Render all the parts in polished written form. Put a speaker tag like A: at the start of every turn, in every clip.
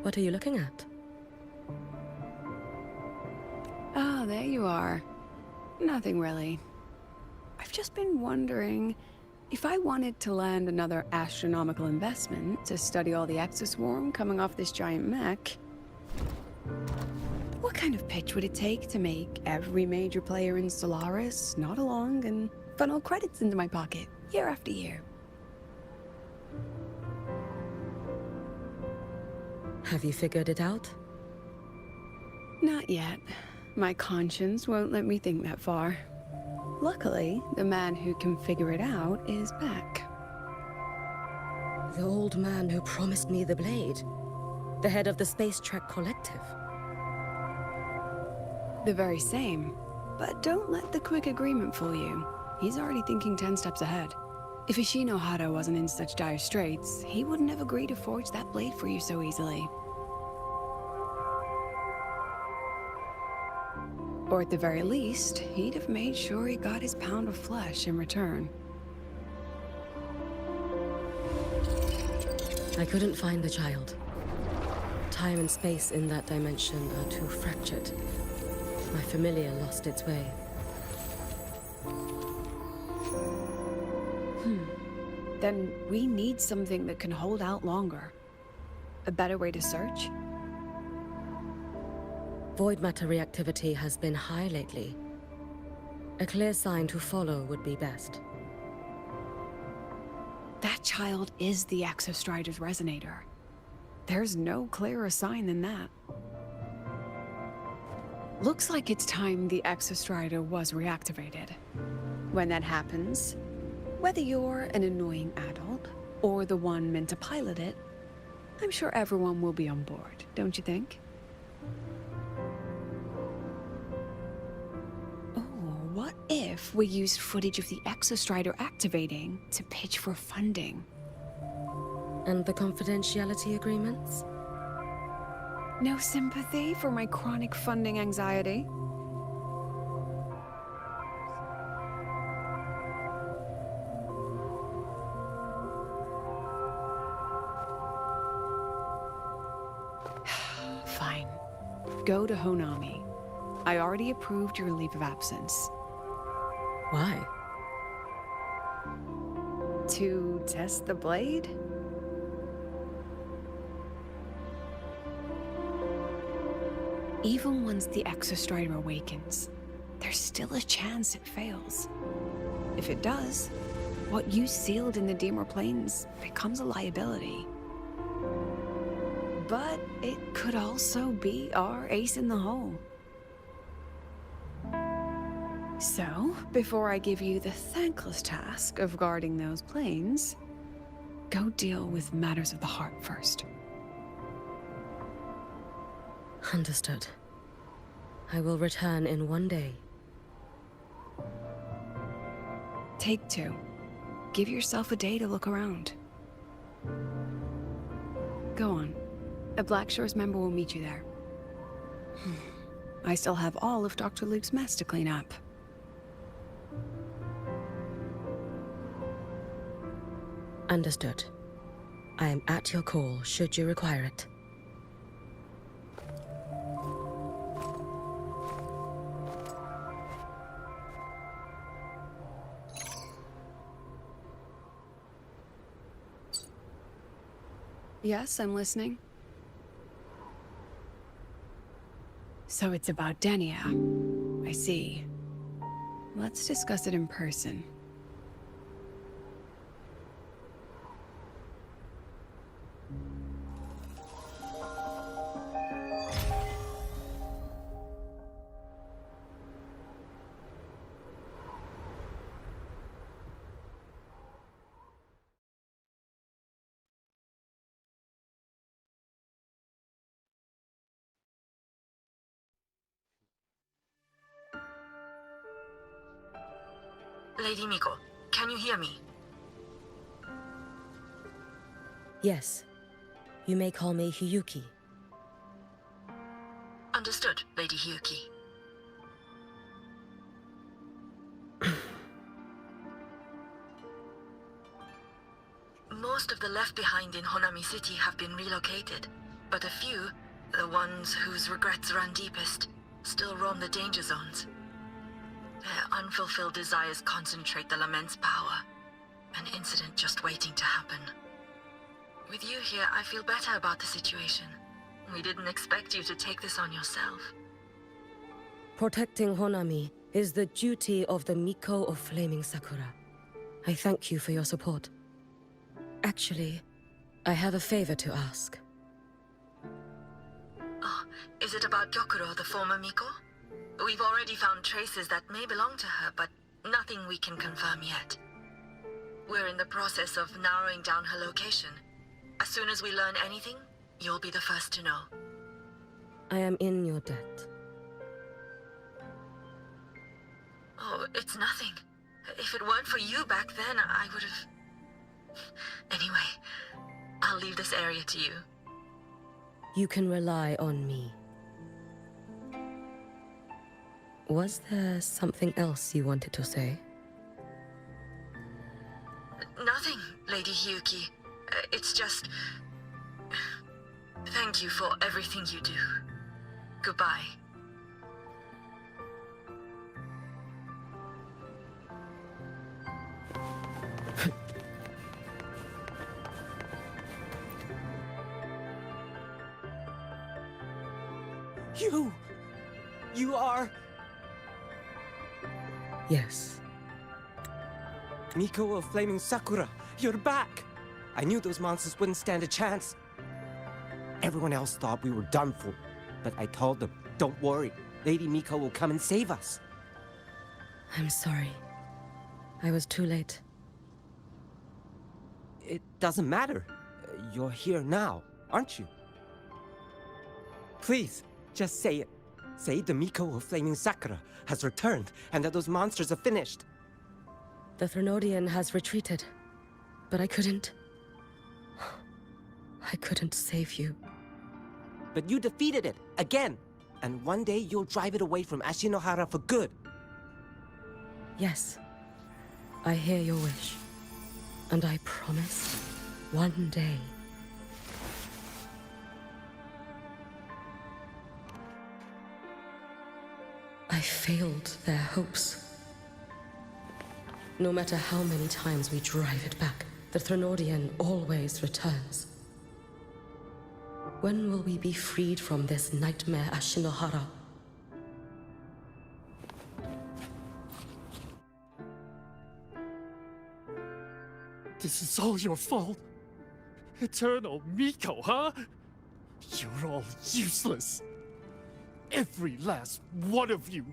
A: What are you looking at?
B: Oh, there you are. Nothing really. I've just been wondering, if I wanted to land another astronomical investment to study all the exoswarm coming off this giant mech, what kind of pitch would it take to make every major player in Solaris nod along and funnel credits into my pocket year after year?
A: Have you figured it out?
B: Not yet. My conscience won't let me think that far. Luckily, the man who can figure it out is back.
A: The old man who promised me the blade. The head of the Space Trek Collective.
B: The very same. But don't let the quick agreement fool you. He's already thinking 10 steps ahead. If Ishino Hado wasn't in such dire straits, he wouldn't have agreed to forge that blade for you so easily. Or at the very least, he'd have made sure he got his pound of flesh in return.
A: I couldn't find the child. Time and space in that dimension are too fractured. My familiar lost its way.
B: Then we need something that can hold out longer. A better way to search?
A: Void matter reactivity has been high lately. A clear sign to follow would be best.
B: That child is the Exostrider's resonator. There's no clearer sign than that. Looks like it's time the Exostrider was reactivated. When that happens, whether you're an annoying adult or the one meant to pilot it, I'm sure everyone will be on board, don't you think? What if we used footage of the Exostrider activating to pitch for funding?
A: And the confidentiality agreements?
B: No sympathy for my chronic funding anxiety? Fine. Go to Honami. I already approved your leave of absence.
A: Why?
B: To test the blade? Even once the Exostrider awakens, there's still a chance it fails. If it does, what you sealed in the Deemer Plains becomes a liability. But it could also be our ace in the hole. So, before I give you the thankless task of guarding those planes, go deal with matters of the heart first.
A: Understood. I will return in one day.
B: Take 2. Give yourself a day to look around. Go on. A Black Shores member will meet you there. I still have all of Dr. Luke's mess to clean up.
A: Understood. I am at your call, should you require it.
B: Yes, I'm listening. So it's about Denia. I see. Let's discuss it in person.
C: Lady Miko, can you hear me?
A: Yes. You may call me Hiyuki.
C: Understood, Lady Hiyuki. Most of the left behind in Honami City have been relocated, but a few, the ones whose regrets run deepest, still roam the danger zones. Their unfulfilled desires concentrate the lament's power. An incident just waiting to happen. With you here, I feel better about the situation. We didn't expect you to take this on yourself.
A: Protecting Honami is the duty of the Miko of Flaming Sakura. I thank you for your support. Actually, I have a favor to ask.
C: Oh, is it about Gyokuro, the former Miko? We've already found traces that may belong to her, but nothing we can confirm yet. We're in the process of narrowing down her location. As soon as we learn anything, you'll be the first to know.
A: I am in your debt.
C: Oh, it's nothing. If it weren't for you back then, I would have... Anyway, I'll leave this area to you.
A: You can rely on me. Was there something else you wanted to say?
C: Nothing, Lady Hiyuki. It's just... Thank you for everything you do. Goodbye.
D: You are...
A: Yes.
D: Miko of Flaming Sakura, you're back! I knew those monsters wouldn't stand a chance. Everyone else thought we were done for, but I told them, don't worry, Lady Miko will come and save us.
A: I'm sorry. I was too late.
D: It doesn't matter. You're here now, aren't you? Please, just say it. Say the Miko of Flaming Sakura has returned and that those monsters are finished.
A: The Threnodian has retreated, but I couldn't save you.
D: But you defeated it, again! And one day you'll drive it away from Ashinohara for good.
A: Yes, I hear your wish. And I promise, one day... I failed their hopes. No matter how many times we drive it back, the Threnodian always returns. When will we be freed from this nightmare Ashinohara?
E: This is all your fault. Eternal Miko, huh? You're all useless. Every last one of you.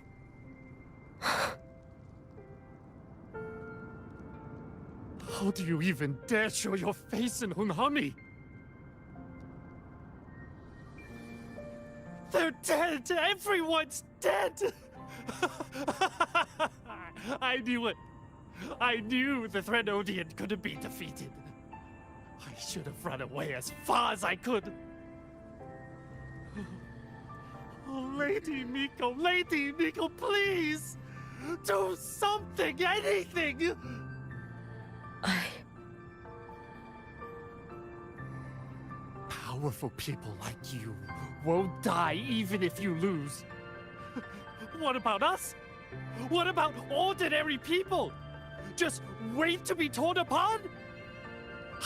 E: How do you even dare show your face in Hunhami? They're dead! Everyone's dead! I knew it. I knew the Threnodian couldn't be defeated. I should have run away as far as I could. Oh, Lady Miko, please! Do something, anything! Powerful people like you won't die even if you lose. What about us? What about ordinary people? Just wait to be torn apart?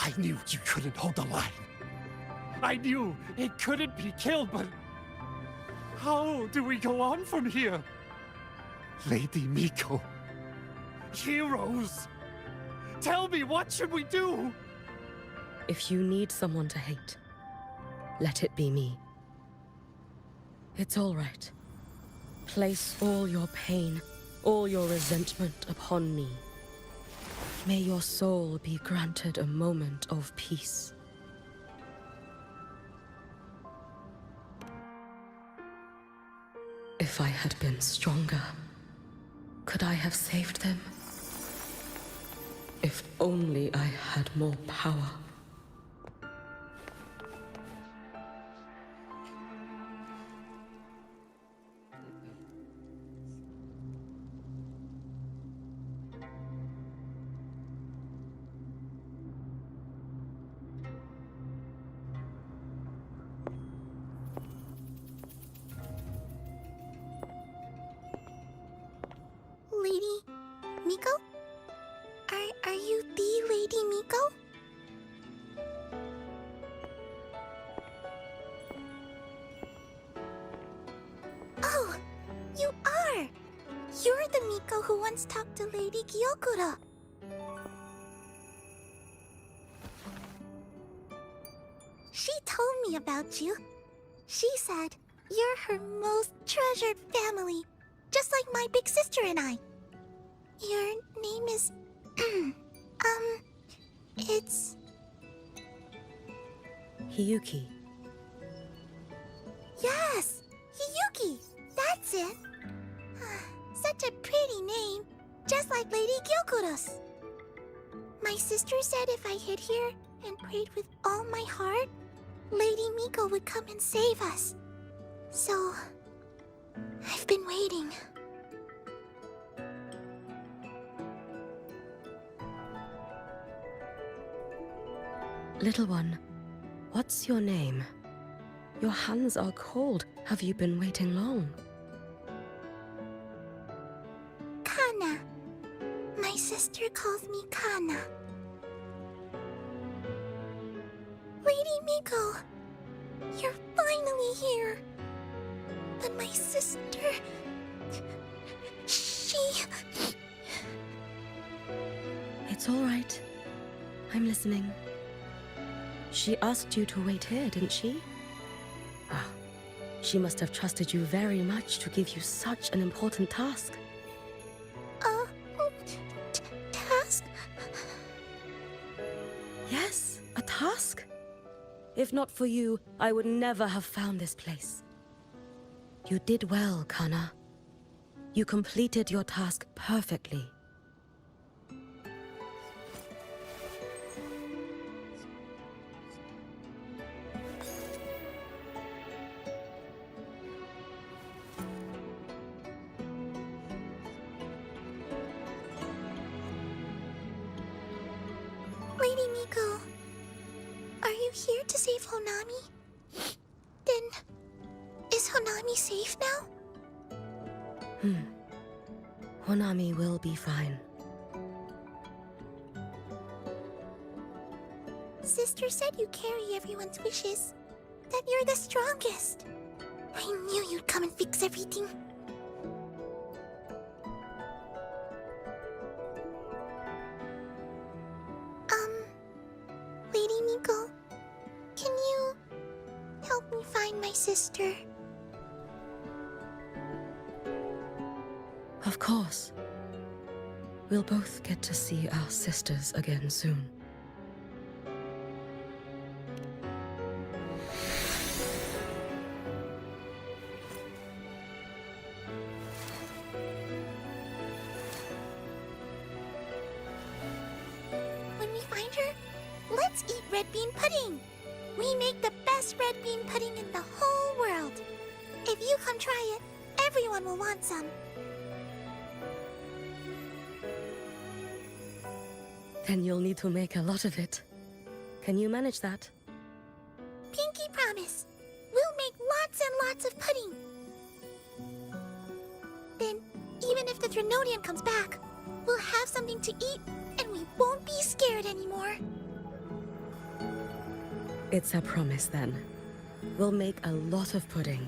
E: I knew you couldn't hold the line. I knew it couldn't be killed, but... how do we go on from here? Lady Miko. Heroes. Tell me, what should we do?
A: If you need someone to hate, let it be me. It's all right. Place all your pain, all your resentment upon me. May your soul be granted a moment of peace. If I had been stronger, could I have saved them? If only I had more power.
F: Miko who once talked to Lady Gyokuro. She told me about you. She said you're her most treasured family, just like my big sister and I. Your name is... it's...
A: Hiyuki.
F: Yes! Hiyuki! That's it! Such a pretty name, just like Lady Gyokuro's. My sister said if I hid here and prayed with all my heart, Lady Miko would come and save us. So, I've been waiting.
A: Little one, what's your name? Your hands are cold. Have you been waiting long?
F: Kana. My sister calls me Kana. Lady Miko, you're finally here. But my sister... she...
A: It's all right. I'm listening. She asked you to wait here, didn't she? Ah, she must have trusted you very much to give you such an important task.
F: Task?
A: Yes, a task. If not for you, I would never have found this place. You did well, Kana. You completed your task perfectly.
F: Lady Miko, are you here to save Honami? Then, is Honami safe now?
A: Honami will be fine.
F: Sister said you carry everyone's wishes, that you're the strongest. I knew you'd come and fix everything. Lady Miko, can you help me find my sister?
A: Of course. We'll both get to see our sisters again soon.
F: When we find her, let's eat red bean pudding. We make the best red bean pudding in the whole world. If you come try it, everyone will want some.
A: Then you'll need to make a lot of it. Can you manage that?
F: Pinky promise. We'll make lots and lots of pudding. Then, even if the Drenodian comes back, we'll have something to eat and we won't be scared anymore.
A: It's a promise then. We'll make a lot of pudding.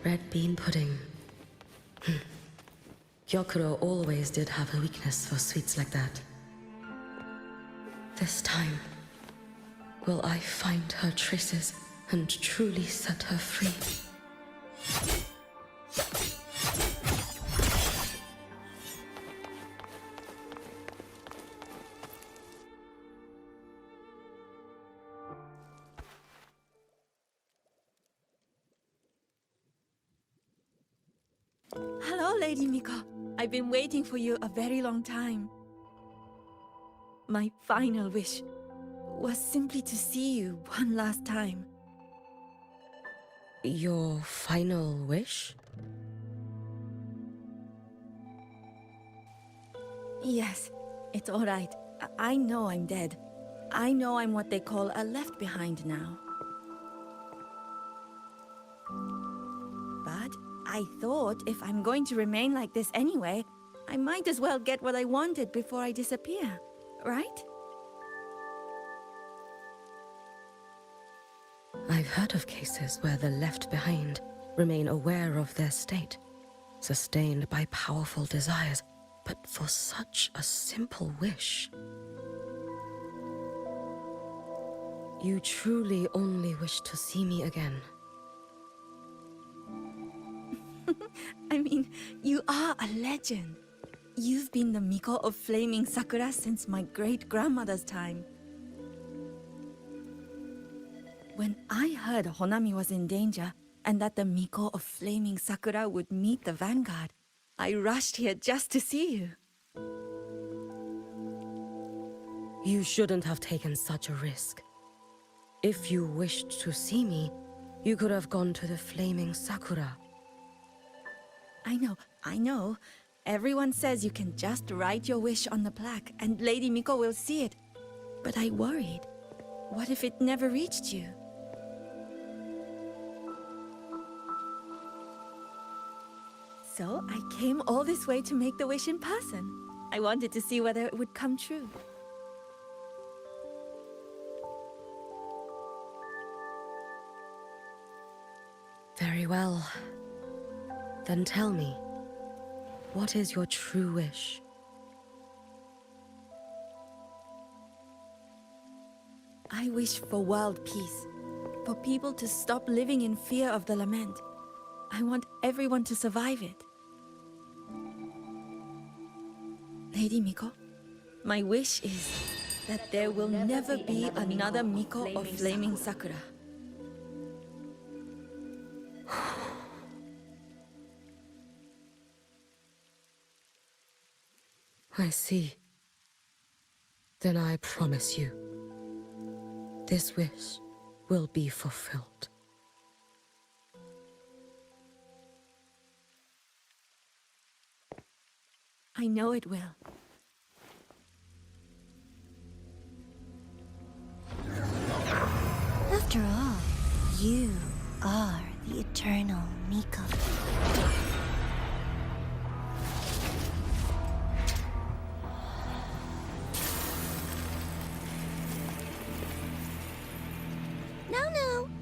A: Red bean pudding. Gyokuro always did have a weakness for sweets like that. This time, will I find her traces and truly set her free?
G: Hello, Lady Miko. I've been waiting for you a very long time. My final wish was simply to see you one last time.
A: Your final wish?
G: Yes, it's all right. I know I'm dead. I know I'm what they call a left behind now. But I thought if I'm going to remain like this anyway, I might as well get what I wanted before I disappear, right?
A: I've heard of cases where the left behind remain aware of their state, sustained by powerful desires, but for such a simple wish. You truly only wish to see me again.
G: I mean, you are a legend. You've been the Miko of Flaming Sakura since my great-grandmother's time. When I heard Honami was in danger, and that the Miko of Flaming Sakura would meet the Vanguard, I rushed here just to see you.
A: You shouldn't have taken such a risk. If you wished to see me, you could have gone to the Flaming Sakura.
G: I know. Everyone says you can just write your wish on the plaque and Lady Miko will see it. But I worried. What if it never reached you? So I came all this way to make the wish in person. I wanted to see whether it would come true.
A: Very well. Then tell me, what is your true wish?
G: I wish for world peace. For people to stop living in fear of the lament. I want everyone to survive it. Lady Miko, my wish is that there will never be another Miko of Flaming Sakura.
A: I see. Then I promise you, this wish will be fulfilled.
G: I know it will.
F: After all, you are the eternal Miko.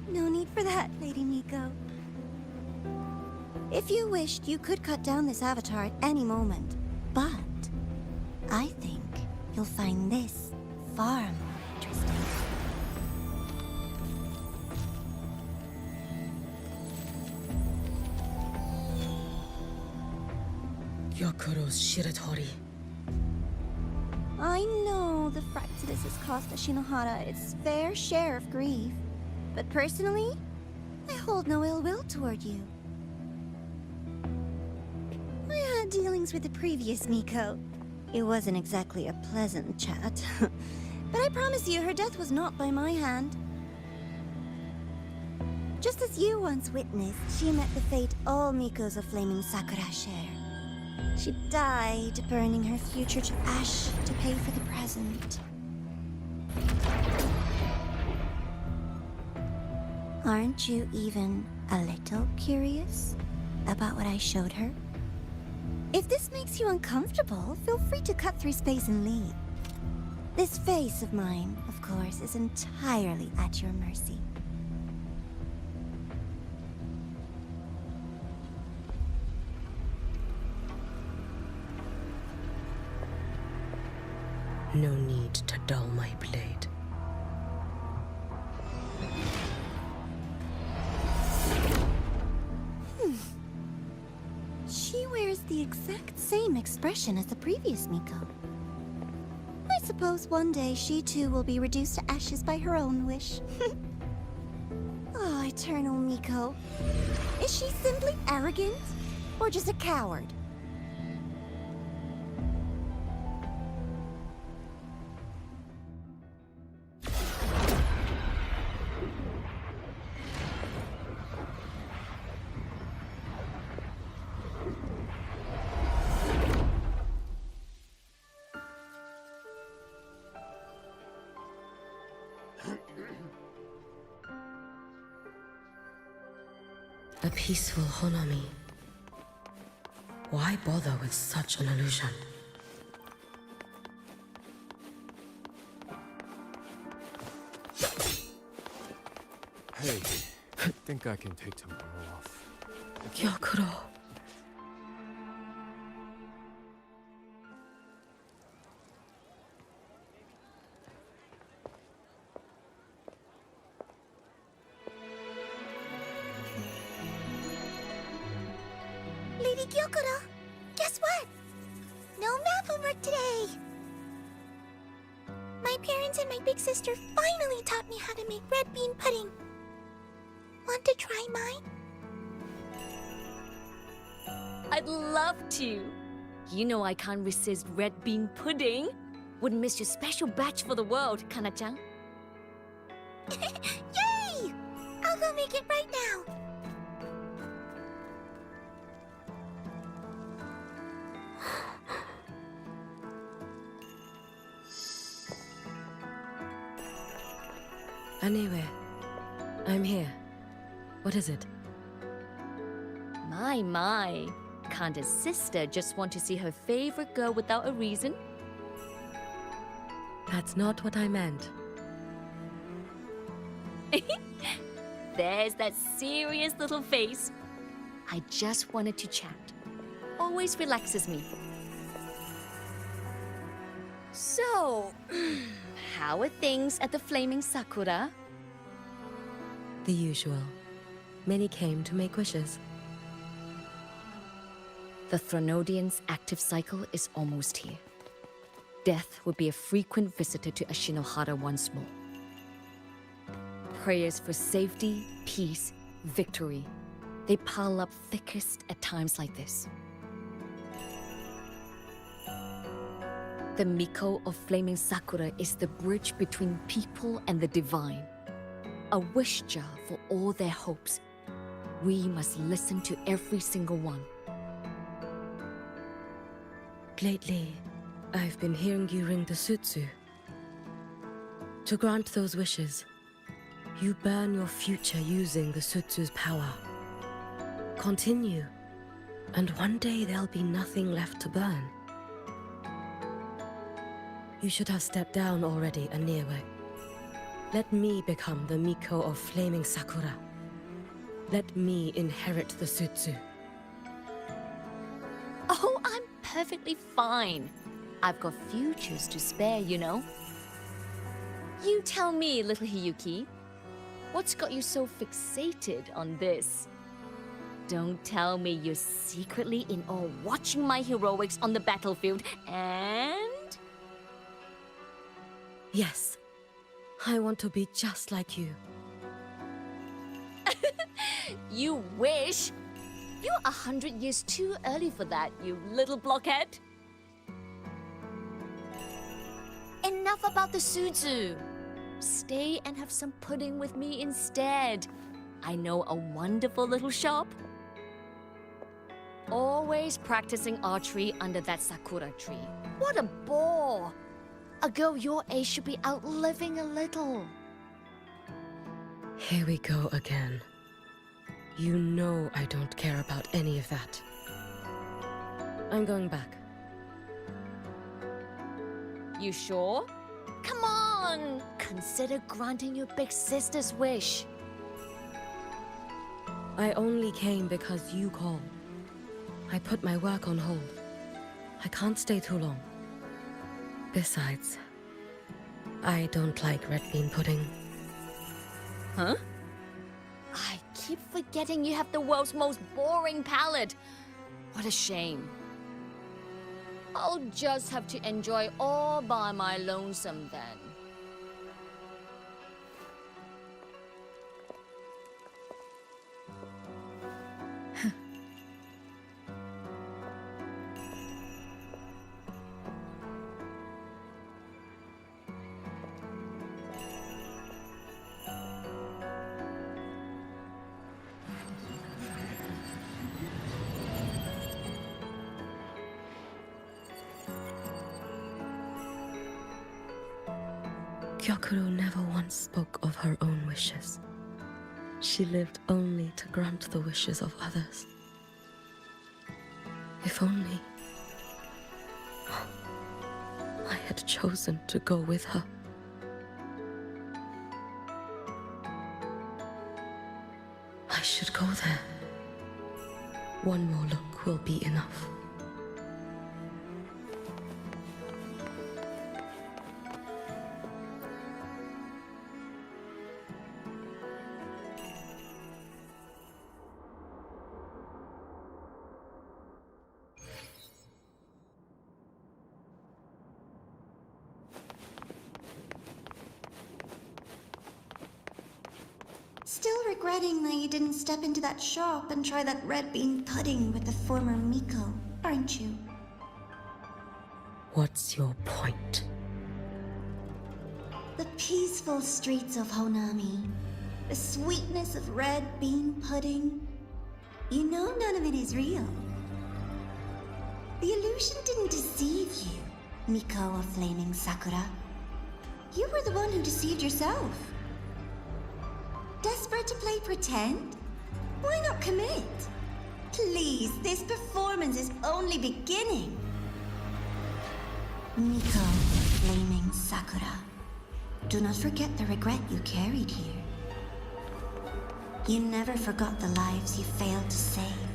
F: No need for that, Lady Miko. If you wished, you could cut down this avatar at any moment. But I think you'll find this far more interesting.
A: Yokuro's Shiratori.
F: I know the Fractidus has cost Ashinohara its fair share of grief. But personally, I hold no ill will toward you. I had dealings with the previous Miko. It wasn't exactly a pleasant chat. But I promise you, her death was not by my hand. Just as you once witnessed, she met the fate all Mikos of Flaming Sakura share. She died, burning her future to ash to pay for the present. Aren't you even a little curious about what I showed her? If this makes you uncomfortable, feel free to cut through space and leave. This face of mine, of course, is entirely at your mercy.
A: No need to dull my blade.
F: She wears the exact same expression as the previous Miko. I suppose one day she too will be reduced to ashes by her own wish. Oh, eternal Miko. Is she simply arrogant? Or just a coward?
A: A peaceful Honami. Why bother with such an illusion?
H: Hey, I think I can take tomorrow off.
A: Gyokuro.
F: Lady Gyokuro, guess what? No math homework today! My parents and my big sister finally taught me how to make red bean pudding. Want to try mine?
I: I'd love to. You know I can't resist red bean pudding. Wouldn't miss your special batch for the world, Kana-chan.
F: Yay! I'll go make it right now.
A: Anyway, I'm here. What is it?
I: My. Can't a sister just want to see her favorite girl without a reason?
A: That's not what I meant.
I: There's that serious little face. I just wanted to chat. Always relaxes me. So, how are things at the Flaming Sakura?
A: The usual. Many came to make wishes.
I: The Thronodian's active cycle is almost here. Death will be a frequent visitor to Ashinohara once more. Prayers for safety, peace, victory. They pile up thickest at times like this. The Miko of Flaming Sakura is the bridge between people and the divine. A wish jar for all their hopes. We must listen to every single one.
A: Lately, I've been hearing you ring the Sutsu. To grant those wishes, you burn your future using the Sutsu's power. Continue, and one day there'll be nothing left to burn. You should have stepped down already, Anewe. Let me become the Miko of Flaming Sakura. Let me inherit the Sutsu.
I: Oh, I'm perfectly fine. I've got futures to spare, you know. You tell me, little Hiyuki, what's got you so fixated on this? Don't tell me you're secretly in awe watching my heroics on the battlefield and...
A: Yes, I want to be just like you.
I: You wish! You're 100 years too early for that, you little blockhead. Enough about the Suzu. Stay and have some pudding with me instead. I know a wonderful little shop. Always practicing archery under that sakura tree. What a bore! A girl your age should be out living a little.
A: Here we go again. You know I don't care about any of that. I'm going back.
I: You sure? Come on! Consider granting your big sister's wish.
A: I only came because you called. I put my work on hold. I can't stay too long. Besides, I don't like red bean pudding.
I: Huh? I keep forgetting you have the world's most boring palate. What a shame. I'll just have to enjoy all by my lonesome then.
A: Gyokuro never once spoke of her own wishes. She lived only to grant the wishes of others. If only I had chosen to go with her. I should go there. One more look will be enough.
F: Still regretting that you didn't step into that shop and try that red bean pudding with the former Miko, aren't you?
A: What's your point?
F: The peaceful streets of Honami, the sweetness of red bean pudding. You know none of it is real. The illusion didn't deceive you, Miko of Flaming Sakura. You were the one who deceived yourself. Desperate to play pretend? Why not commit? Please, this performance is only beginning. Miko of Flaming Sakura. Do not forget the regret you carried here. You never forgot the lives you failed to save,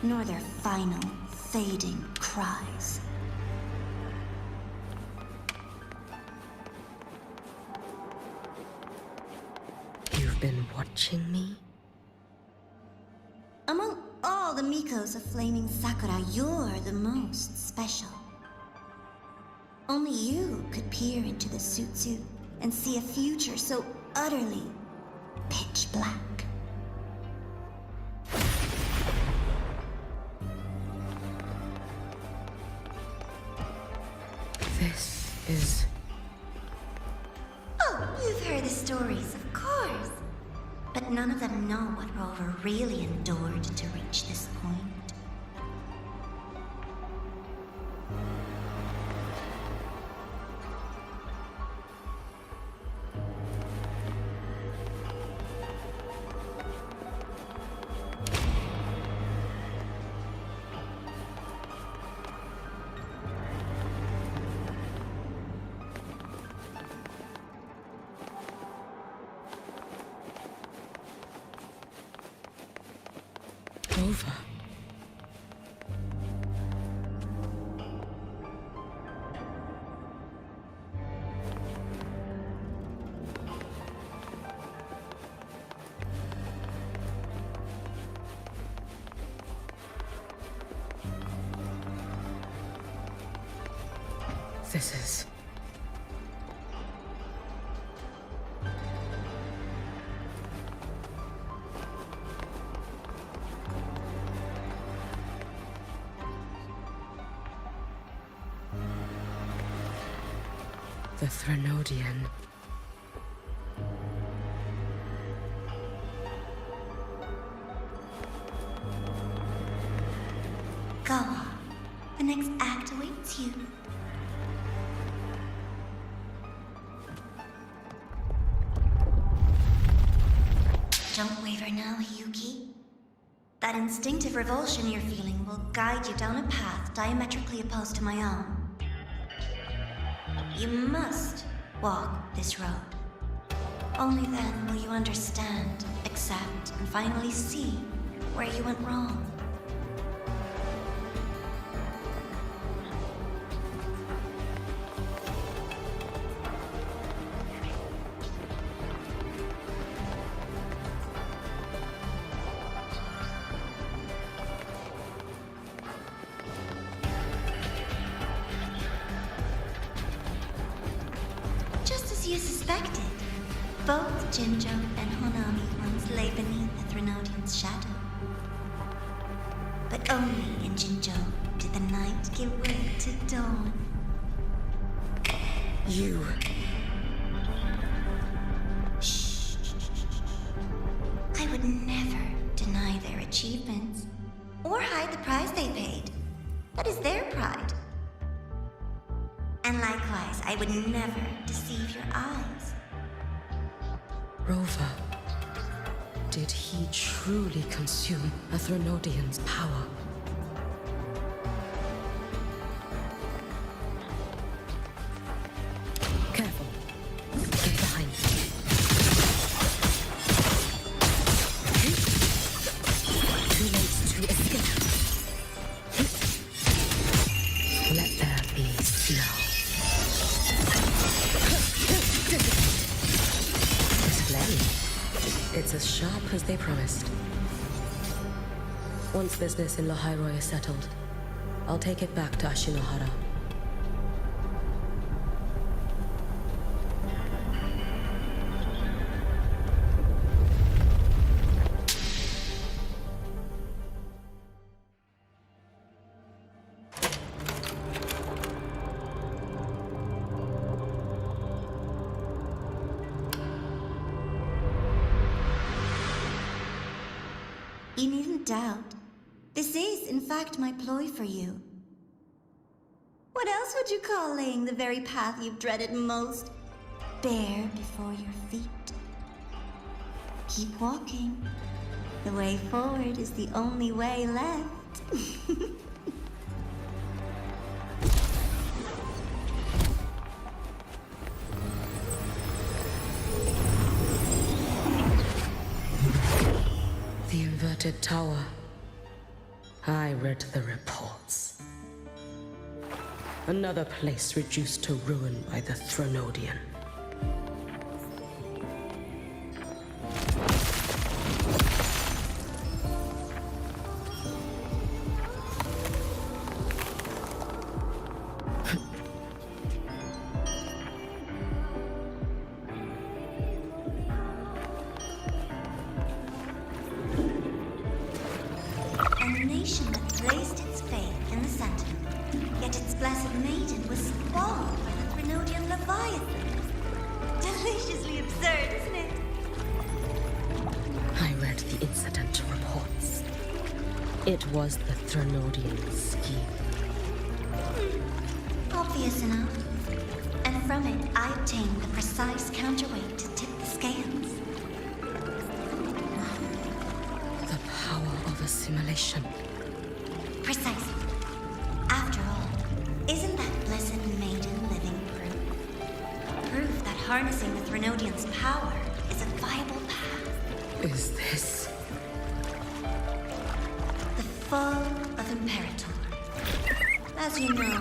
F: nor their final, fading cries.
A: You've been watching me?
F: Among all the Mikos of Flaming Sakura, you're the most special. Only you could peer into the Sutsu and see a future so utterly pitch black.
A: This is...
F: Oh, you've heard the stories, of course. But none of them know what Rover really endured to reach this point.
A: Over. This is... the Threnodian.
F: Go on. The next act awaits you. Don't waver now, Hiyuki. That instinctive revulsion you're feeling will guide you down a path diametrically opposed to my own. You must walk this road. Only then will you understand, accept, and finally see where you went wrong. You suspected. Both Jinjo and Honami once lay beneath the Threnodian's shadow. But only in Jinjo did the night give way to dawn.
A: You...
F: Shh. I would never deny their achievements, or hide the price they paid. That is their pride. And likewise, I would never deceive your eyes.
A: Rover. Did he truly consume a Threnodian's power? Careful. Get behind me. Too late to escape. Let there be snow. This blade. It's as sharp as they promised. Once business in Lahairoi is settled, I'll take it back to Ashinohara.
J: You needn't doubt. This is, in fact, my ploy for you. What else would you call laying the very path you've dreaded most bare before your feet? Keep walking. The way forward is the only way left.
A: The inverted tower. I read the reports. Another place reduced to ruin by the Threnodian. It was the Threnodian scheme.
J: Obvious enough. And from it, I obtained the precise counterweight to tip the scales.
A: The power of assimilation.
J: Precisely. After all, isn't that blessed maiden living proof? Proof that harnessing the Threnodian's power is a viable path.
A: Is this
J: full of Imperator? As you know,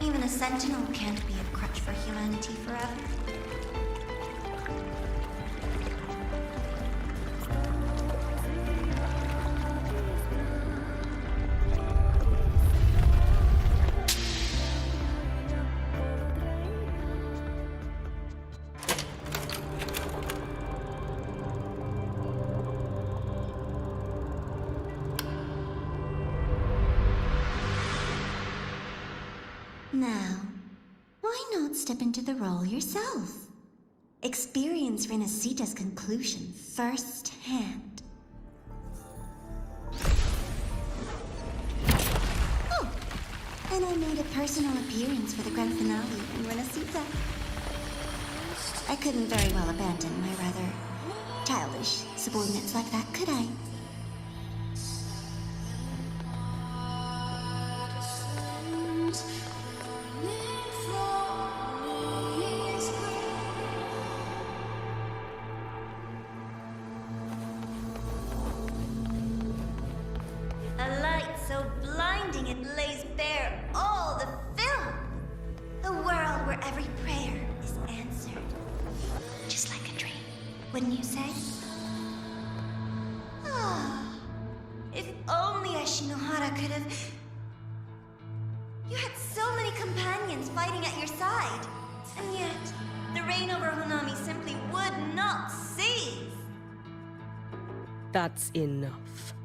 J: even a sentinel can't be a crutch for humanity forever. Now, why not step into the role yourself? Experience Renacita's conclusion firsthand. Oh, and I made a personal appearance for the grand finale in Renacita. I couldn't very well abandon my rather childish subordinates like that, could I? Wouldn't you say? Ah, if only Ashinohara could have... You had so many companions fighting at your side, and yet the reign over Honami simply would not cease.
A: That's enough.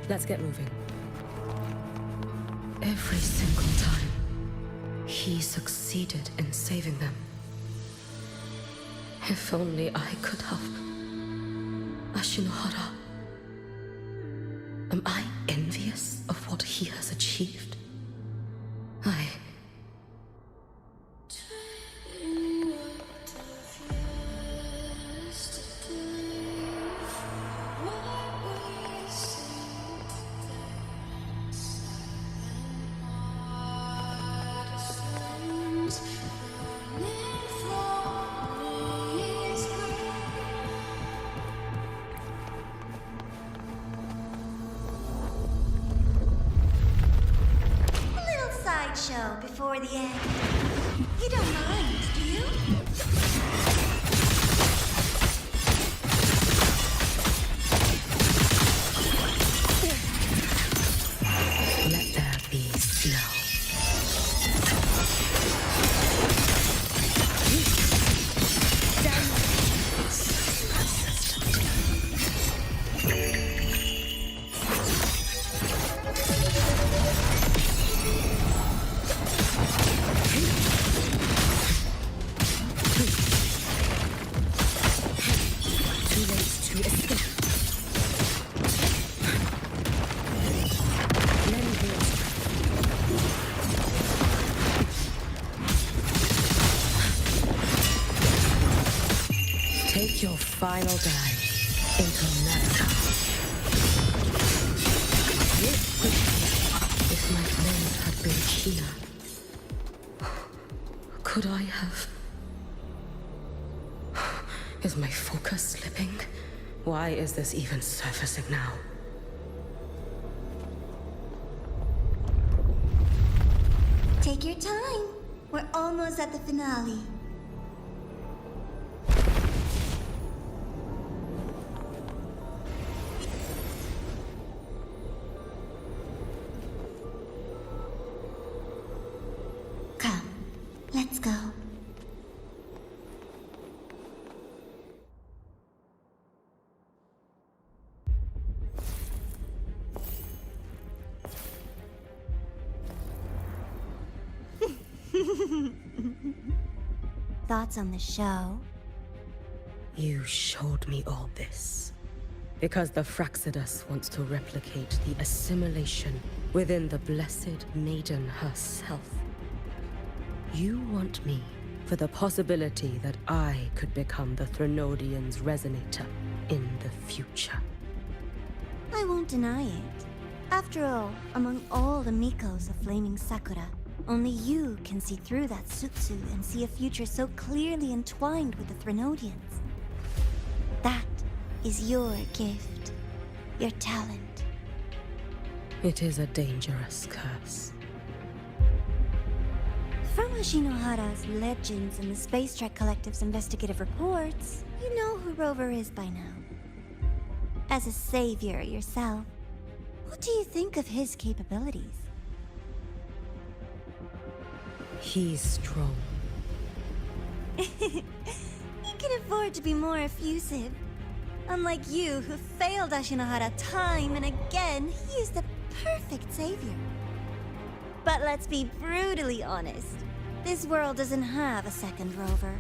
A: Let's get moving. Every single time, he succeeded in saving them. If only I could have. Ashinohara, Am I envious of what he has achieved?
J: Show before the end. You don't mind, do you?
A: Let there be snow. Take your final dive into America. If my blade had been keener, could I have... Is my focus slipping? Why is this even surfacing now?
J: Take your time. We're almost at the finale. Come, let's go. Thoughts on the show?
A: You showed me all this because the Fraxidus wants to replicate the assimilation within the Blessed Maiden herself. You want me for the possibility that I could become the Threnodian's resonator in the future.
J: I won't deny it. After all, among all the Mikos of Flaming Sakura, only you can see through that Sutsu and see a future so clearly entwined with the Threnodians. That is your gift, your talent.
A: It is a dangerous curse.
J: From Ashinohara's legends and the Space Trek Collective's investigative reports, you know who Rover is by now. As a savior yourself, what do you think of his capabilities?
A: He's strong.
J: He can afford to be more effusive. Unlike you, who failed Ashinohara time and again, he is the perfect savior. But let's be brutally honest. This world doesn't have a second Rover.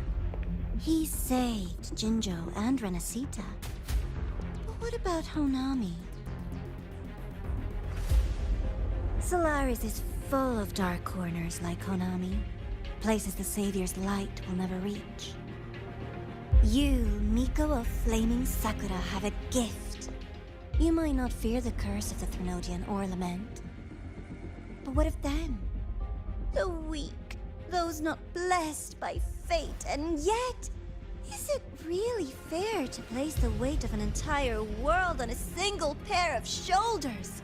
J: He saved Jinjo and Renacita. But what about Honami? Solaris is full of dark corners like Honami. Places the Savior's light will never reach. You, Miko of Flaming Sakura, have a gift. You might not fear the curse of the Threnodian or Lament. But what of them? The weak, those not blessed by fate, and yet... Is it really fair to place the weight of an entire world on a single pair of shoulders?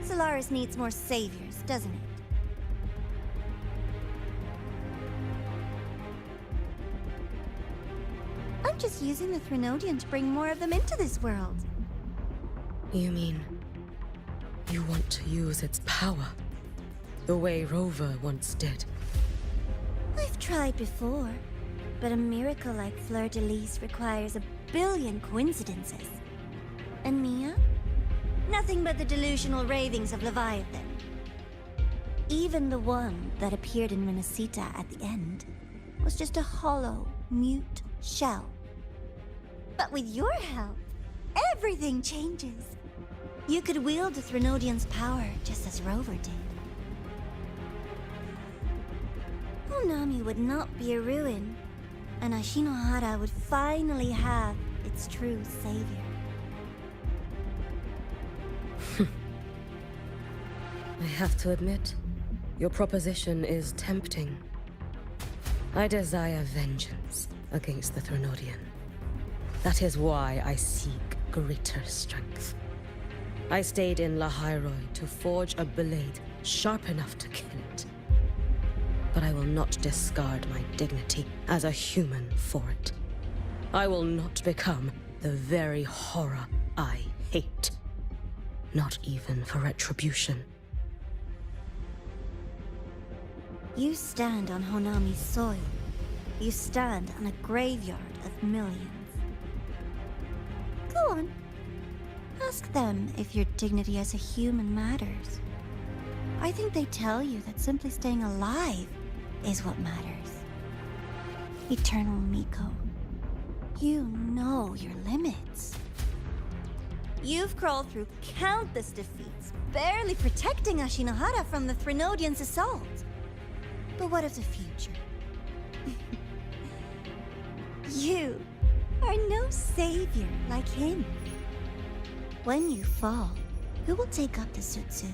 J: Solaris needs more saviors, doesn't it? I'm just using the Threnodian to bring more of them into this world.
A: You mean... you want to use its power? The way Rover once did?
J: I've tried before, but a miracle like Fleur-de-Lis requires a billion coincidences. And Mia? Nothing but the delusional ravings of Leviathan. Even the one that appeared in Renacita at the end was just a hollow, mute shell. But with your help, everything changes. You could wield the Threnodian's power just as Rover did. Honami would not be a ruin, and Ashinohara would finally have its true savior.
A: I have to admit, your proposition is tempting. I desire vengeance against the Threnodian. That is why I seek greater strength. I stayed in Lahairoi to forge a blade sharp enough to kill it. But I will not discard my dignity as a human for it. I will not become the very horror I hate. Not even for retribution.
J: You stand on Honami's soil. You stand on a graveyard of millions. Go on. Ask them if your dignity as a human matters. I think they tell you that simply staying alive is what matters. Eternal Miko, you know your limits. You've crawled through countless defeats, barely protecting Ashinohara from the Threnodian's assault. But what of the future? You are no savior like him. When you fall, who will take up the Sutsu?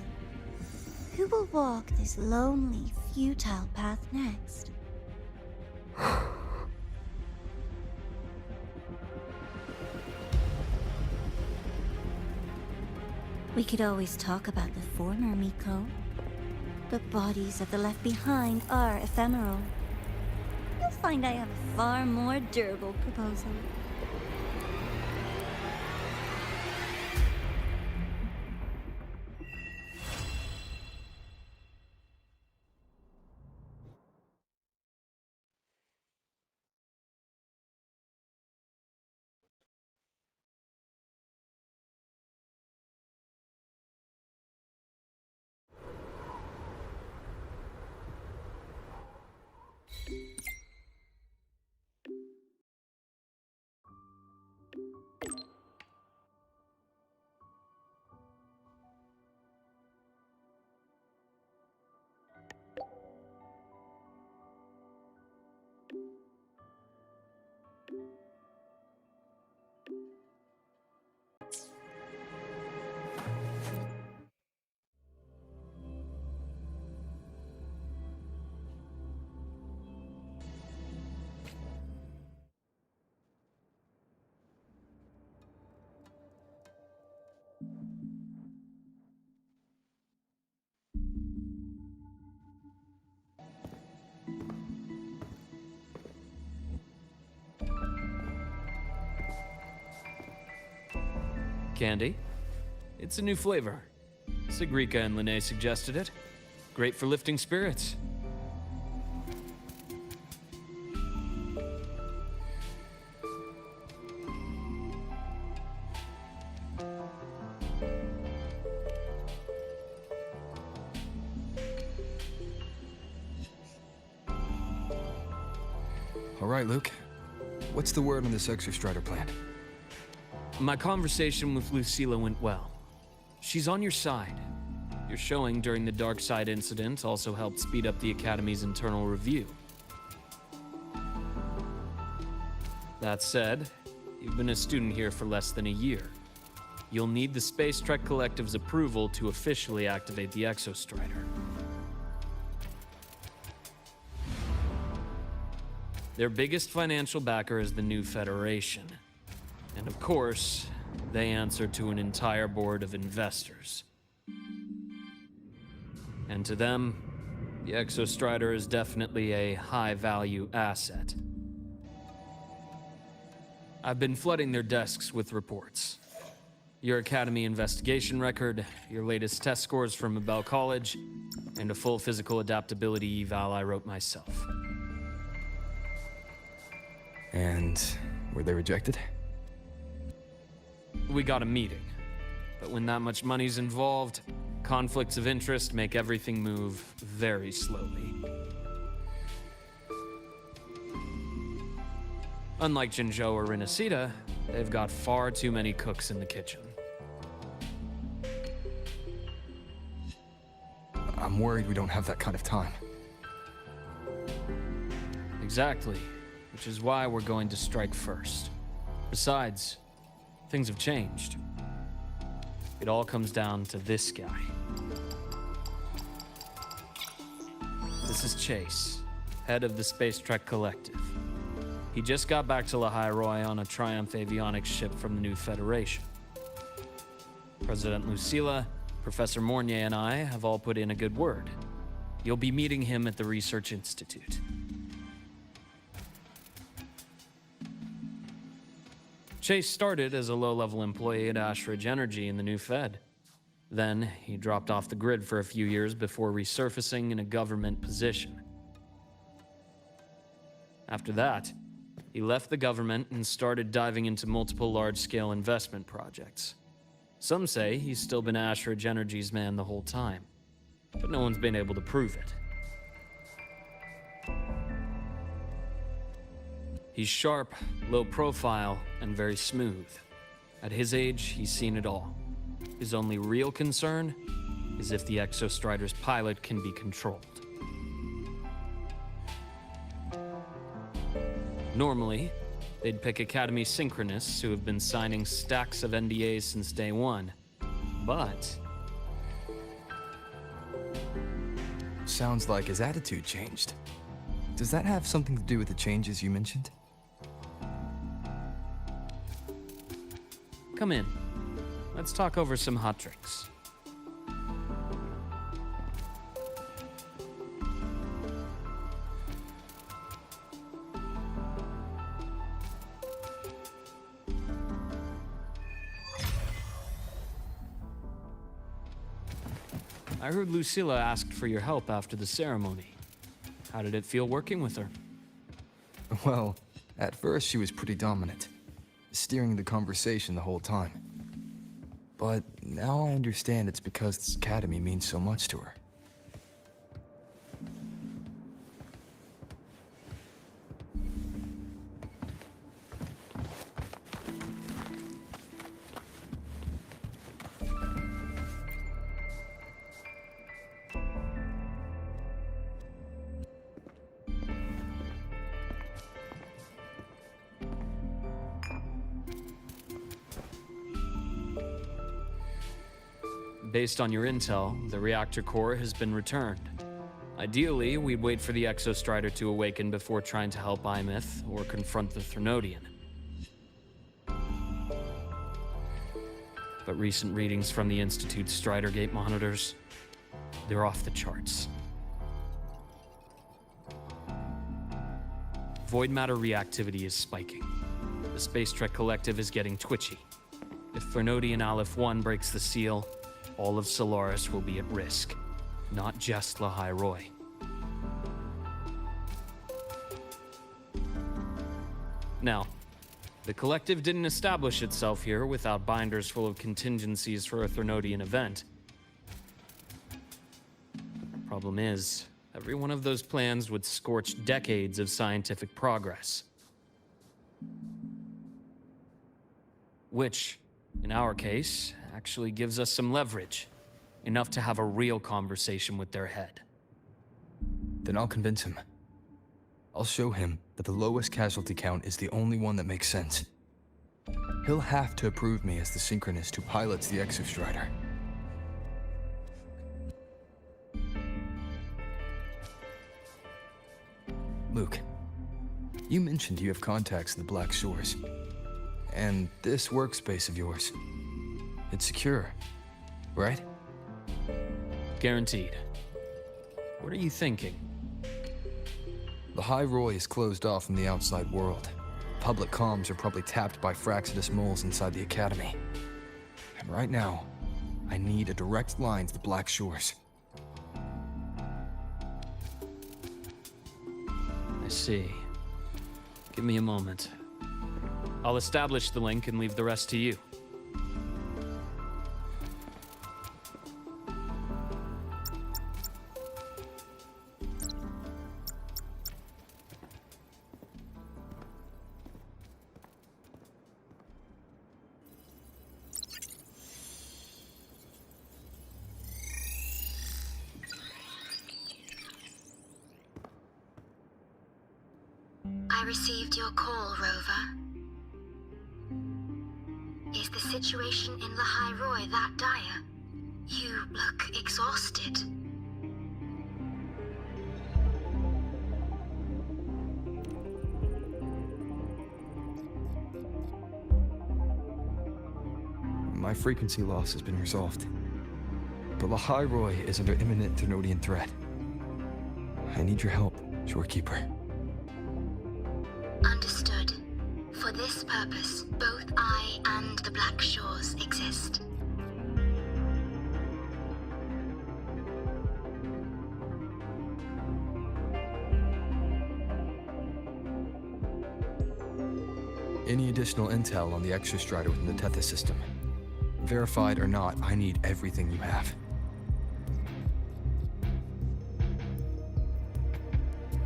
J: Who will walk this lonely, futile path next? We could always talk about the former, Miko. The bodies of the left behind are ephemeral. You'll find I have a far more durable proposal.
K: Candy? It's a new flavor. Sigrika and Linnae suggested it. Great for lifting spirits.
H: All right, Luke. What's the word on this Exostrider plan?
K: My conversation with Lucilla went well. She's on your side. Your showing during the Dark Side incident also helped speed up the Academy's internal review. That said, you've been a student here for less than a year. You'll need the Space Trek Collective's approval to officially activate the Exostrider. Their biggest financial backer is the new Federation. And of course, they answer to an entire board of investors. And to them, the Exostrider is definitely a high-value asset. I've been flooding their desks with reports. Your Academy investigation record, your latest test scores from Abel College, and a full physical adaptability eval I wrote myself.
H: And were they rejected?
K: We got a meeting, but when that much money's involved, conflicts of interest make everything move very slowly. Unlike Jinzhou or Rinasida, they've got far too many cooks in the kitchen.
H: I'm worried we don't have that kind of time.
K: Exactly, which is why we're going to strike first. Besides, things have changed. It all comes down to this guy. This is Chase, head of the Space Trek Collective. He just got back to Lahai on a Triumph avionics ship from the New Federation. President Lucilla, Professor Mornier, and I have all put in a good word. You'll be meeting him at the Research Institute. Chase started as a low-level employee at Ashridge Energy in the New Fed. Then, he dropped off the grid for a few years before resurfacing in a government position. After that, he left the government and started diving into multiple large-scale investment projects. Some say he's still been Ashridge Energy's man the whole time, but no one's been able to prove it. He's sharp, low profile, and very smooth. At his age, he's seen it all. His only real concern is if the Exostrider's pilot can be controlled. Normally, they'd pick Academy Synchronists who have been signing stacks of NDAs since day one. But
H: Sounds like his attitude changed. Does that have something to do with the changes you mentioned?
K: come in. Let's talk over some hot drinks. I heard Lucilla asked for your help after the ceremony. How did it feel working with her?
H: Well, at first she was pretty dominant, steering the conversation the whole time. But now I understand it's because this academy means so much to her.
K: Based on your intel, the reactor core has been returned. Ideally, we'd wait for the Exostrider to awaken before trying to help Aemeath or confront the Thrnodian. But recent readings from the Institute's Strider Gate monitors, they're off the charts. Void matter reactivity is spiking. The Space Trek Collective is getting twitchy. If Thrnodian Aleph 1 breaks the seal, all of Solaris will be at risk, not just Lahai Roi. Now, the Collective didn't establish itself here without binders full of contingencies for a Thrnodian event. Problem is, every one of those plans would scorch decades of scientific progress. Which, in our case, actually gives us some leverage. Enough to have a real conversation with their head.
H: Then I'll convince him. I'll show him that the lowest casualty count is the only one that makes sense. He'll have to approve me as the synchronist who pilots the Exostrider. Luke, you mentioned you have contacts in the Black Shores. And this workspace of yours, it's secure, right?
K: Guaranteed. What are you thinking?
H: Lahai Roi is closed off from the outside world. Public comms are probably tapped by Fraxidus moles inside the Academy. And right now, I need a direct line to the Black Shores.
K: I see. Give me a moment. I'll establish the link and leave the rest to you.
F: I received your call, Rover. Is the situation in Lahai Roi that dire? You look exhausted.
H: My frequency loss has been resolved. But Lahai Roi is under imminent Thenodian threat. I need your help, Shorekeeper.
F: Understood. For this purpose, both I and the Black Shores exist.
H: Any additional intel on the Exostrider within the Tethys system? Verified or not, I need everything you have.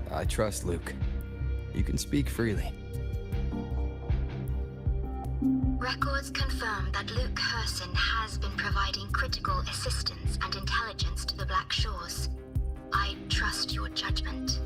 H: I trust Luke. You can speak freely.
F: Records confirm that Luke Herson has been providing critical assistance and intelligence to the Black Shores. I trust your judgment.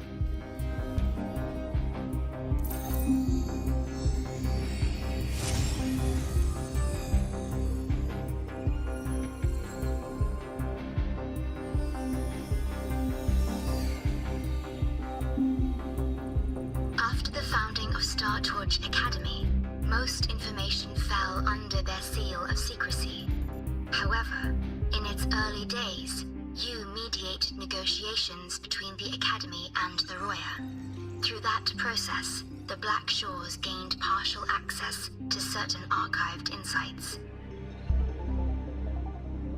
F: After the founding of Star Torch Academy, most information fell under their seal of secrecy. However, in its early days, you mediated negotiations between the Academy and the Roya. Through that process, the Black Shores gained partial access to certain archived insights.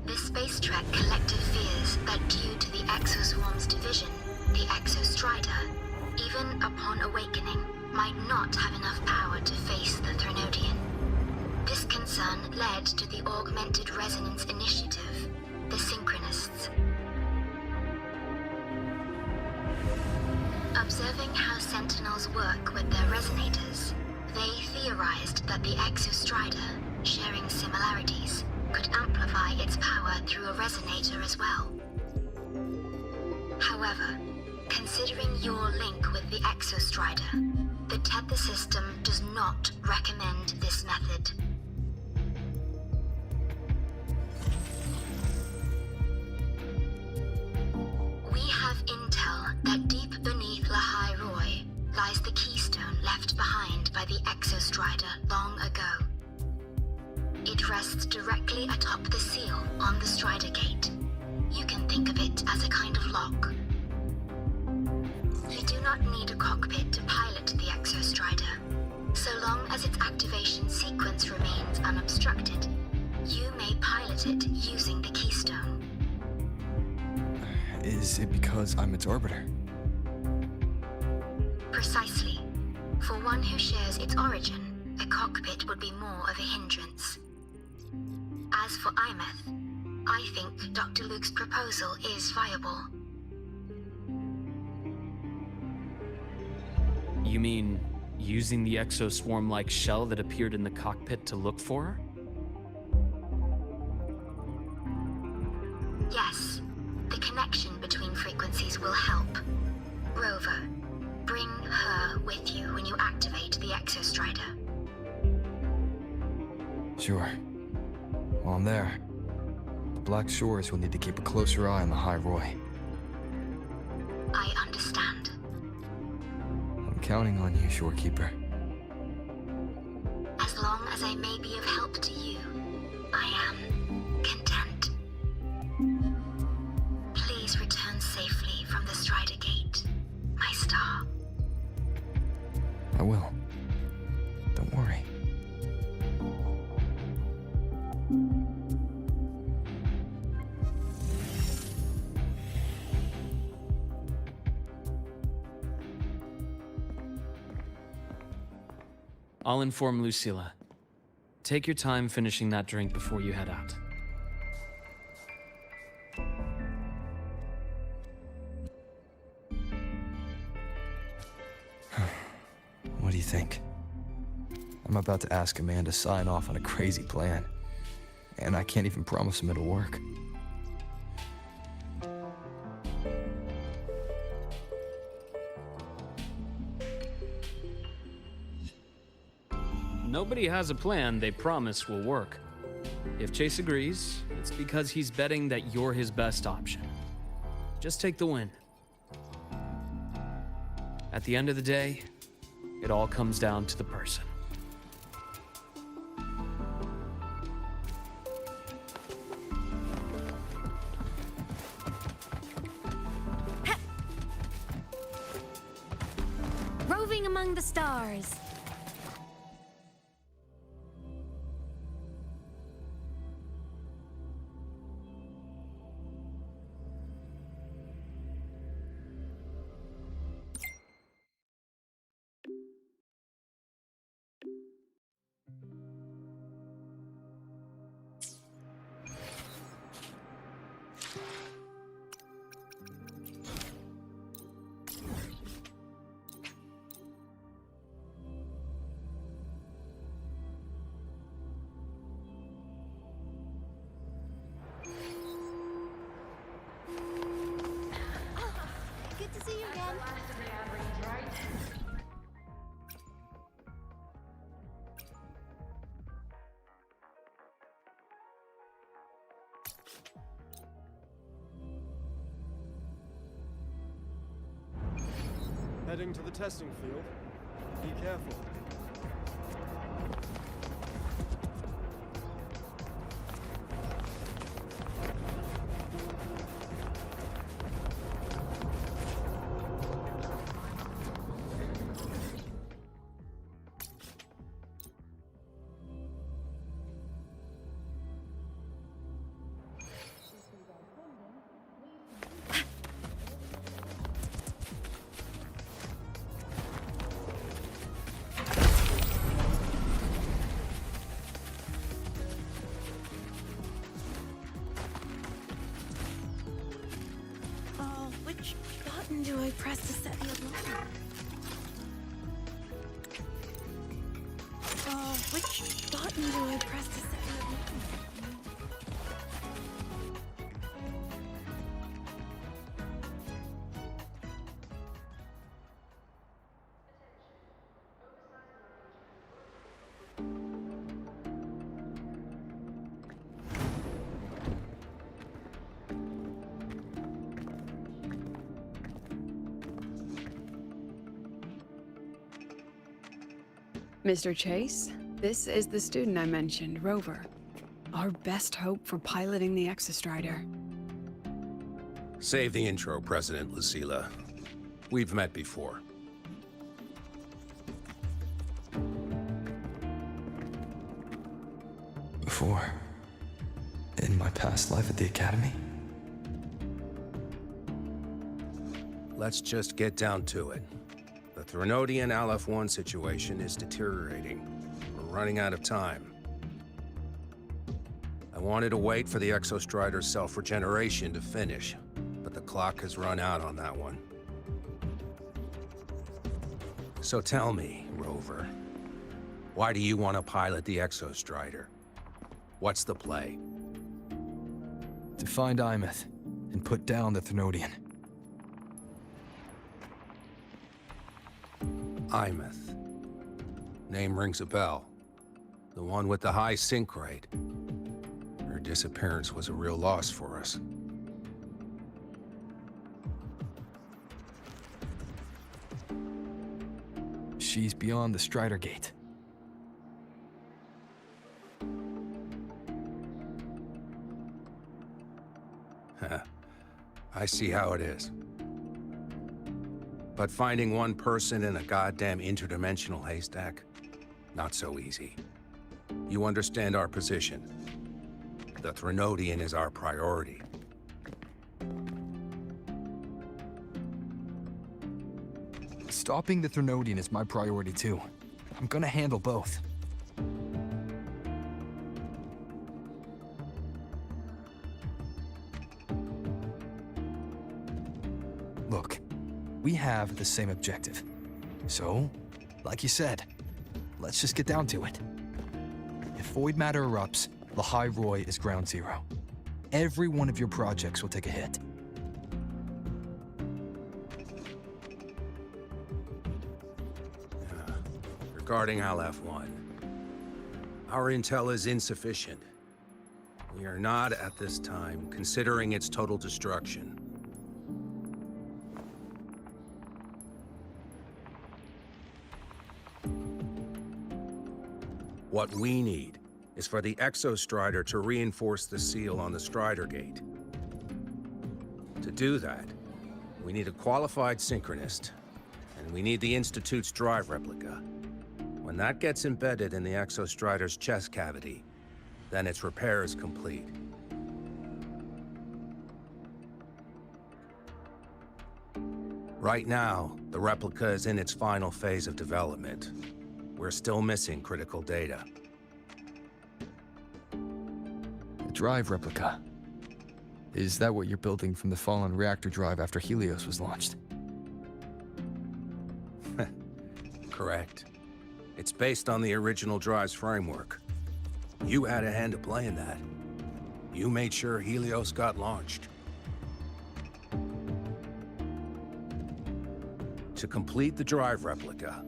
F: This space trek collected fears that due to the Exoswarm's division, the Exostrider, even upon awakening, might not have enough power to face the Thenodian. This concern led to the Augmented Resonance Initiative, the Synchronists. Observing how Sentinels work with their resonators, they theorized that the Exostrider, sharing similarities, could amplify its power through a resonator as well. However, considering your link with the Exostrider, the Tethys system does not recommend this method. We have intel that deep beneath Lahai Roi lies the keystone left behind by the Exostrider long ago. It rests directly atop the seal on the Strider Gate. You can think of it as a kind of lock. You do not need a cockpit to pilot the Exostrider. So long as its activation sequence remains unobstructed, you may pilot it using the keystone.
H: Is it because I'm its orbiter?
F: Precisely. For one who shares its origin, a cockpit would be more of a hindrance. As for Aemeath, I think Dr. Luke's proposal is viable.
K: You mean using the exoswarm-like shell that appeared in the cockpit to look for her?
F: Yes. The connection between frequencies will help. Rover, bring her with you when you activate the Exostrider.
H: Sure. While I'm there, the Black Shores will need to keep a closer eye on the Lahai Roi.
F: I understand.
H: I'm counting on you, Shorekeeper.
F: As long as I may be of help to you, I am content. Please return safely from the Strider Gate, my star.
H: I will. Don't worry.
K: I'll inform Lucilla. Take your time finishing that drink before you head out.
H: What do you think? I'm about to ask a man to sign off on a crazy plan, and I can't even promise him it'll work.
K: nobody has a plan they promise will work. If Chase agrees, it's because he's betting that you're his best option. Just take the win. At the end of the day, it all comes down to the person.
L: Roving among the stars.
F: Good to see you again.
M: Heading to the testing field. Be careful.
G: Which button do I press to set the alarm? Which button do I press to set the alarm?
B: Mr. Chase, this is the student I mentioned, Rover. Our best hope for piloting the Exostrider.
N: Save the intro, President Lucilla. We've met before.
H: Before? In my past life at the Academy?
N: Let's just get down to it. The Threnodian Aleph 1 situation is deteriorating. We're running out of time. I wanted to wait for the Exostrider's self-regeneration to finish, but the clock has run out on that one. So tell me, Rover, why do you want to pilot the Exostrider? What's the play?
H: To find Aemeath and put down the Threnodian.
N: Aemeath. Name rings a bell. The one with the high sync rate. Her disappearance was a real loss for us.
H: She's beyond the Strider Gate.
N: I see how it is. But finding one person in a goddamn interdimensional haystack, not so easy. You understand our position. The Threnodian is our priority.
H: Stopping the Threnodian is my priority too. I'm gonna handle both. Look, we have the same objective. So, like you said, let's just get down to it. If void matter erupts, Lahai Roy is ground zero. Every one of your projects will take a hit.
N: Regarding Aleph 1, Our intel is insufficient. We are not, at this time, considering its total destruction. What we need is for the Exostrider to reinforce the seal on the Strider Gate. To do that, we need a qualified synchronist, and we need the Institute's drive replica. When that gets embedded in the Exostrider's chest cavity, then its repair is complete. Right now, the replica is in its final phase of development. We're still missing critical data.
H: A drive replica. Is that what you're building from the fallen reactor drive after Helios was launched?
N: Correct. It's based on the original drive's framework. You had a hand to play in that. You made sure Helios got launched. To complete the drive replica,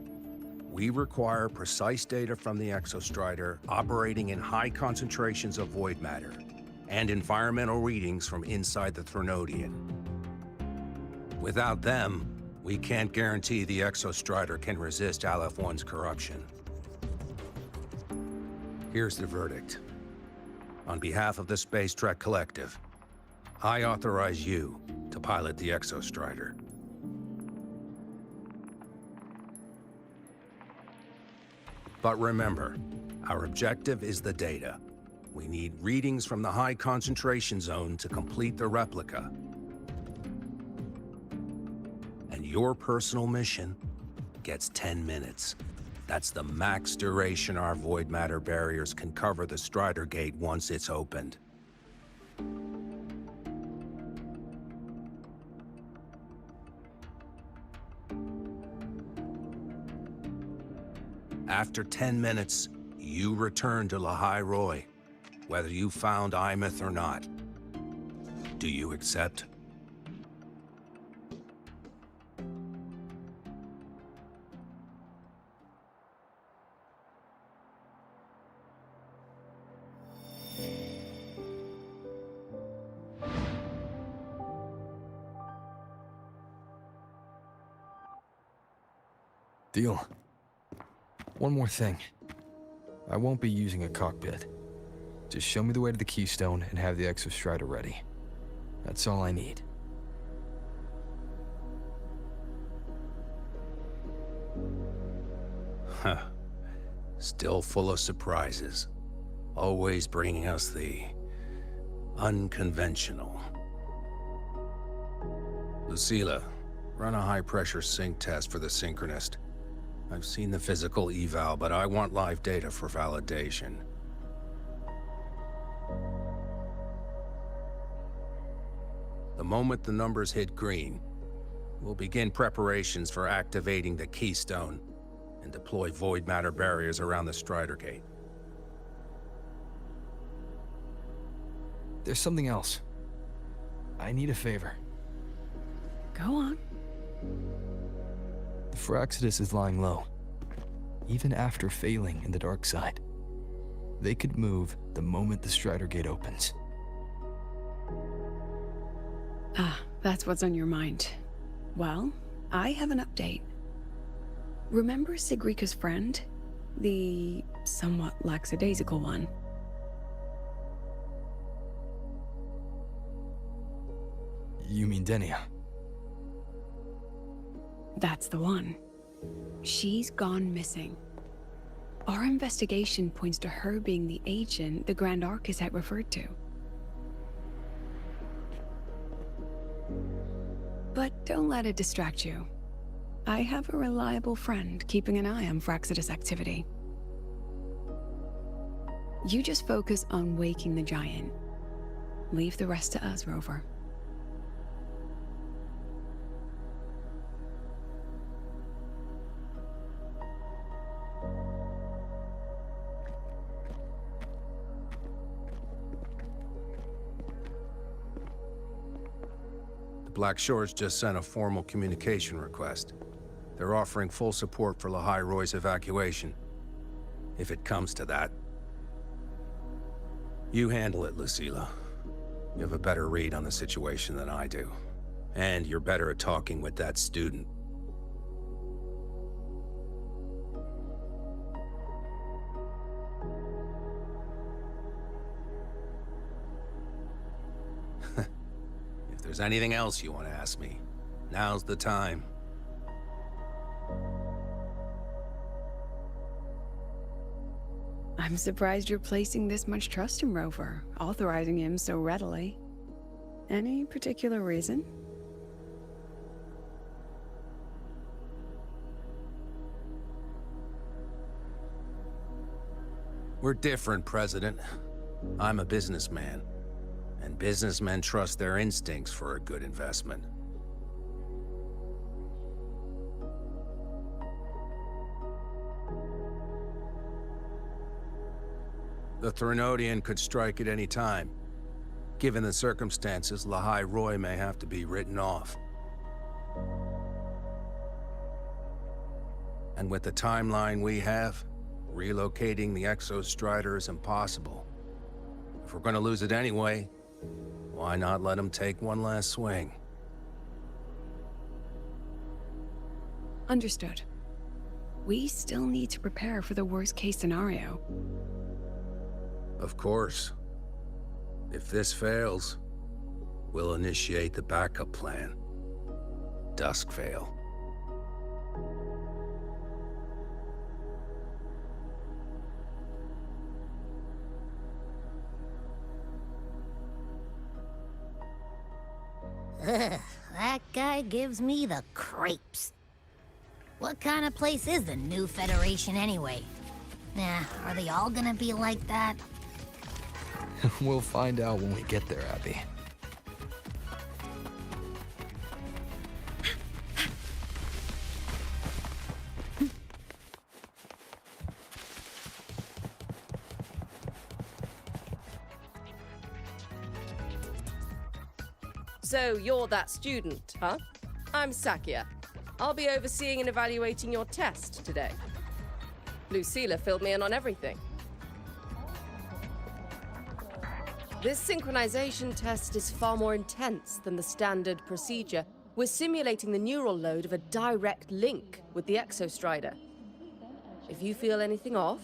N: we require precise data from the Exostrider operating in high concentrations of void matter, and environmental readings from inside the Threnodian. Without them, we can't guarantee the Exostrider can resist Aleph 1's corruption. Here's the verdict. On behalf of the Space Trek Collective, I authorize you to pilot the Exostrider. But remember, our objective is the data. We need readings from the high concentration zone to complete the replica. And your personal mission gets 10 minutes. That's the max duration our void matter barriers can cover the Strider Gate once it's opened. After 10 minutes, you return to Lahai Roy, whether you found Aemeath or not. Do you accept?
H: Deal. One more thing. I won't be using a cockpit. Just show me the way to the Keystone and have the Exostrider ready. That's all I need.
N: Huh. Still full of surprises. Always bringing us the unconventional. Lucilla, run a high-pressure sync test for the Synchronist. I've seen the physical eval, but I want live data for validation. The moment the numbers hit green, we'll begin preparations for activating the Keystone and deploy void matter barriers around the Strider Gate.
H: There's something else. I need a favor.
B: Go on.
H: The Phraxidus is lying low. Even after failing in the dark side, they could move the moment the Strider Gate opens.
B: Ah, that's what's on your mind. Well, I have an update. Remember Sigrika's friend? The somewhat lackadaisical one?
H: You mean Denia?
B: That's the one. She's gone missing. Our investigation points to her being the agent the Grand Architect referred to. But don't let it distract you. I have a reliable friend keeping an eye on Phraxidus activity. You just focus on waking the giant. Leave the rest to us, Rover.
N: Black Shores just sent a formal communication request. They're offering full support for Lahai Roy's evacuation. If it comes to that, You handle it, Lucilla. You have a better read on the situation than I do. And you're better at talking with that student. If there's anything else you want to ask me, now's the time.
B: I'm surprised you're placing this much trust in Rover, authorizing him so readily. Any particular reason?
N: We're different, President. I'm a businessman, and businessmen trust their instincts for a good investment. The Threnodian could strike at any time. Given the circumstances, Lahai Roy may have to be written off. And with the timeline we have, relocating the Exostrider is impossible. If we're gonna lose it anyway, why not let him take one last swing?
B: Understood. We still need to prepare for the worst-case scenario.
N: Of course. If this fails, we'll initiate the backup plan. Duskvale.
L: Ugh, that guy gives me the creeps. What kind of place is the new Federation anyway? Nah, are they all gonna be like that?
H: We'll find out when we get there, Abby.
O: So you're that student, huh? I'm Sakia. I'll be overseeing and evaluating your test today. Lucilla filled me in on everything. This synchronization test is far more intense than the standard procedure. We're simulating the neural load of a direct link with the Exostrider. If you feel anything off,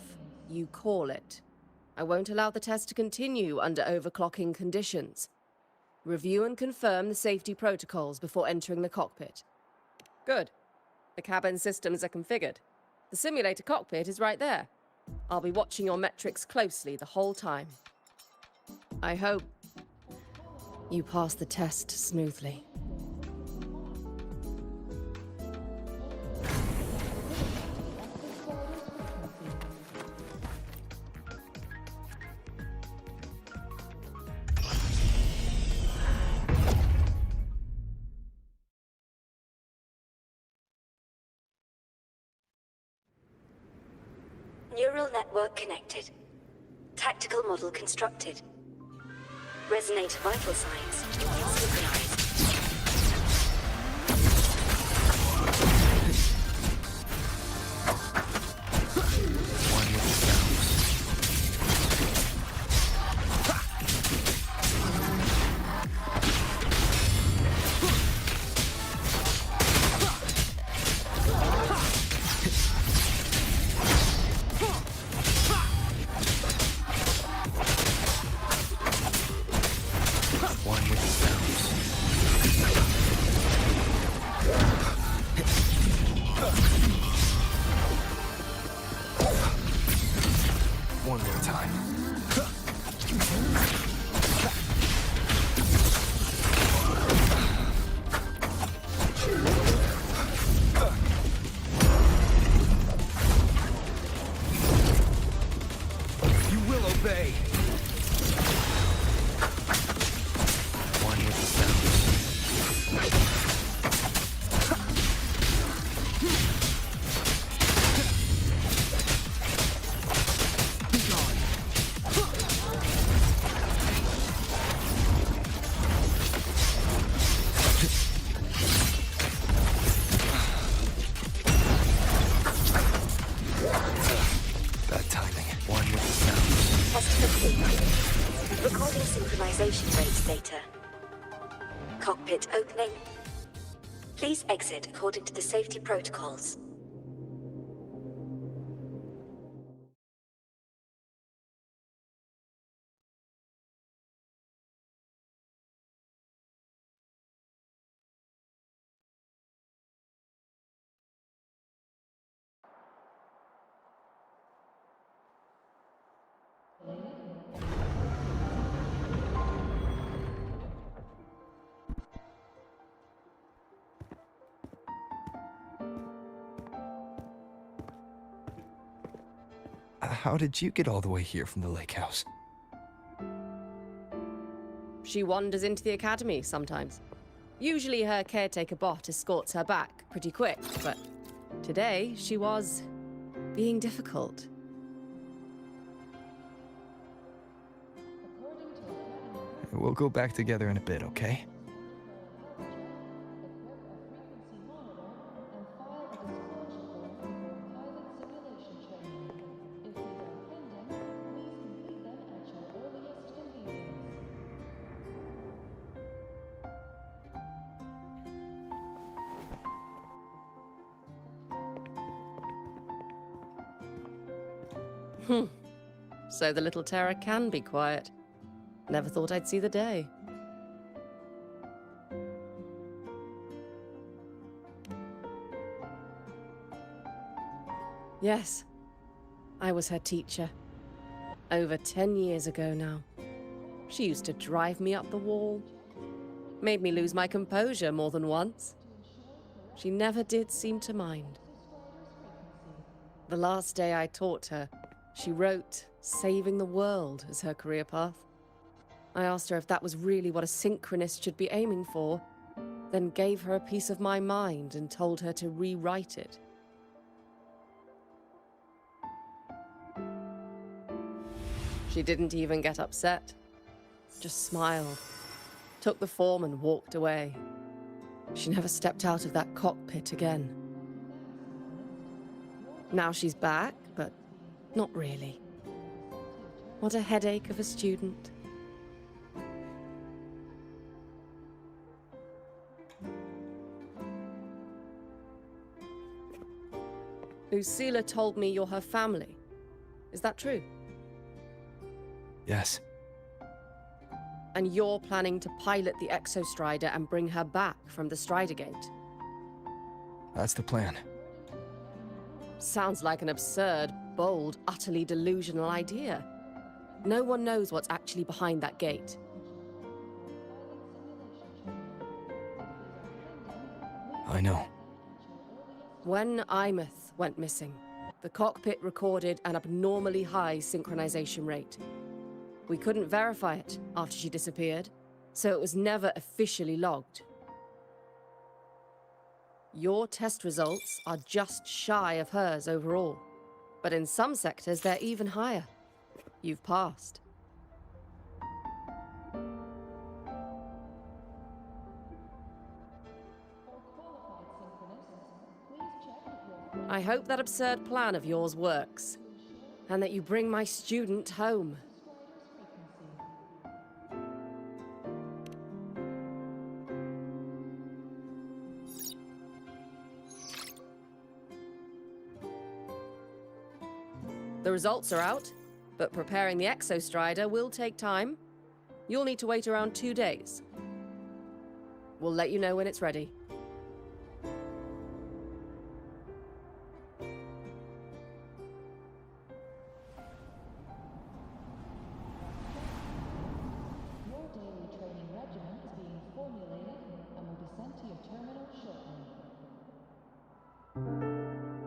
O: you call it. I won't allow the test to continue under overclocking conditions. Review and confirm the safety protocols before entering the cockpit. Good. The cabin systems are configured. The simulator cockpit is right there. I'll be watching your metrics closely the whole time. I hope you pass the test smoothly.
P: Neural network connected. Tactical model constructed. Resonator vital signs synchronized.
H: One with the sounds. One with the sounds.
P: later. Cockpit opening. Please exit according to the safety protocols.
H: How did you get all the way here from the lake house?
O: She wanders into the academy sometimes. Usually her caretaker bot escorts her back pretty quick, but today she was being difficult.
H: We'll go back together in a bit, okay?
O: So the little terror can be quiet. Never thought I'd see the day. Yes, I was her teacher. Over 10 years ago now. She used to drive me up the wall. Made me lose my composure more than once. She never did seem to mind. The last day I taught her, she wrote saving the world as her career path. I asked her if that was really what a synchronist should be aiming for, then gave her a piece of my mind and told her to rewrite it. She didn't even get upset, just smiled, took the form and walked away. She never stepped out of that cockpit again. Now she's back, but not really. What a headache of a student. Lucilla told me you're her family. Is that true?
H: Yes.
O: And you're planning to pilot the Exostrider and bring her back from the Strider Gate?
H: That's the plan.
O: Sounds like an absurd, bold, utterly delusional idea. No one knows what's actually behind that gate.
H: I know.
O: When Aemeath went missing, the cockpit recorded an abnormally high synchronization rate. We couldn't verify it after she disappeared, so it was never officially logged. Your test results are just shy of hers overall, but in some sectors they're even higher. You've passed. I hope that absurd plan of yours works, and that you bring my student home. The results are out, but preparing the Exostrider will take time. You'll need to wait around 2 days. We'll let you know when it's ready.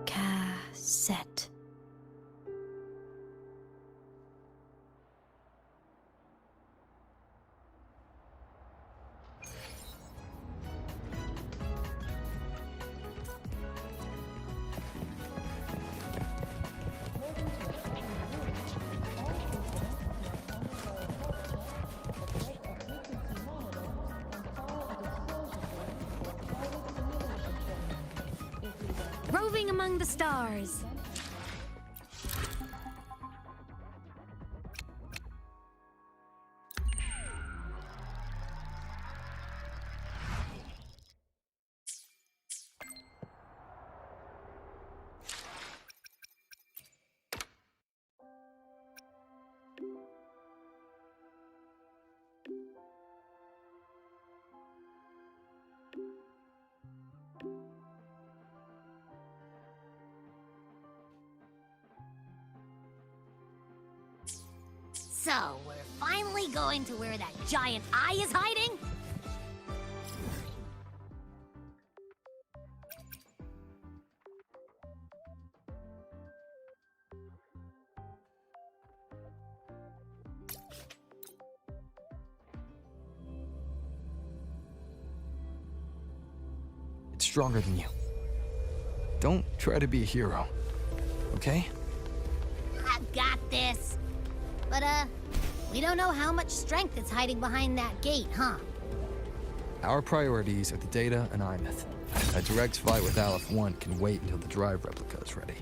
L: Cassette. Roving among the stars. So, we're finally going to where that giant eye is hiding?
H: It's stronger than you. Don't try to be a hero, okay?
L: I've got this. But, we don't know how much strength is hiding behind that gate, huh?
H: Our priorities are the data and Aemeath. A direct fight with Aleph 1 can wait until the drive replica is ready.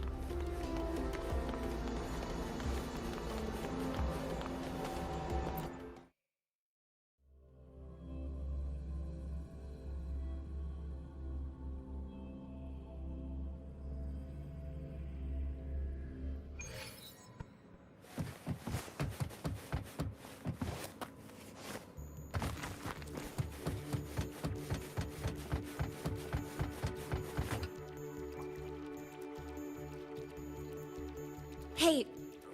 Q: Hey,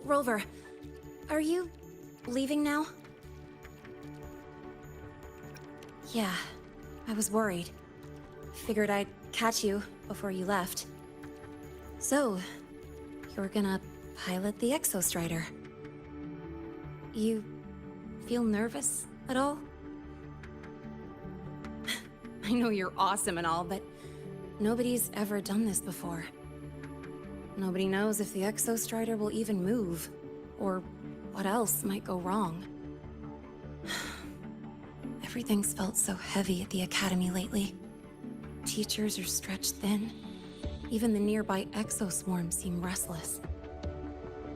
Q: Rover, are you leaving now? Yeah, I was worried. Figured I'd catch you before you left. So, you're gonna pilot the Exostrider. You feel nervous at all? I know you're awesome and all, but nobody's ever done this before. Nobody knows if the Exostrider will even move, or what else might go wrong. Everything's felt so heavy at the Academy lately. Teachers are stretched thin. Even the nearby exoswarms seem restless.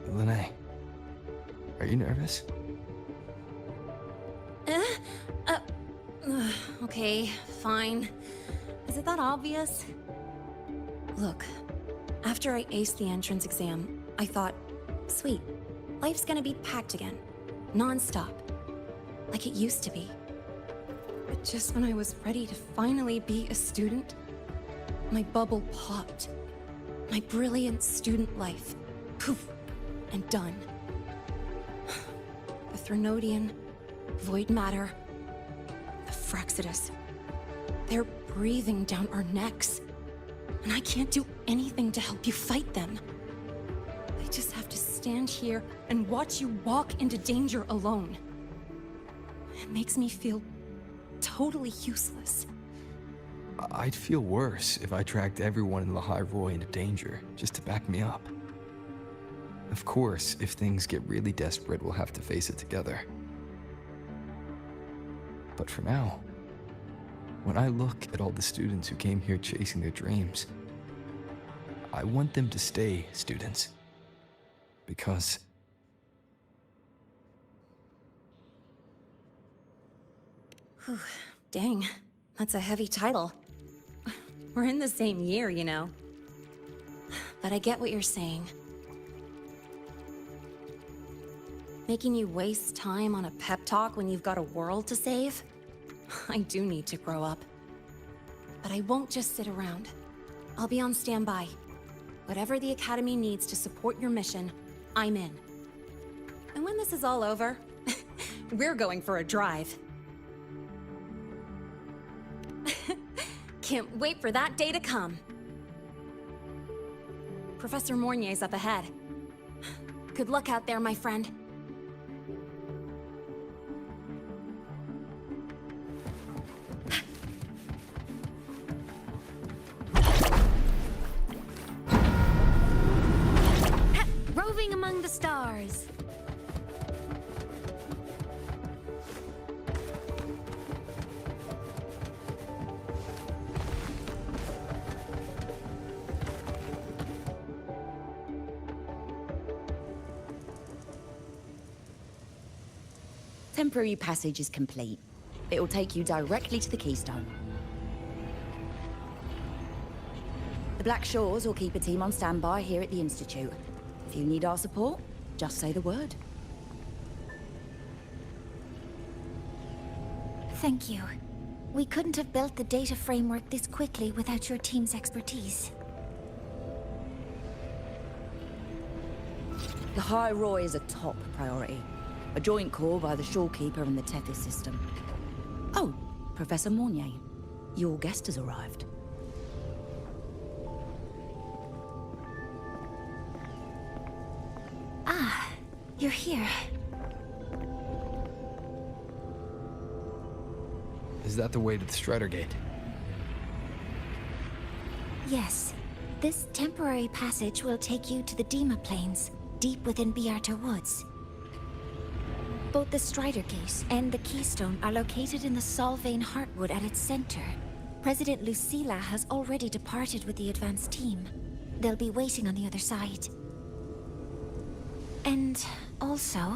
H: Lene, are you nervous?
Q: Okay, fine. Is it that obvious? Look, after I aced the entrance exam, I thought, sweet, life's gonna be packed again. Non-stop. Like it used to be. But just when I was ready to finally be a student, my bubble popped. My brilliant student life. Poof. And done. The Threnodian, void matter, the Frexidus. They're breathing down our necks. And I can't do anything to help you fight them. I just have to stand here and watch you walk into danger alone. It makes me feel totally useless.
H: I'd feel worse if I tracked everyone in Lahai Roy into danger, just to back me up. Of course, if things get really desperate, we'll have to face it together. But for now, when I look at all the students who came here chasing their dreams, I want them to stay students. Because...
Q: Whew, dang, that's a heavy title. We're in the same year, you know. But I get what you're saying. Making you waste time on a pep talk when you've got a world to save? I do need to grow up. But I won't just sit around. I'll be on standby. Whatever the Academy needs to support your mission, I'm in. And when this is all over, we're going for a drive. Can't wait for that day to come. Professor Mornier's up ahead. Good luck out there, my friend.
L: Roving among the stars.
R: Temporary passage is complete. It will take you directly to the Keystone. The Black Shores will keep a team on standby here at the Institute. If you need our support, just say the word.
F: Thank you. We couldn't have built the data framework this quickly without your team's expertise.
R: The High Roy is a top priority. A joint call by the shorekeeper and the Tethys system. Oh, Professor Mornier. Your guest has arrived.
L: Ah, you're here.
H: Is that the way to the Strider Gate?
L: Yes. This temporary passage will take you to the Dema Plains, deep within Biarta Woods. Both the Strider Gate and the Keystone are located in the Solvane Heartwood at its center. President Lucilla has already departed with the advance team. They'll be waiting on the other side. And also...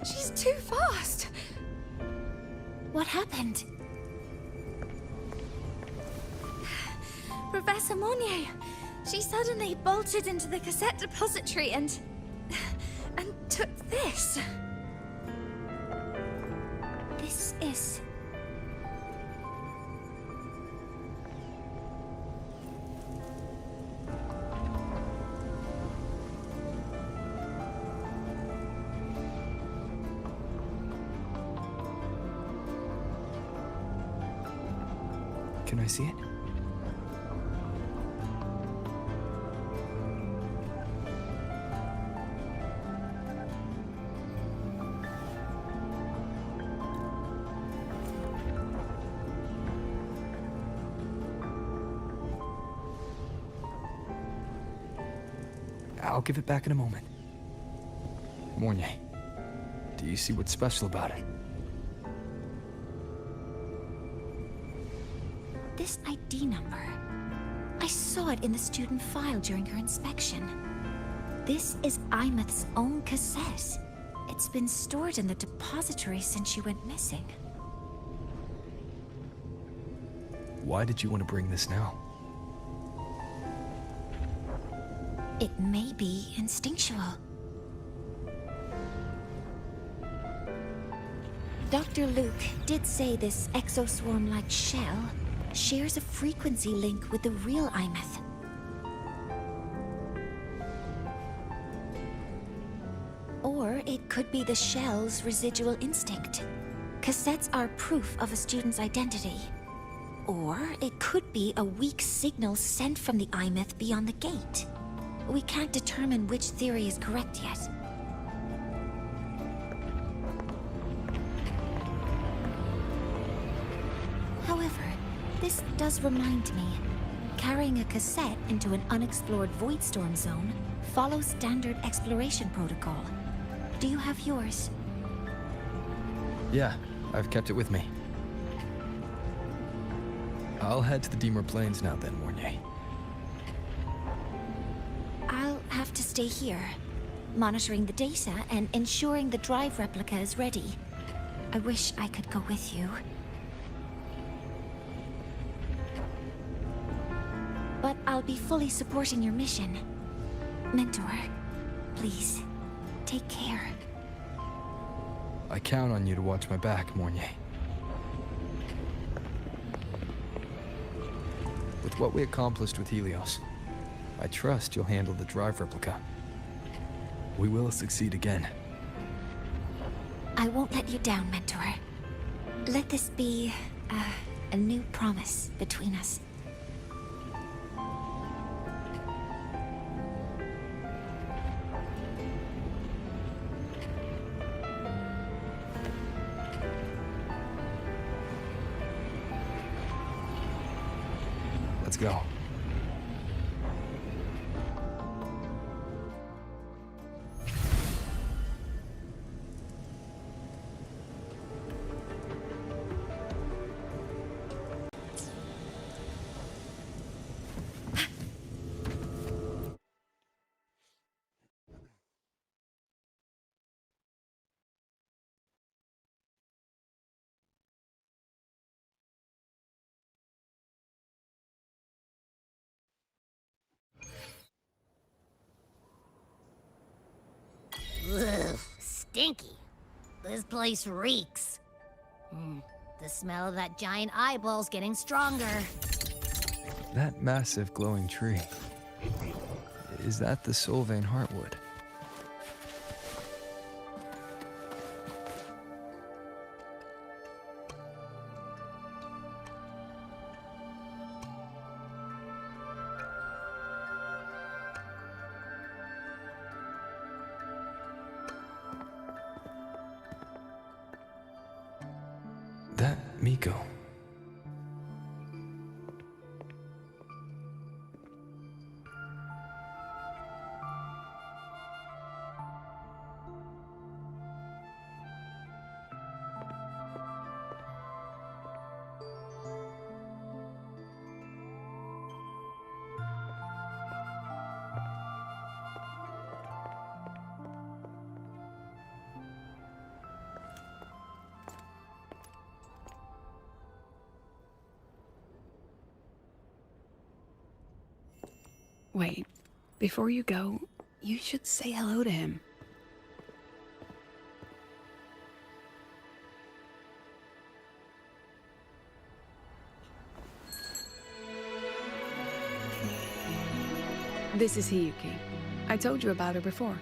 Q: She's too fast.
L: What happened?
Q: Professor Monnier, she suddenly bolted into the cassette depository and took this.
L: This is...
H: Can I see it? I'll give it back in a moment. Mornier, do you see what's special about it?
L: This ID number. I saw it in the student file during her inspection. This is Aemeath's own cassette. It's been stored in the depository since she went missing.
H: Why did you want to bring this now?
L: It may be instinctual. Dr. Luke did say this exoswarm-like shell shares a frequency link with the real Aemeath. Or it could be the shell's residual instinct. Cassettes are proof of a student's identity. Or it could be a weak signal sent from the Aemeath beyond the gate. We can't determine which theory is correct yet. However, this does remind me. Carrying a cassette into an unexplored Voidstorm zone follows standard exploration protocol. Do you have yours?
H: Yeah, I've kept it with me. I'll head to the Demer Plains now then, Mornier.
L: I'll have to stay here, monitoring the data and ensuring the drive replica is ready. I wish I could go with you. But I'll be fully supporting your mission. Mentor, please, take care.
H: I count on you to watch my back, Mornier. With what we accomplished with Helios, I trust you'll handle the drive replica. We will succeed again.
L: I won't let you down, Mentor. Let this be a new promise between us.
H: Let's go.
S: stinky. This place reeks. The smell of that giant eyeball's getting stronger.
H: That massive glowing tree. Is that the Sylvain Heartwood? That Miko.
B: Wait, before you go, you should say hello to him. This is Hiyuki. I told you about her before.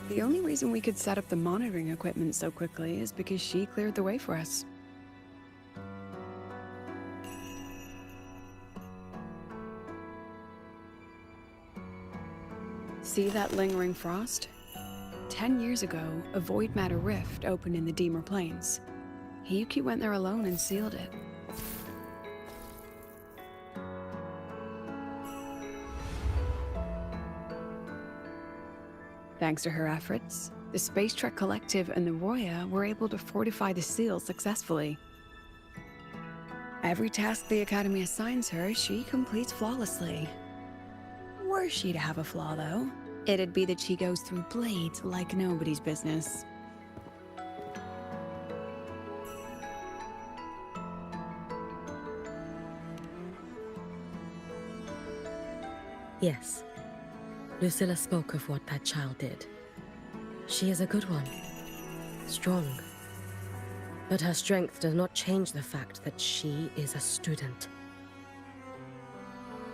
B: The only reason we could set up the monitoring equipment so quickly is because she cleared the way for us. See that lingering frost? 10 years ago, a void matter rift opened in the Deemer Plains. Hiyuki went there alone and sealed it. Thanks to her efforts, the Space Trek Collective and the Roya were able to fortify the seal successfully. Every task the Academy assigns her, she completes flawlessly. Were she to have a flaw, though, it'd be that she goes through blades like nobody's business.
A: Yes. Lucilla spoke of what that child did. She is a good one. Strong. But her strength does not change the fact that she is a student.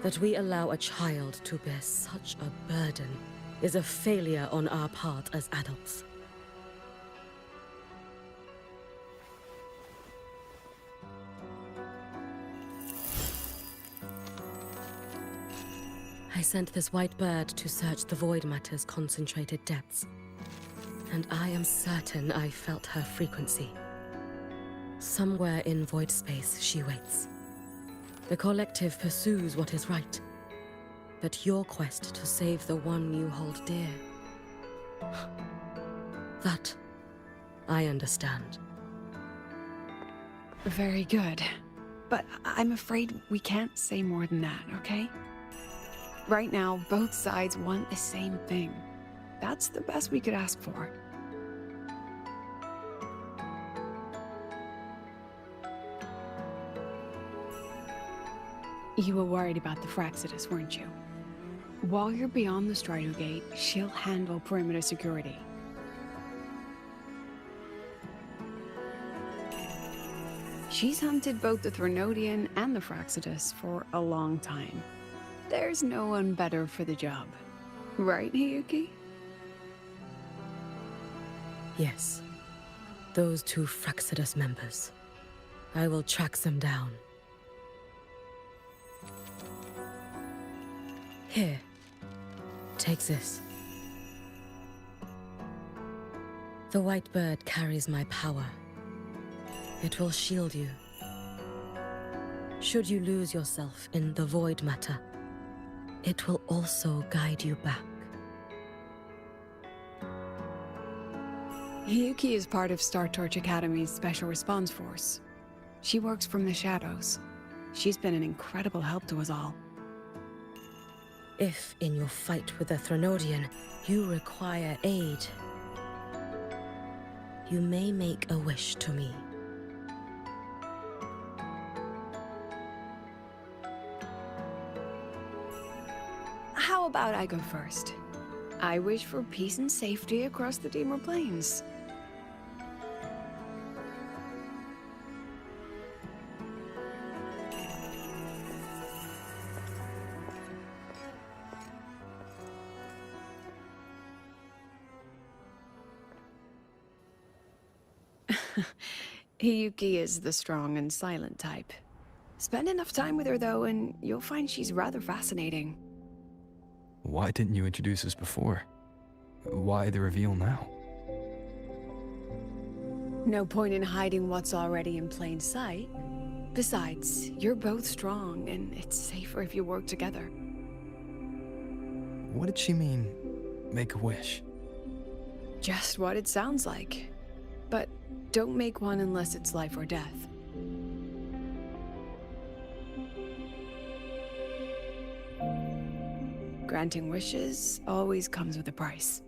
A: That we allow a child to bear such a burden is a failure on our part as adults. I sent this white bird to search the void matter's concentrated depths, and I am certain I felt her frequency. Somewhere in void space she waits. The collective pursues what is right, but your quest to save the one you hold dear, that I understand.
B: Very good. But I'm afraid we can't say more than that, okay? Right now, both sides want the same thing. That's the best we could ask for. You were worried about the Fraxidus, weren't you? While you're beyond the Strider Gate, she'll handle perimeter security. She's hunted both the Threnodian and the Fraxidus for a long time. There's no one better for the job. Right, Hiyuki?
A: Yes. Those two Fraxidus members. I will track them down. Here. Take this. The white bird carries my power. It will shield you. Should you lose yourself in the void matter, it will also guide you back.
B: Hiyuki is part of Star Torch Academy's Special Response Force. She works from the shadows. She's been an incredible help to us all.
A: If, in your fight with the Threnodian, you require aid, you may make a wish to me.
B: How about I go first? I wish for peace and safety across the Dema Plains. Hiyuki is the strong and silent type. Spend enough time with her, though, and you'll find she's rather fascinating.
H: Why didn't you introduce us before? Why the reveal now?
B: No point in hiding what's already in plain sight. Besides, you're both strong, and it's safer if you work together.
H: What did she mean, make a wish?
B: Just what it sounds like. But don't make one unless it's life or death. Granting wishes always comes with a price.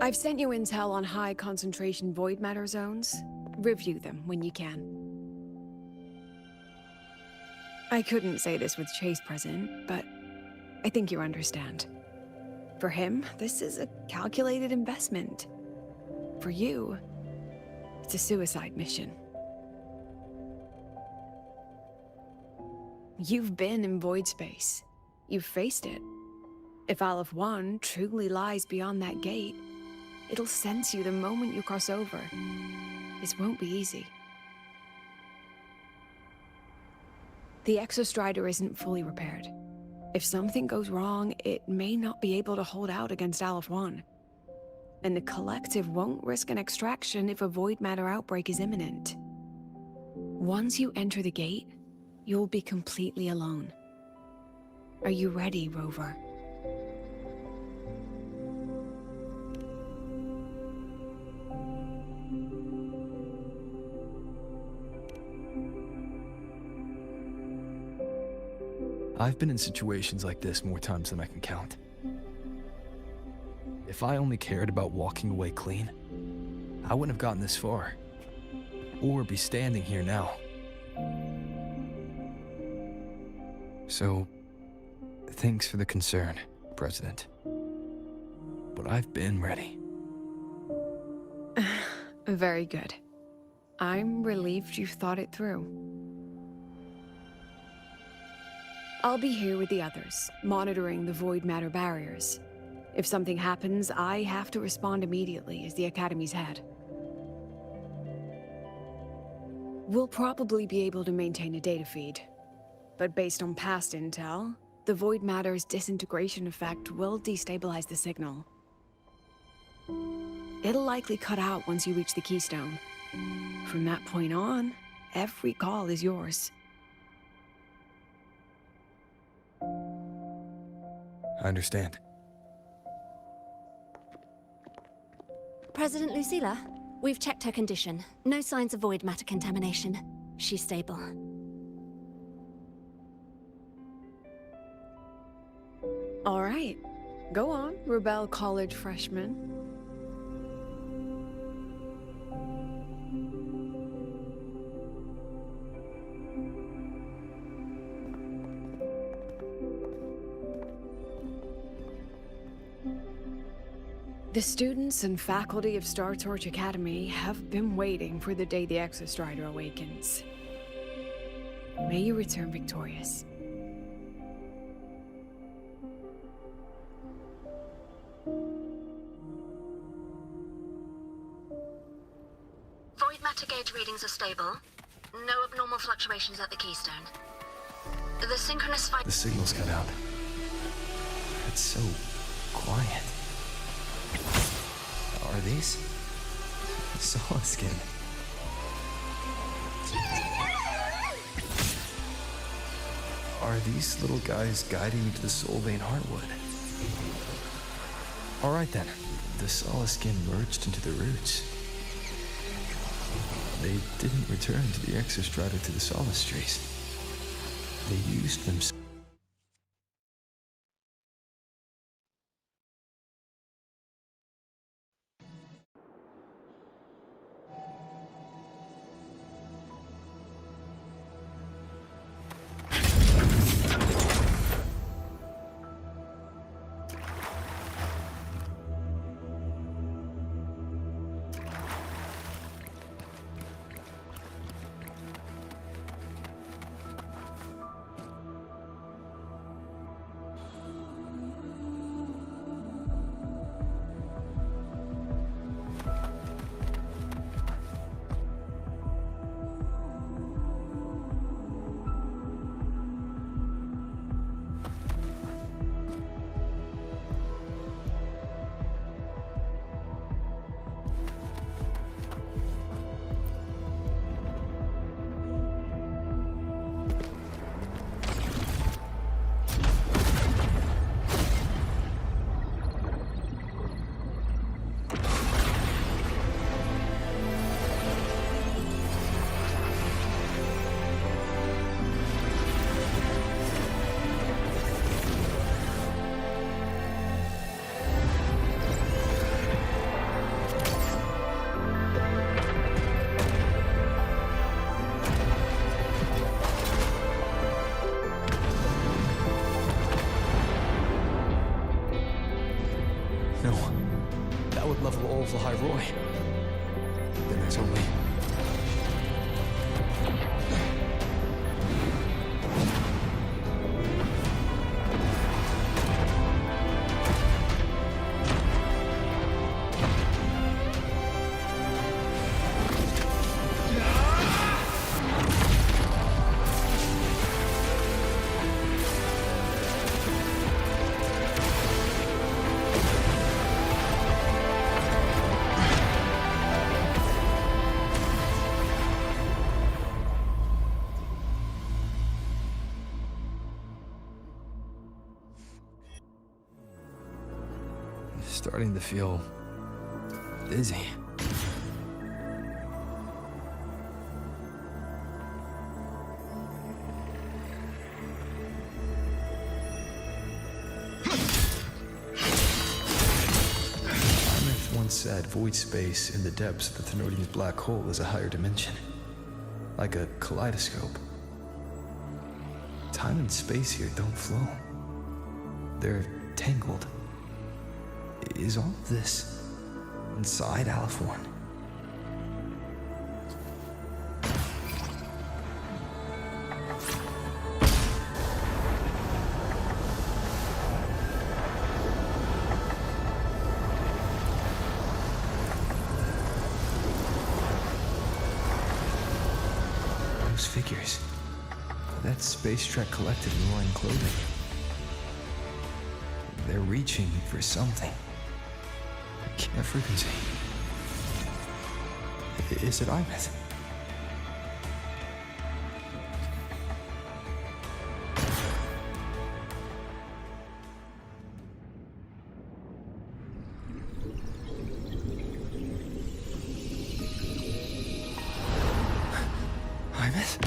B: I've sent you intel on high concentration void matter zones. Review them when you can. I couldn't say this with Chase present, but I think you understand. For him, this is a calculated investment. For you, it's a suicide mission. You've been in void space. You've faced it. If Aleph 1 truly lies beyond that gate, it'll sense you the moment you cross over. This won't be easy. The Exostrider isn't fully repaired. If something goes wrong, it may not be able to hold out against Aleph 1. And the Collective won't risk an extraction if a void matter outbreak is imminent. Once you enter the gate, you'll be completely alone. Are you ready, Rover?
H: I've been in situations like this more times than I can count. If I only cared about walking away clean, I wouldn't have gotten this far. Or be standing here now. So, thanks for the concern, President. But I've been ready.
B: Very good. I'm relieved you've thought it through. I'll be here with the others, monitoring the void matter barriers. If something happens, I have to respond immediately as the Academy's head. We'll probably be able to maintain a data feed. But based on past intel, the void matter's disintegration effect will destabilize the signal. It'll likely cut out once you reach the keystone. From that point on, every call is yours.
H: I understand.
Q: President Lucilla, we've checked her condition. No signs of void matter contamination. She's stable.
B: All right. Go on, Rebel College freshman. The students and faculty of Star Torch Academy have been waiting for the day the Exostrider awakens. May you return victorious.
C: Void matter gauge readings are stable. No abnormal fluctuations at the keystone. The synchronous fight.
H: The signal's cut out. It's so quiet. Are these? Solid skin. Are these little guys guiding me to the Soul Vein Heartwood? Alright then. The solid skin merged into the roots. They didn't return to the Exostrider to the Solace Trees. They used them. starting to feel dizzy. Aemeath once said void space in the depths of the Thenodian's black hole is a higher dimension, like a kaleidoscope. Time and space here don't flow. They're tangled. Is all of this inside Aleph 1? Those figures. That space trek collective in wearing clothing. They're reaching for something. A frequency. Is it Aemeath? Aemeath?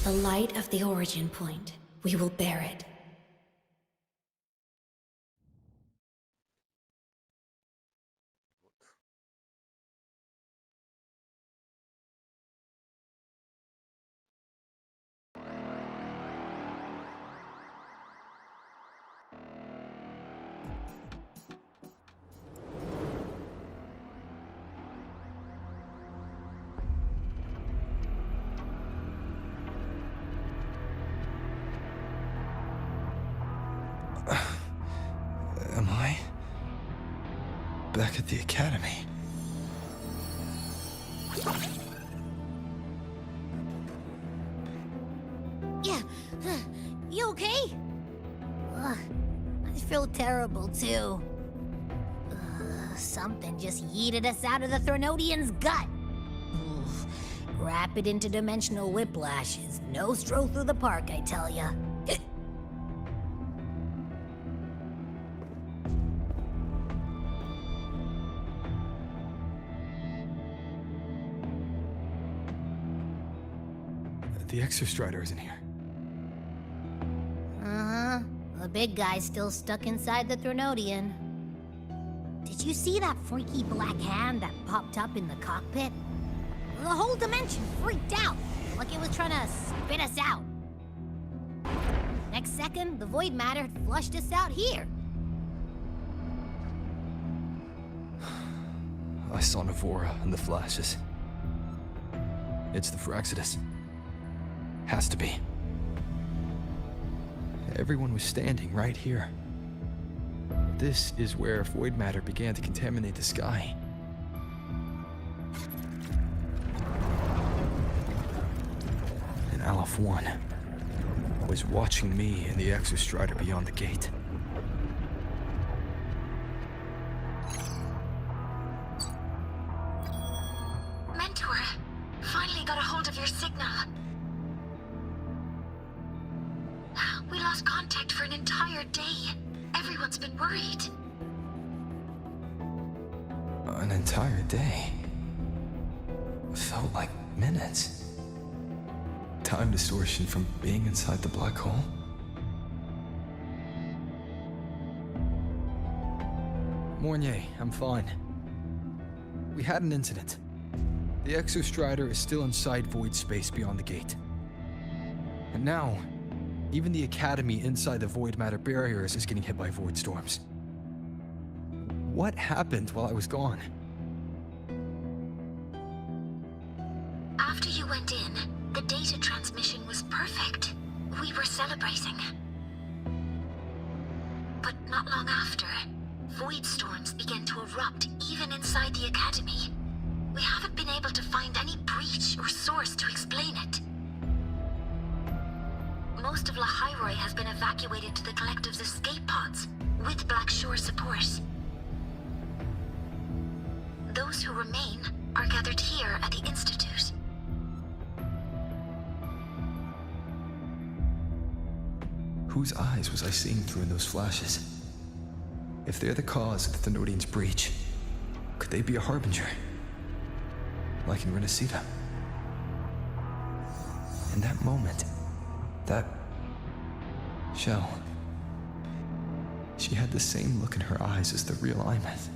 L: The light of the origin point. We will bear it.
H: Am I back at the academy?
S: Yeah. You okay? Ugh, I feel terrible too. Something just yeeted us out of the Thenodian's gut. Oof. Rapid interdimensional whiplash is no stroll through the park, I tell ya.
H: The Exostrider isn't here.
S: Uh-huh. The big guy's still stuck inside the Thenodian. Did you see that freaky black hand that popped up in the cockpit? The whole dimension freaked out, like it was trying to spit us out. Next second, the void matter flushed us out here.
H: I saw Navora in the flashes. It's the Phraxidus. Has to be. Everyone was standing right here. This is where void matter began to contaminate the sky. And Aleph 1 was watching me and the Exostrider beyond the gate.
C: got a hold of your signal. We lost contact for an entire day. Everyone's been worried.
H: An entire day? Felt like minutes. Time distortion from being inside the black hole? Mornier, I'm fine. We had an incident. The Exostrider is still inside void space beyond the gate. And now, even the Academy inside the void matter barriers is getting hit by void storms. What happened while I was gone?
C: After you went in, the data transmission was perfect. We were celebrating. But not long after, void storms began to erupt even inside the Academy. We haven't been able to find any breach or source to explain it. Most of Lahairoi has been evacuated to the Collective's escape pods, with Black Shore support. Those who remain are gathered here at the Institute.
H: Whose eyes was I seeing through in those flashes? If they're the cause of the Thenodian's breach, could they be a harbinger? Like in Renacita? In that moment, that shell, she had the same look in her eyes as the real Aemeath.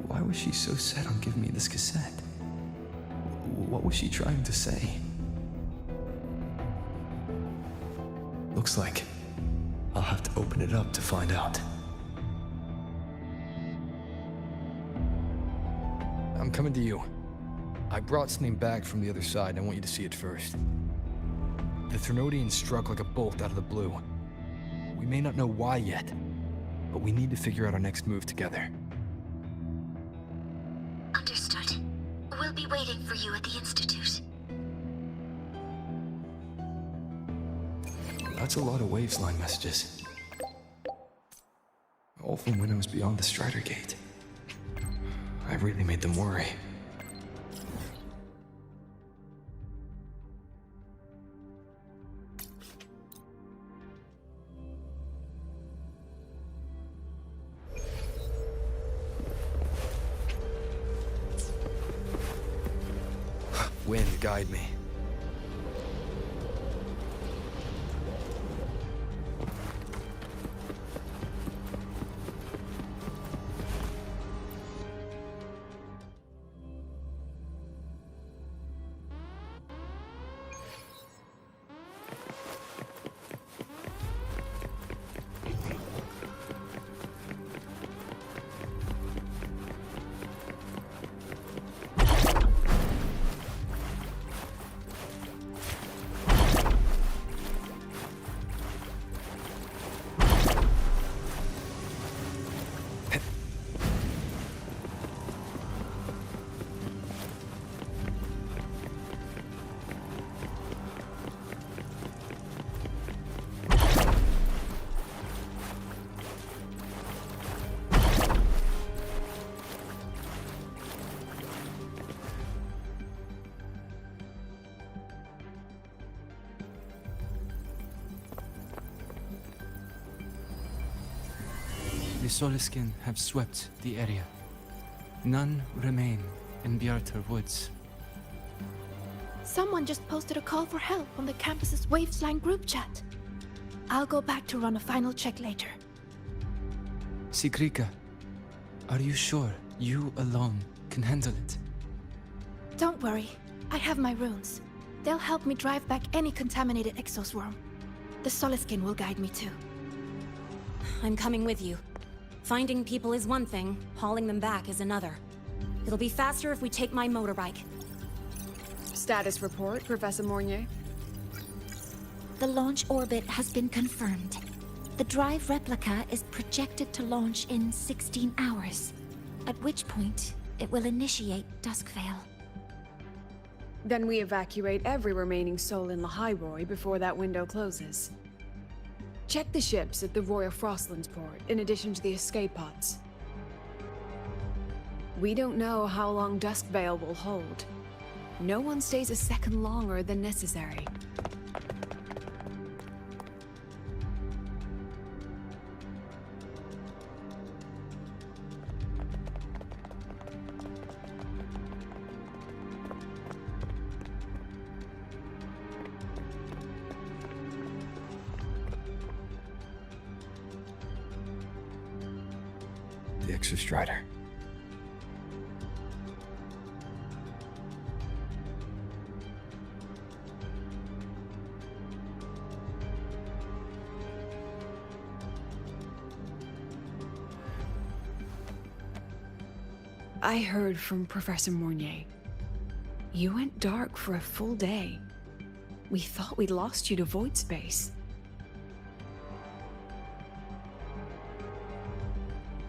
H: Why was she so set on giving me this cassette? What was she trying to say? Looks like I'll have to open it up to find out. I'm coming to you. I brought something back from the other side, and I want you to see it first. The Thenodian struck like a bolt out of the blue. We may not know why yet, but we need to figure out our next move together.
C: Understood. We'll be waiting for you at the Institute.
H: That's a lot of Waveline messages. All from when I was beyond the Strider Gate. I really made them worry. Wind, guide me.
T: The Soliskin have swept the area. None remain in Bjartar Woods.
U: Someone just posted a call for help on the campus's Waveslang group chat. I'll go back to run a final check later.
T: Sigrika, are you sure you alone can handle it?
U: Don't worry, I have my runes. They'll help me drive back any contaminated exoswarm. The Soliskin will guide me too.
Q: I'm coming with you. Finding people is one thing, hauling them back is another. It'll be faster if we take my motorbike.
B: Status report, Professor Mornier.
L: The launch orbit has been confirmed. The drive replica is projected to launch in 16 hours, at which point it will initiate Duskvale.
B: Then we evacuate every remaining soul in Lahairoi before that window closes. Check the ships at the Royal Frostlands port, in addition to the escape pods. We don't know how long Duskvale will hold. No one stays a second longer than necessary.
H: The Exostrider.
B: I heard from Professor Mornier. You went dark for a full day. We thought we'd lost you to void space.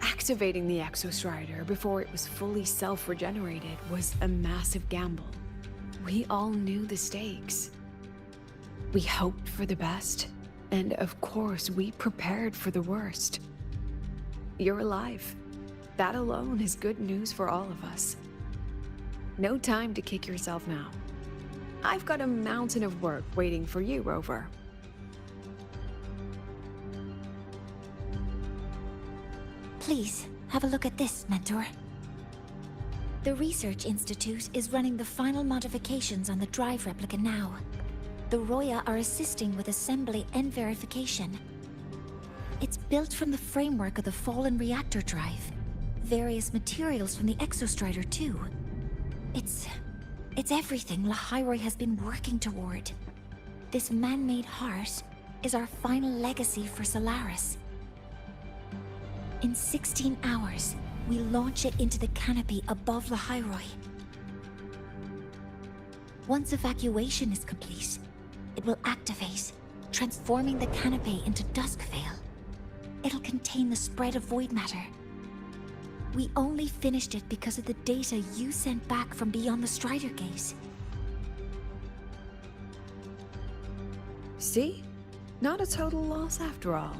B: Activating the Exostrider before it was fully self-regenerated was a massive gamble. We all knew the stakes. We hoped for the best, and of course we prepared for the worst. You're alive. That alone is good news for all of us. No time to kick yourself now. I've got a mountain of work waiting for you, Rover.
L: Please, have a look at this, Mentor. The Research Institute is running the final modifications on the drive replica now. The Roya are assisting with assembly and verification. It's built from the framework of the fallen reactor drive. Various materials from the Exostrider, too. It's everything Lahairoi has been working toward. This man-made heart is our final legacy for Solaris. In 16 hours, we launch it into the canopy above Lahairoi. Once evacuation is complete, it will activate, transforming the canopy into Duskvale. It'll contain the spread of void matter. We only finished it because of the data you sent back from beyond the Strider Gate.
B: See? Not a total loss after all.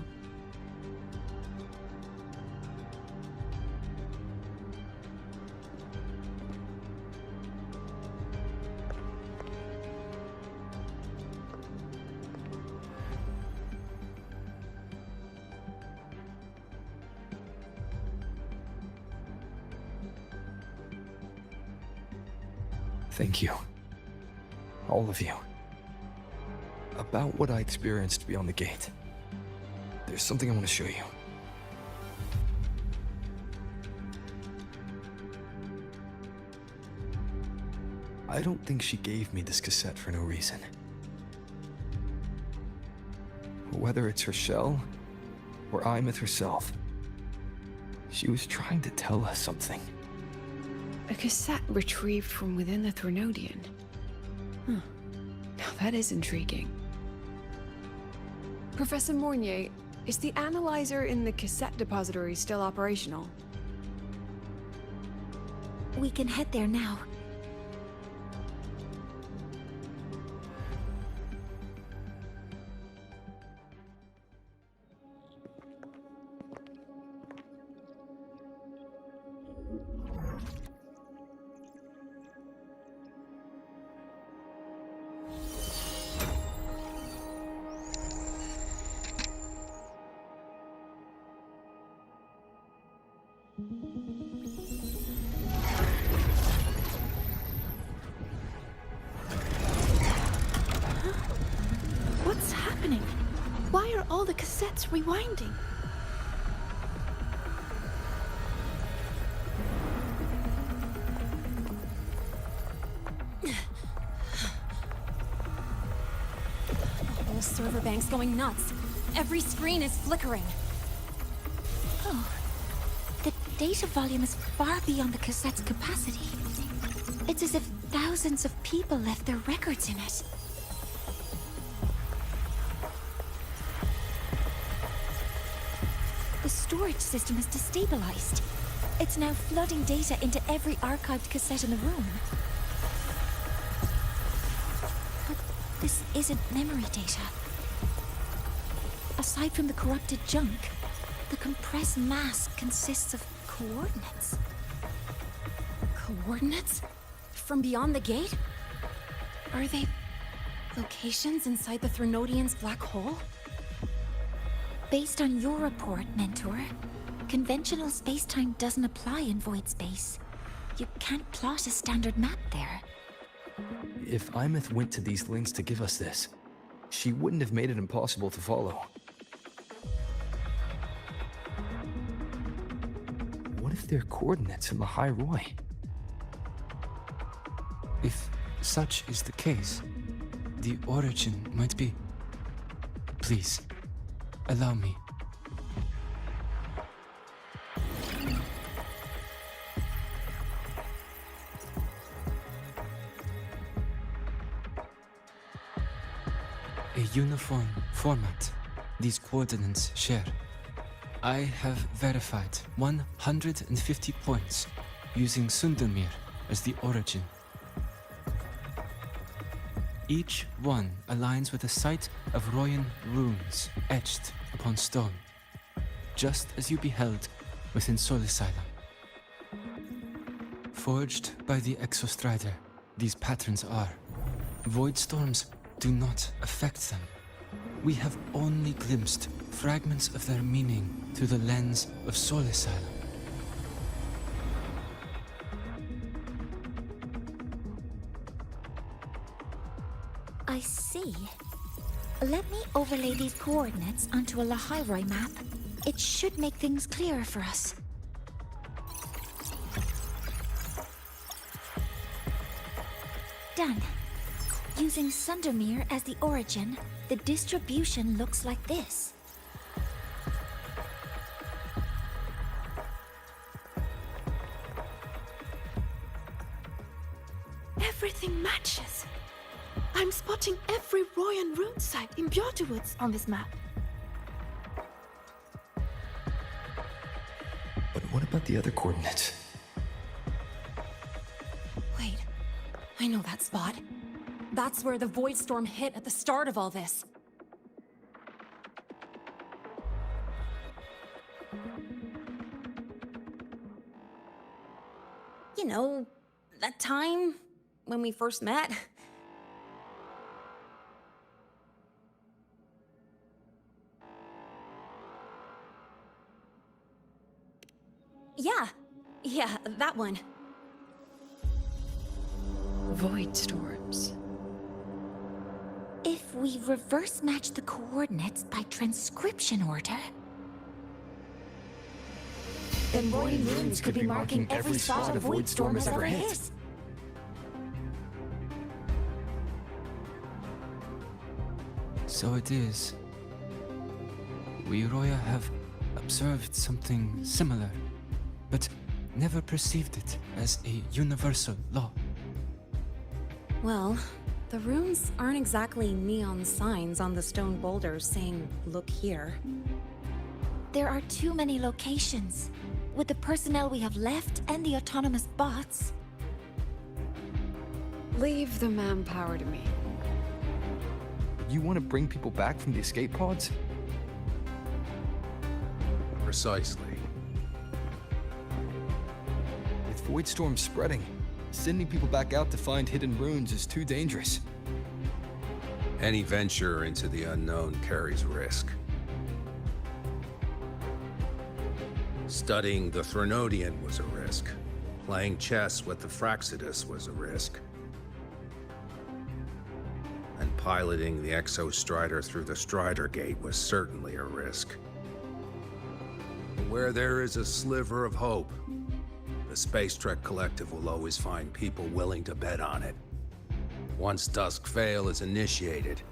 H: Thank you. All of you. About what I experienced beyond the gate. There's something I want to show you. I don't think she gave me this cassette for no reason. Whether it's her shell, or Aemeath herself, she was trying to tell us something.
B: A cassette retrieved from within the Threnodian. Huh. Now that is intriguing. Professor Mornier, is the analyzer in the cassette depository still operational?
L: We can head there now.
U: What's happening? Why are all the cassettes rewinding?
Q: The whole server bank's going nuts. Every screen is flickering.
L: Oh. The data volume is far beyond the cassette's capacity. It's as if thousands of people left their records in it. The storage system is destabilized. It's now flooding data into every archived cassette in the room. But this isn't memory data. Aside from the corrupted junk, the compressed mass consists of coordinates.
Q: Coordinates? From beyond the gate? Are they locations inside the Threnodian's black hole?
L: Based on your report, Mentor, conventional space-time doesn't apply in void space. You can't plot a standard map there.
H: If Aemeath went to these lengths to give us this, she wouldn't have made it impossible to follow. What if they're coordinates in the High Roy?
T: If such is the case, the origin might be... Please, allow me. A uniform format these coordinates share. I have verified 150 points using Sundermere as the origin. Each one aligns with a site of Royan runes etched upon stone, just as you beheld within Solisila. Forged by the Exostrider, these patterns are. Void storms do not affect them. We have only glimpsed fragments of their meaning through the lens of Solisila.
L: I see. Let me overlay these coordinates onto a Lahairoi map. It should make things clearer for us. Done. Using Sundermere as the origin, the distribution looks like this.
U: Everything matches. I'm spotting every Royan rune site in Bjorterwoods on this map.
H: But what about the other coordinates?
Q: Wait, I know that spot. That's where the Void Storm hit at the start of all this. You know, that time when we first met? Yeah, that one.
B: Void storms.
L: If we reverse match the coordinates by transcription order...
H: then Royan runes could be marking every spot a Void Storm has ever hit.
T: So it is. We Roya have observed something similar, but never perceived it as a universal law.
Q: Well, the runes aren't exactly neon signs on the stone boulders saying, "Look here."
L: There are too many locations. With the personnel we have left and the autonomous bots...
B: Leave the manpower to me.
H: You want to bring people back from the escape pods?
N: Precisely.
H: With Void Storm spreading, sending people back out to find hidden runes is too dangerous.
N: Any venture into the unknown carries risk. Studying the Threnodian was a risk. Playing chess with the Fraxidus was a risk. And piloting the Exostrider through the Strider Gate was certainly a risk. Where there is a sliver of hope, the Space Trek Collective will always find people willing to bet on it. Once Dusk Vale is initiated,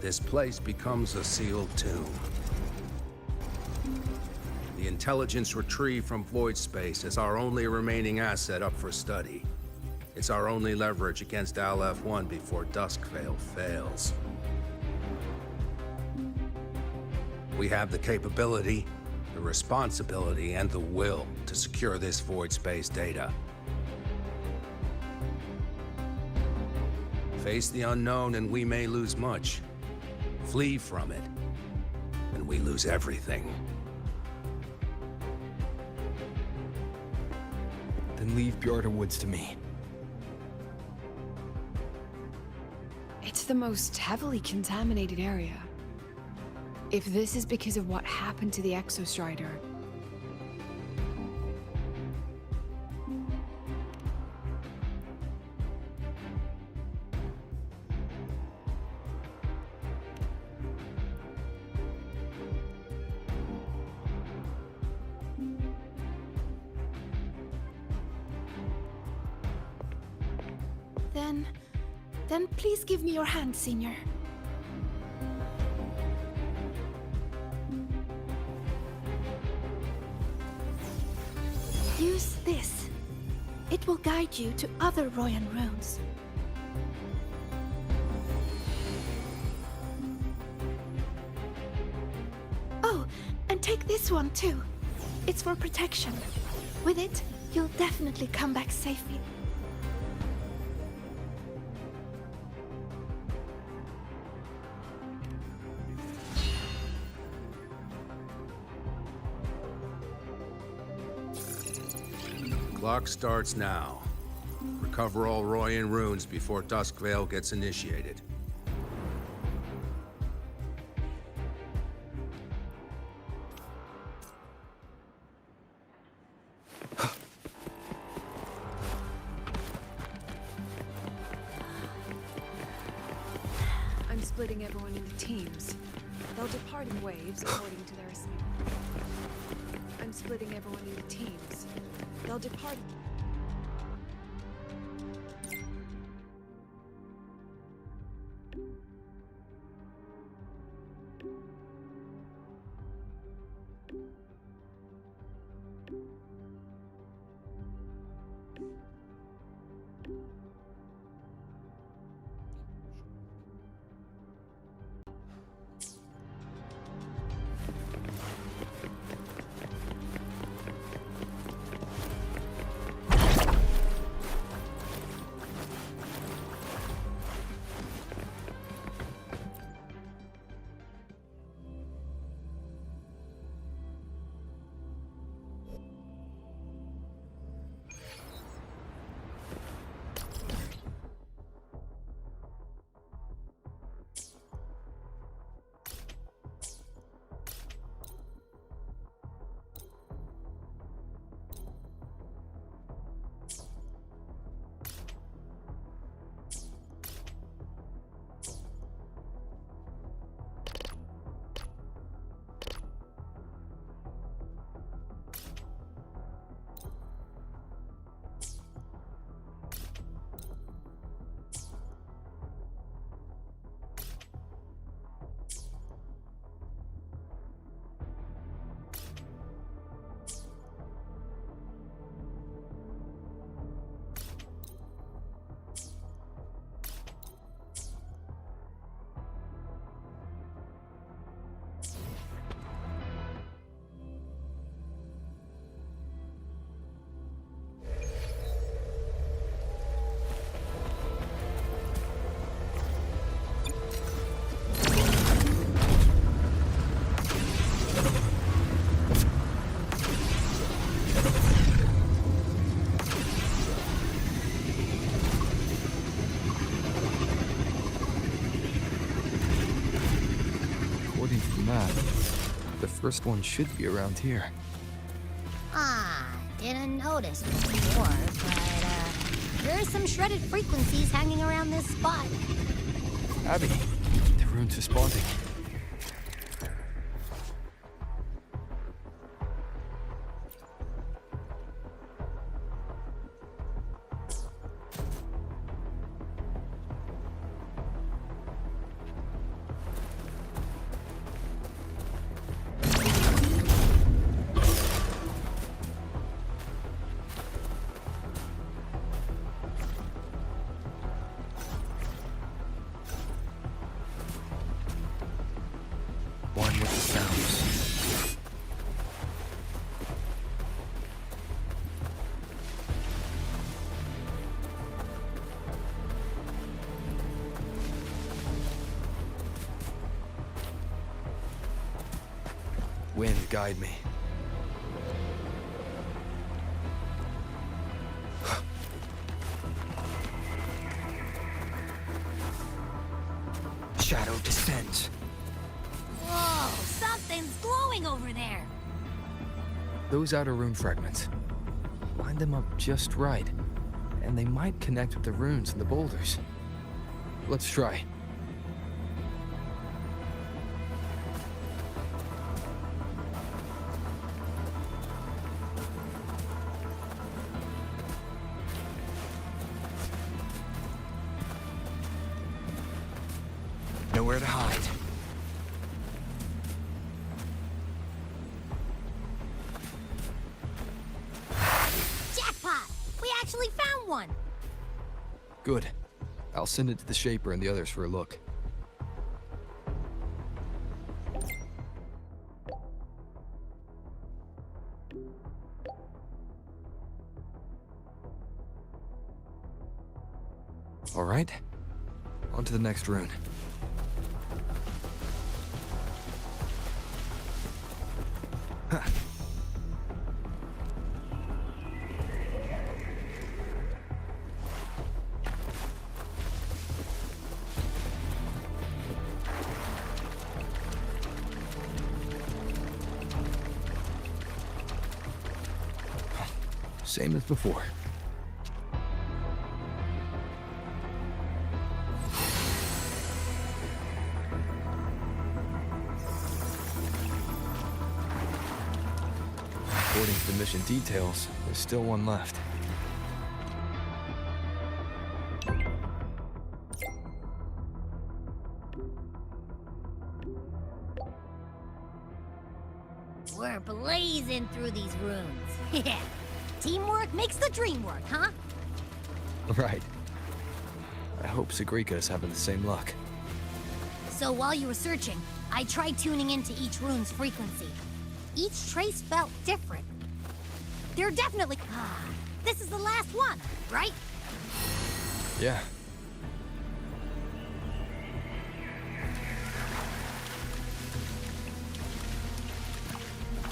N: this place becomes a sealed tomb. The intelligence retrieved from void space is our only remaining asset up for study. It's our only leverage against Aleph 1 before Dusk Vale fails. We have the capability, the responsibility, and the will to secure this void space data. Face the unknown and we may lose much. Flee from it, and we lose everything.
H: Then leave Bjarta Woods to me.
B: It's the most heavily contaminated area. If this is because of what happened to the Exostrider,
U: then please give me your hand, Senior. Use this. It will guide you to other Royan runes. Oh, and take this one too. It's for protection. With it, you'll definitely come back safely.
N: Clock starts now. Recover all Royan runes before Duskvale gets initiated.
B: I'm splitting everyone into teams. They'll depart in waves according to their assignment. I'm splitting everyone into teams. They'll depart.
H: The first one should be around here.
S: Didn't notice before, but there's some shredded frequencies hanging around this spot.
H: Abby, the rune's responding. One with the sounds. Wind, guide me. shadow descends.
S: Whoa, something's glowing over there.
H: Those outer rune fragments. Line them up just right, and they might connect with the runes and the boulders. Let's try. Nowhere to hide.
S: Jackpot! We actually found one!
H: Good. I'll send it to the Shaper and the others for a look. All right. On to the next rune. Huh. Same as before. According to the mission details, there's still one left.
S: We're blazing through these runes. Yeah. Teamwork makes the dream work, huh?
H: Right. I hope Sagrika's having the same luck.
S: So while you were searching, I tried tuning into each rune's frequency. Each trace felt different. They're definitely... this is the last one, right?
H: Yeah.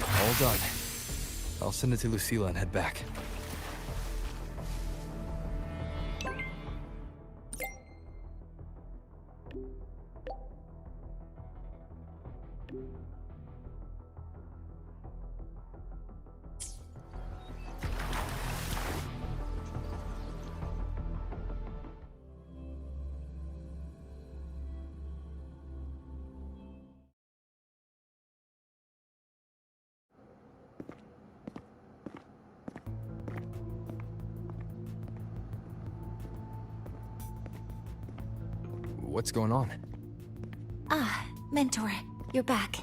H: All done. I'll send it to Lucilla and head back. What's going on?
L: Ah, Mentor, you're back.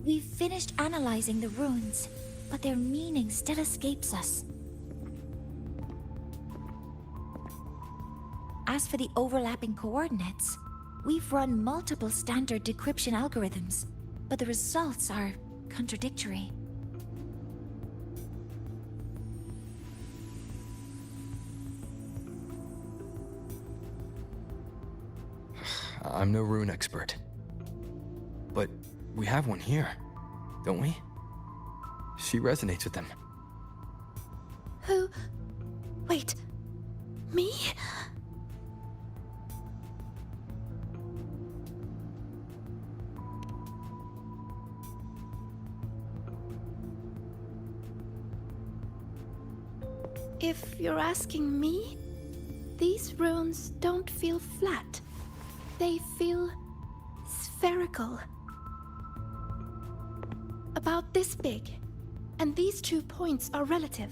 L: We've finished analyzing the runes, but their meaning still escapes us. As for the overlapping coordinates, we've run multiple standard decryption algorithms, but the results are contradictory.
H: I'm no rune expert. But we have one here, don't we? She resonates with them.
U: Who? Wait. Me? If you're asking me, these runes don't feel flat. They feel spherical. About this big. And these 2 points are relative.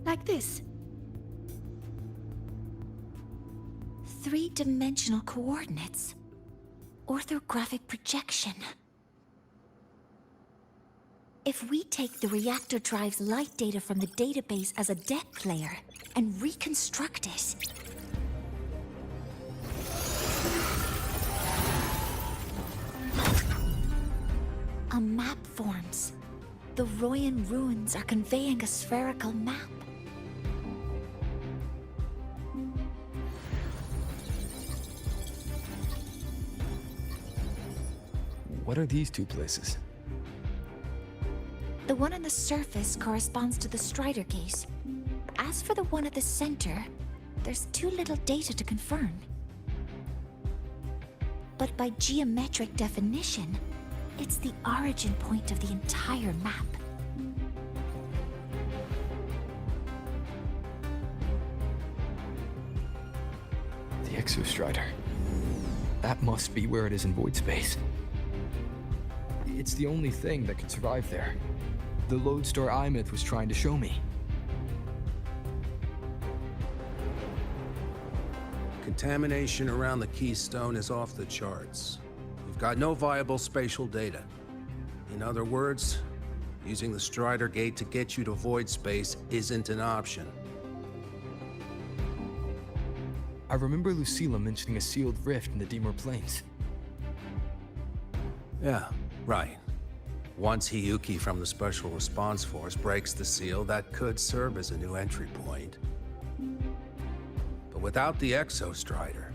U: Like this.
L: 3-dimensional coordinates. Orthographic projection. If we take the reactor drive's light data from the database as a deck layer and reconstruct it, a map forms. The Royan runes are conveying a spherical map.
H: What are these 2 places?
L: The one on the surface corresponds to the Strider case. As for the one at the center, there's too little data to confirm. but by geometric definition, it's the origin point of the entire map.
H: The Exostrider. That must be where it is in void space. It's the only thing that could survive there. The lodestar Aemeath was trying to show me.
N: Contamination around the keystone is off the charts. We've got no viable spatial data. In other words, using the Strider Gate to get you to void space isn't an option.
H: I remember Lucilla mentioning a sealed rift in the Deemer Plains.
N: Yeah, right. Once Hiyuki from the Special Response Force breaks the seal, that could serve as a new entry point. But without the Exostrider,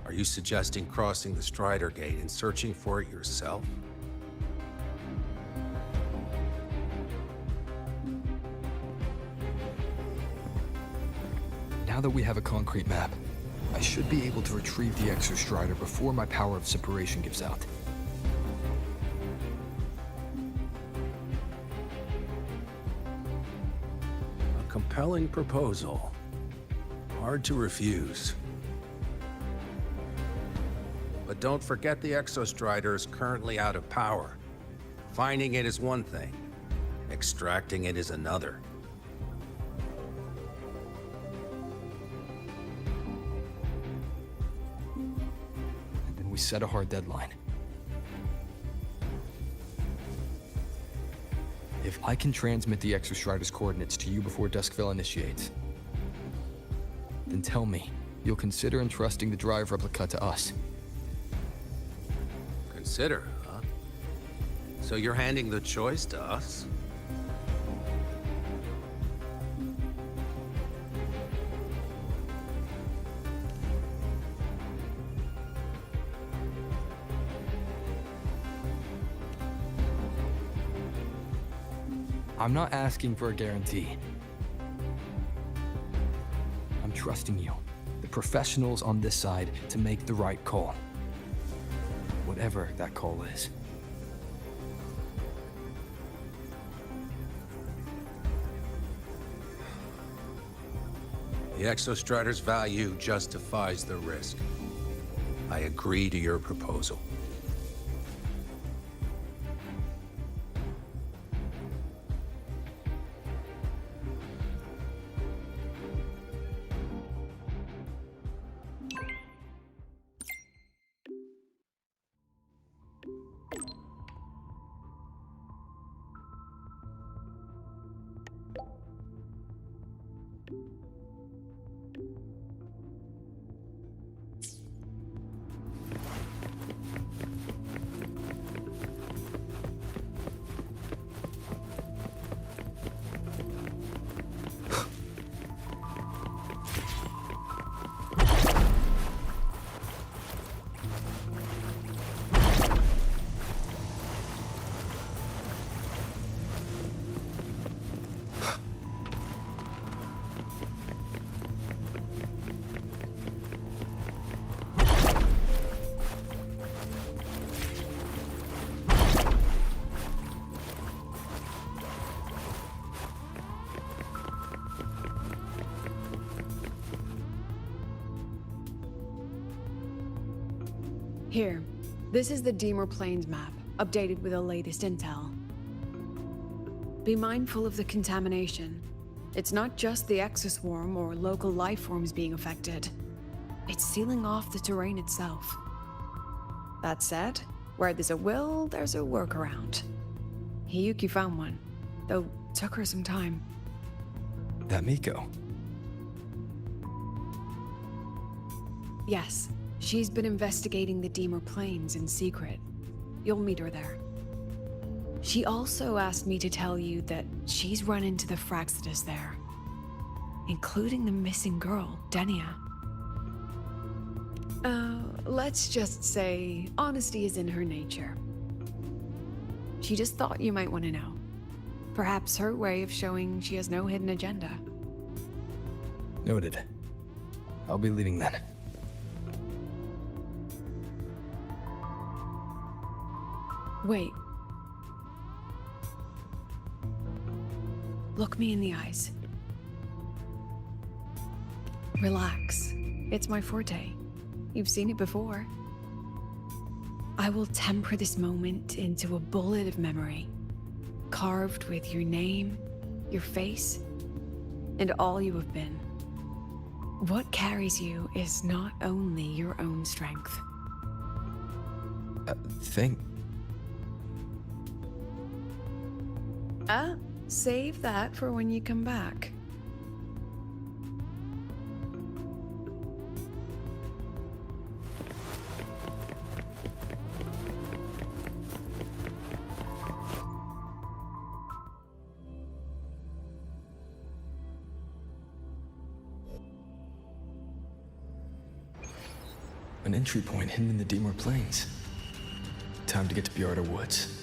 N: are you suggesting crossing the Strider Gate and searching for it yourself?
H: Now that we have a concrete map, I should be able to retrieve the Exostrider before my power of separation gives out.
N: A compelling proposal. Hard to refuse. But don't forget the Exostrider is currently out of power. Finding it is one thing. Extracting it is another.
H: And then we set a hard deadline. If I can transmit the Exostrider's coordinates to you before Duskville initiates, then tell me you'll consider entrusting the drive replica to us.
N: Consider, huh? So you're handing the choice to us?
H: I'm not asking for a guarantee. I'm trusting you, the professionals on this side, to make the right call. Whatever that call is.
N: The Exostrider's value justifies the risk. I agree to your proposal.
B: Here, this is the Deemer Plains map, updated with the latest intel. Be mindful of the contamination. It's not just the exoswarm or local life forms being affected. It's sealing off the terrain itself. That said, where there's a will, there's a workaround. Hiyuki found one, though took her some time.
H: That Miko.
B: Yes, she's been investigating the Deemer Plains in secret. You'll meet her there. She also asked me to tell you that she's run into the Fraxidus there, including the missing girl, Denia. Let's just say honesty is in her nature. She just thought you might want to know. Perhaps her way of showing she has no hidden agenda.
H: Noted. I'll be leaving then.
B: Wait. Look me in the eyes. Relax. It's my forte. You've seen it before. I will temper this moment into a bullet of memory, carved with your name, your face, and all you have been. What carries you is not only your own strength. Save that for when you come back.
H: An entry point hidden in the Deemer Plains. Time to get to Bjarta Woods.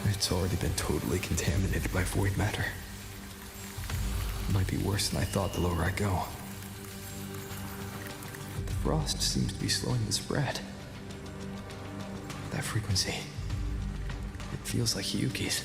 H: It's already been totally contaminated by void matter. Might be worse than I thought the lower I go. The frost seems to be slowing the spread. That frequency, it feels like Hiyuki's.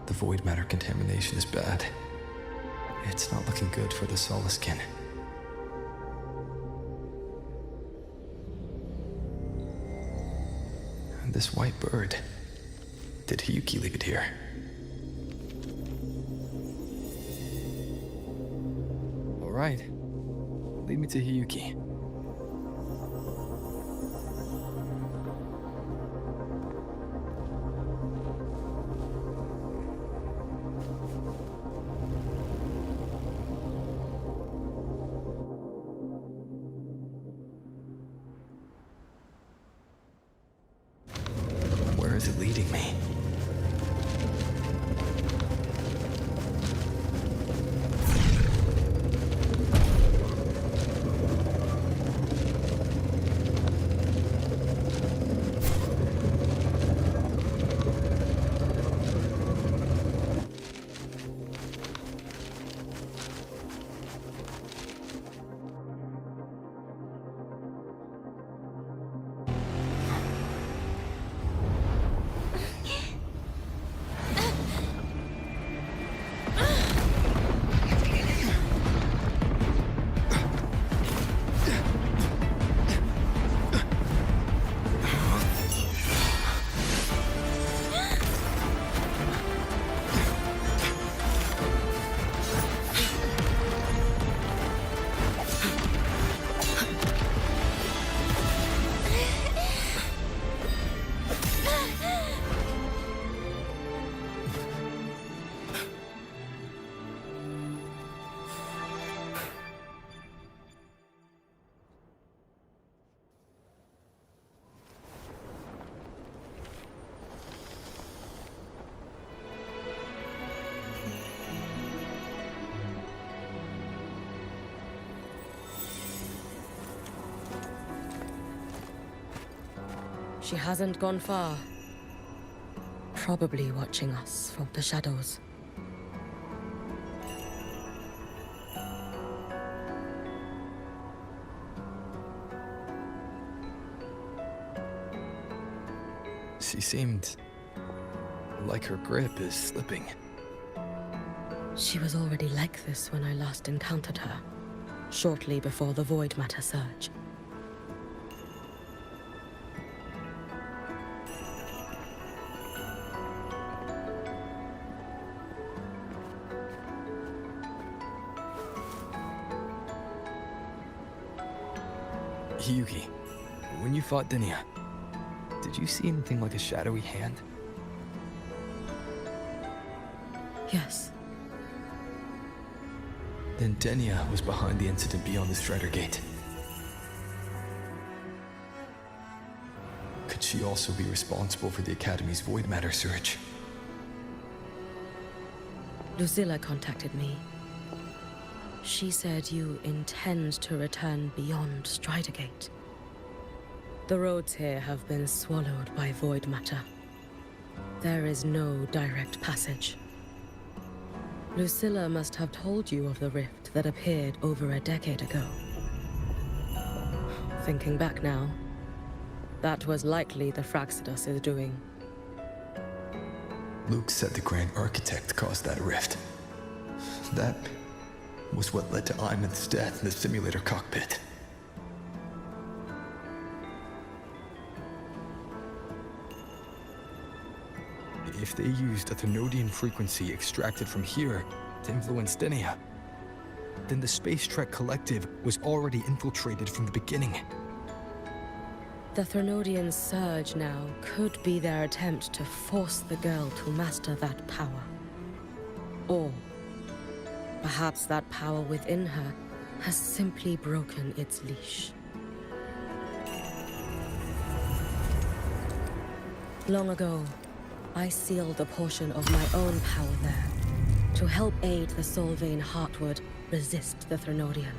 H: The void matter contamination is bad. It's not looking good for the Soliskin. And this white bird. Did Hiyuki leave it here? All right. Lead me to Hiyuki.
A: She hasn't gone far. Probably watching us from the shadows.
H: She seemed like her grip is slipping.
A: She was already like this when I last encountered her, shortly before the Void Matter surge.
H: Hiyuki, when you fought Denia, did you see anything like a shadowy hand?
A: Yes.
H: Then Denia was behind the incident beyond the Strider Gate. Could she also be responsible for the Academy's Void Matter surge?
A: Lucilla contacted me. She said you intend to return beyond Strider Gate. The roads here have been swallowed by Void Matter. There is no direct passage. Lucilla must have told you of the rift that appeared over a decade ago. Thinking back now, that was likely the Fraxidus' doing.
H: Luke said the Grand Architect caused that rift. That was what led to Aemeath's death in the simulator cockpit. If they used a Thermodian frequency extracted from here to influence Denia, then the Space Trek Collective was already infiltrated from the beginning.
A: The Thermodian surge now could be their attempt to force the girl to master that power. Or perhaps that power within her has simply broken its leash. Long ago, I sealed a portion of my own power there to help aid the Solvane Heartwood resist the Thermodian.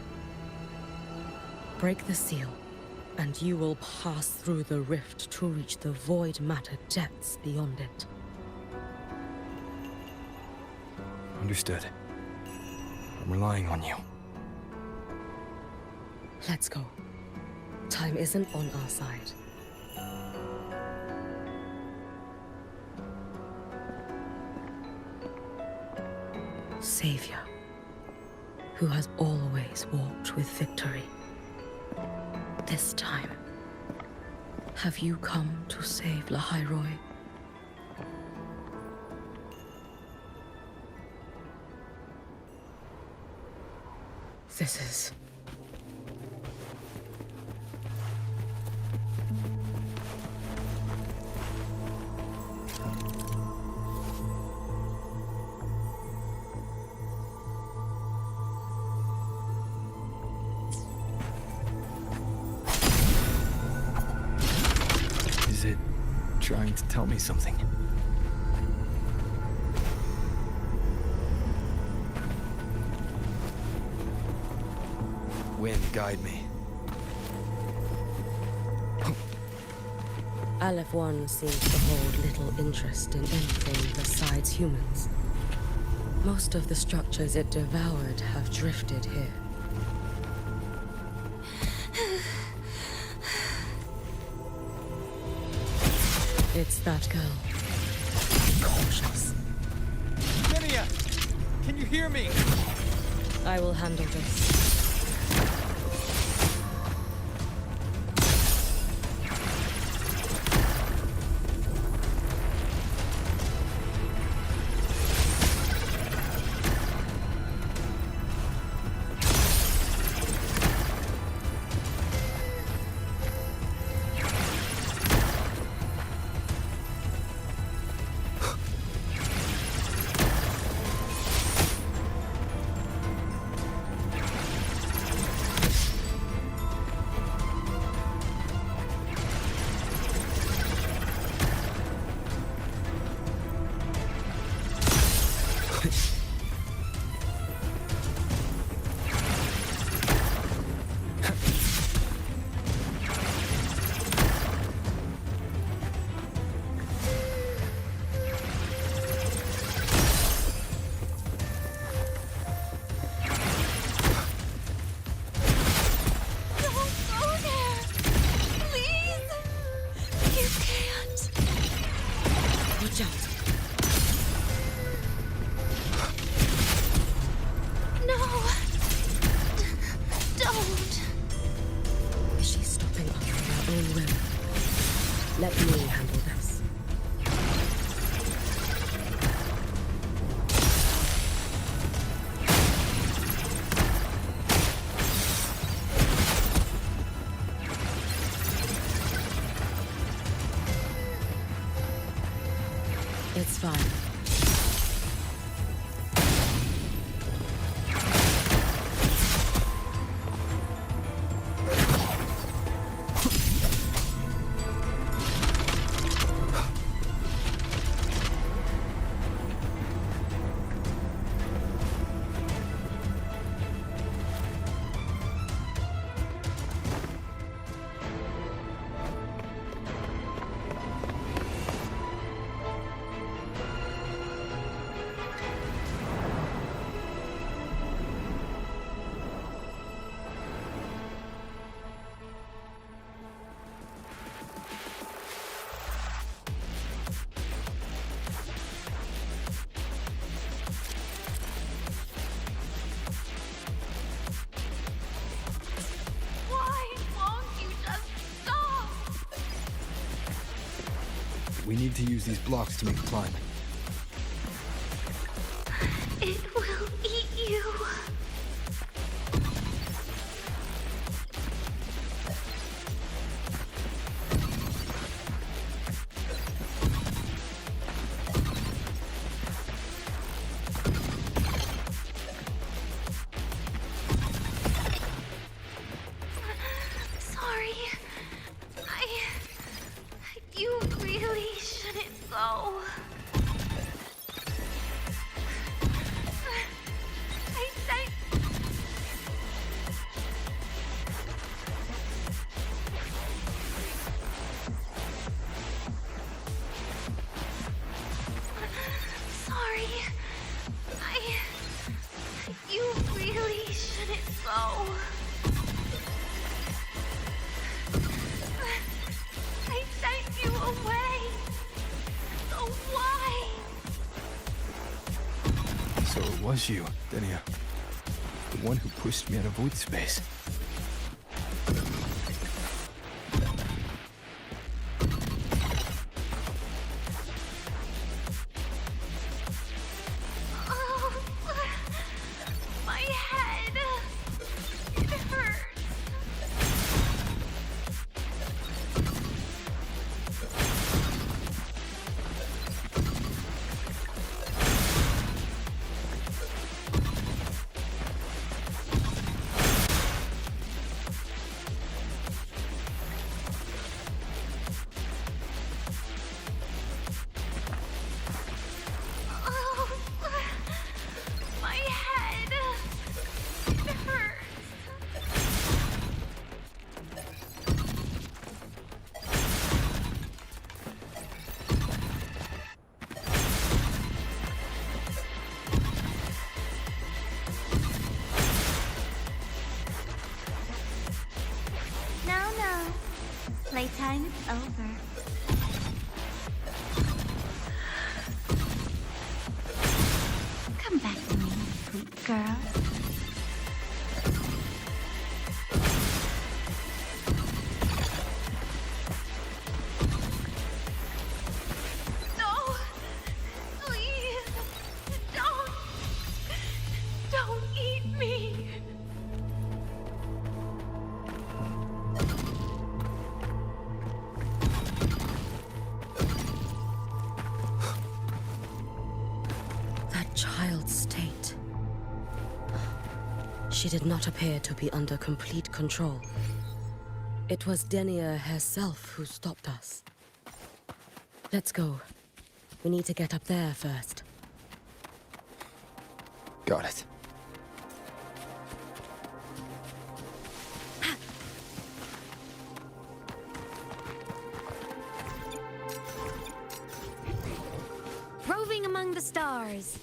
A: Break the seal, and you will pass through the rift to reach the Void Matter depths beyond it.
H: Understood. I'm relying on you.
A: Let's go. Time isn't on our side. Savior, who has always walked with victory. This time, have you come to save Lahairoi? This is...
H: Is it trying to tell me something? Wind, guide me.
A: Aleph 1 seems to hold little interest in anything besides humans. Most of the structures it devoured have drifted here. It's that girl. Be cautious.
E: Denia! Can you hear me?
A: I will handle this. It's fine.
H: We need to use these blocks to make the climb.
F: It will eat you. Sorry. You really shouldn't go. Sorry. You really shouldn't go. I sent you away. So why?
H: So it was you, Denia. The one who pushed me out of void space.
F: Oh, my head. It hurts. Oh, my head. It hurts. No. Playtime is over. Come back to me, sweet girl. No! Please! Don't eat me!
A: That child's state. She did not appear to be under complete control. It was Denia herself who stopped us. Let's go. We need to get up there first.
H: Got it.
L: Roving among the stars.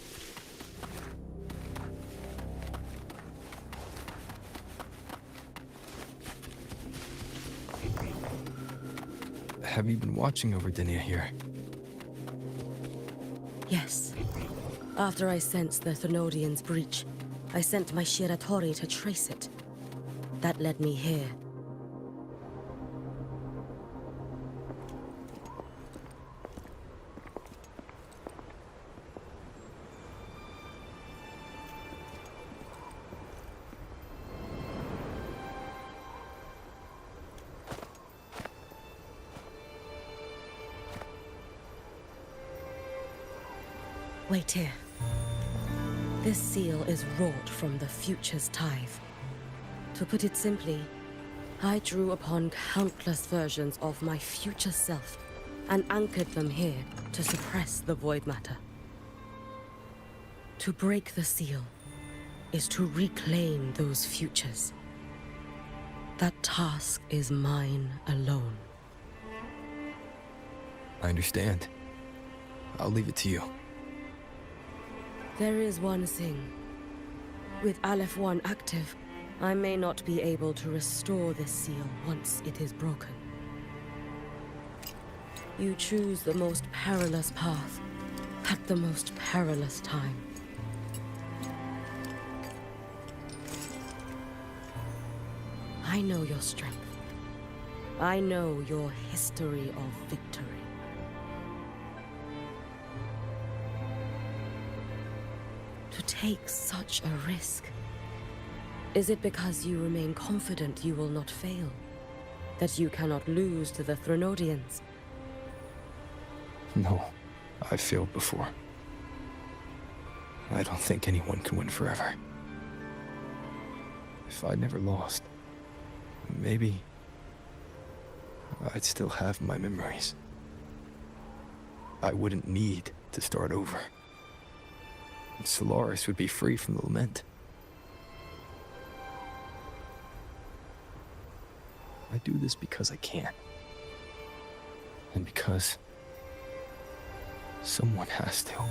H: Have you been watching over Denia here?
A: Yes. After I sensed the Thenodian's breach, I sent my Shiratori to trace it. That led me here. Wait here. This seal is wrought from the future's tithe. To put it simply, I drew upon countless versions of my future self and anchored them here to suppress the void matter. To break the seal is to reclaim those futures. That task is mine alone.
H: I understand. I'll leave it to you.
A: There is one thing. With Aleph 1 active, I may not be able to restore this seal once it is broken. You choose the most perilous path at the most perilous time. I know your strength. I know your history of victory. To take such a risk? Is it because you remain confident you will not fail? That you cannot lose to the Threnodians?
H: No, I've failed before. I don't think anyone can win forever. If I'd never lost, maybe I'd still have my memories. I wouldn't need to start over. Solaris would be free from the lament. I do this because I can. And because someone has to.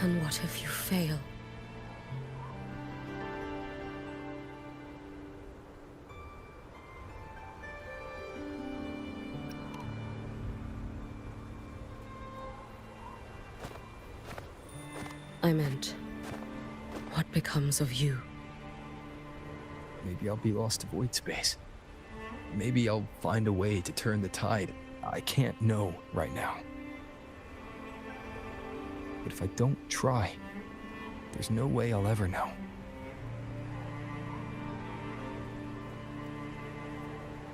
A: And what if you fail? I meant, what becomes of you?
H: Maybe I'll be lost to void space. Maybe I'll find a way to turn the tide. I can't know right now. But if I don't try, there's no way I'll ever know.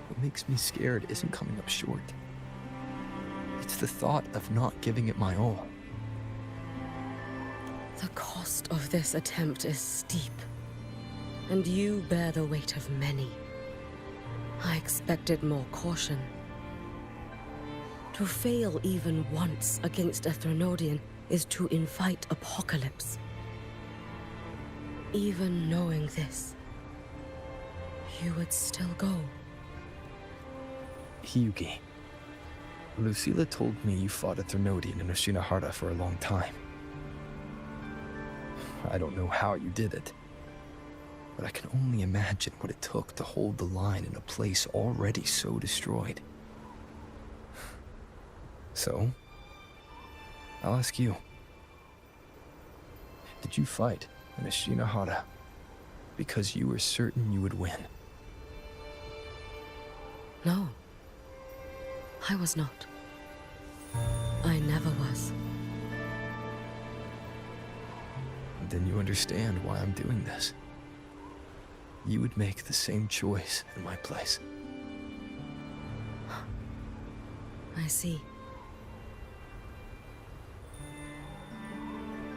H: What makes me scared isn't coming up short. It's the thought of not giving it my all.
A: The cost of this attempt is steep, and you bear the weight of many. I expected more caution. To fail even once against a Threnodian is to invite apocalypse. Even knowing this, you would still go.
H: Hiyuki, Lucilla told me you fought a Threnodian in Oshinahara for a long time. I don't know how you did it, but I can only imagine what it took to hold the line in a place already so destroyed. So, I'll ask you. Did you fight in Oshinahara because you were certain you would win?
A: No. I was not. I never was.
H: Then you understand why I'm doing this. You would make the same choice in my place.
A: I see.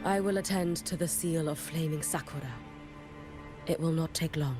A: I will attend to the seal of flaming Sakura. It will not take long.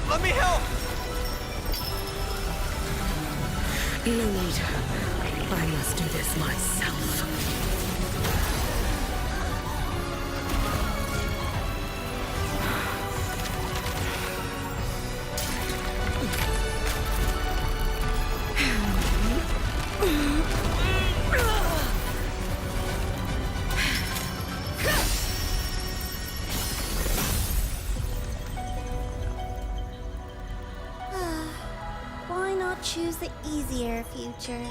H: Let me help!
A: No need. I must do this myself.
F: Why not choose the easier future?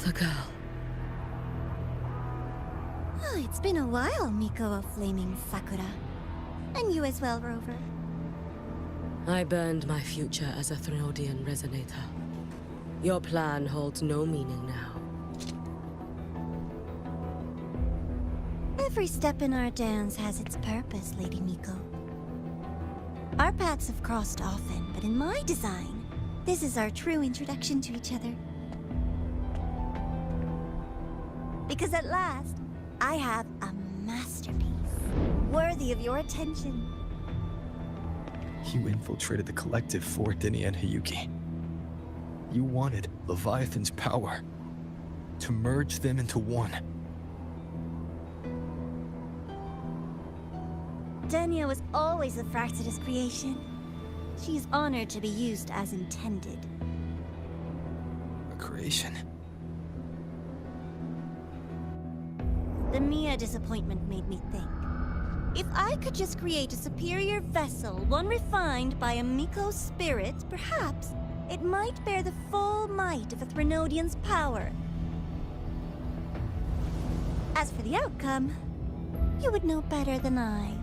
A: The girl.
F: Oh, it's been a while, Miko of Flaming Sakura. And you as well, Rover.
A: I burned my future as a Threnodian resonator. Your plan holds no meaning now.
F: Every step in our dance has its purpose, Lady Miko. Our paths have crossed often, but in my design, this is our true introduction to each other. Because at last, I have a masterpiece, worthy of your attention.
H: You infiltrated the collective for Denia and Hiyuki. You wanted Leviathan's power, to merge them into one.
F: Denia was always a Fractidus creation. She is honored to be used as intended.
H: A creation?
F: The Mia disappointment made me think. If I could just create a superior vessel, one refined by a Miko's spirit, perhaps it might bear the full might of a Threnodian's power. As for the outcome, you would know better than I,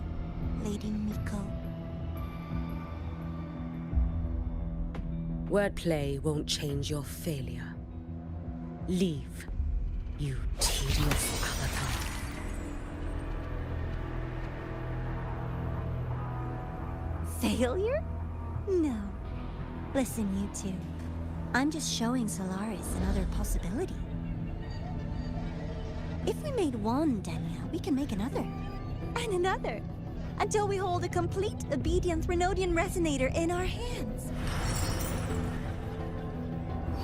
F: Lady Miko.
A: Wordplay won't change your failure. Leave, you tedious avatar.
F: Failure? No. Listen, you two. I'm just showing Solaris another possibility. If we made one Denia, we can make another. And another. Until we hold a complete obedient Threnodian resonator in our hands.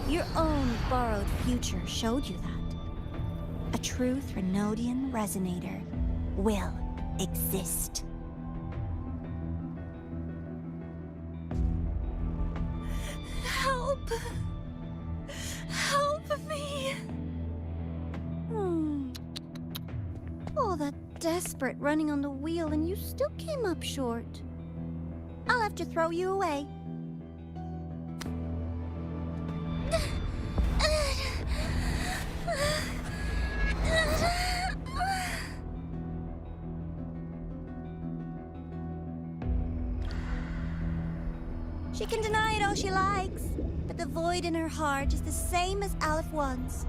F: Your own borrowed future showed you that. A true Threnodian resonator will exist. Help! Help me! All that desperate running on the wheel and you still came up short. I'll have to throw you away. She can deny it all she likes, but the void in her heart is the same as Aleph one's.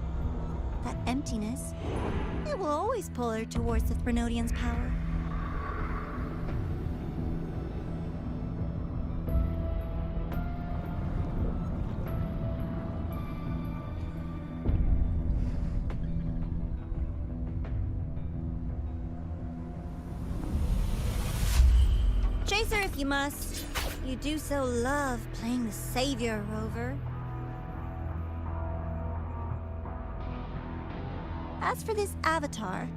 F: That emptiness, it will always pull her towards the Threnodian's power. Chase her if you must. You do so love playing the savior, Rover. As for this avatar,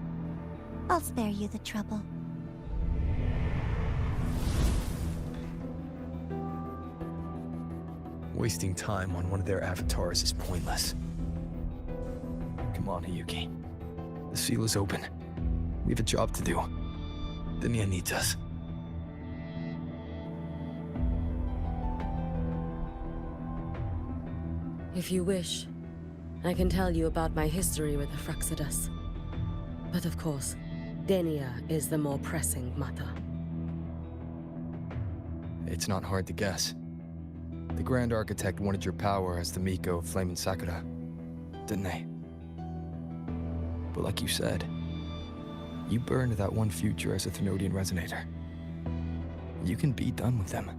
F: I'll spare you the trouble.
H: Wasting time on one of their avatars is pointless. Come on, Hiyuki. The seal is open. We have a job to do. Denia needs us.
A: If you wish, I can tell you about my history with the Fractidus. But of course, Denia is the more pressing matter.
H: It's not hard to guess. The Grand Architect wanted your power as the Miko of Flaming Sakura, didn't they? But like you said, you burned that one future as a Thenodian resonator. You can be done with them.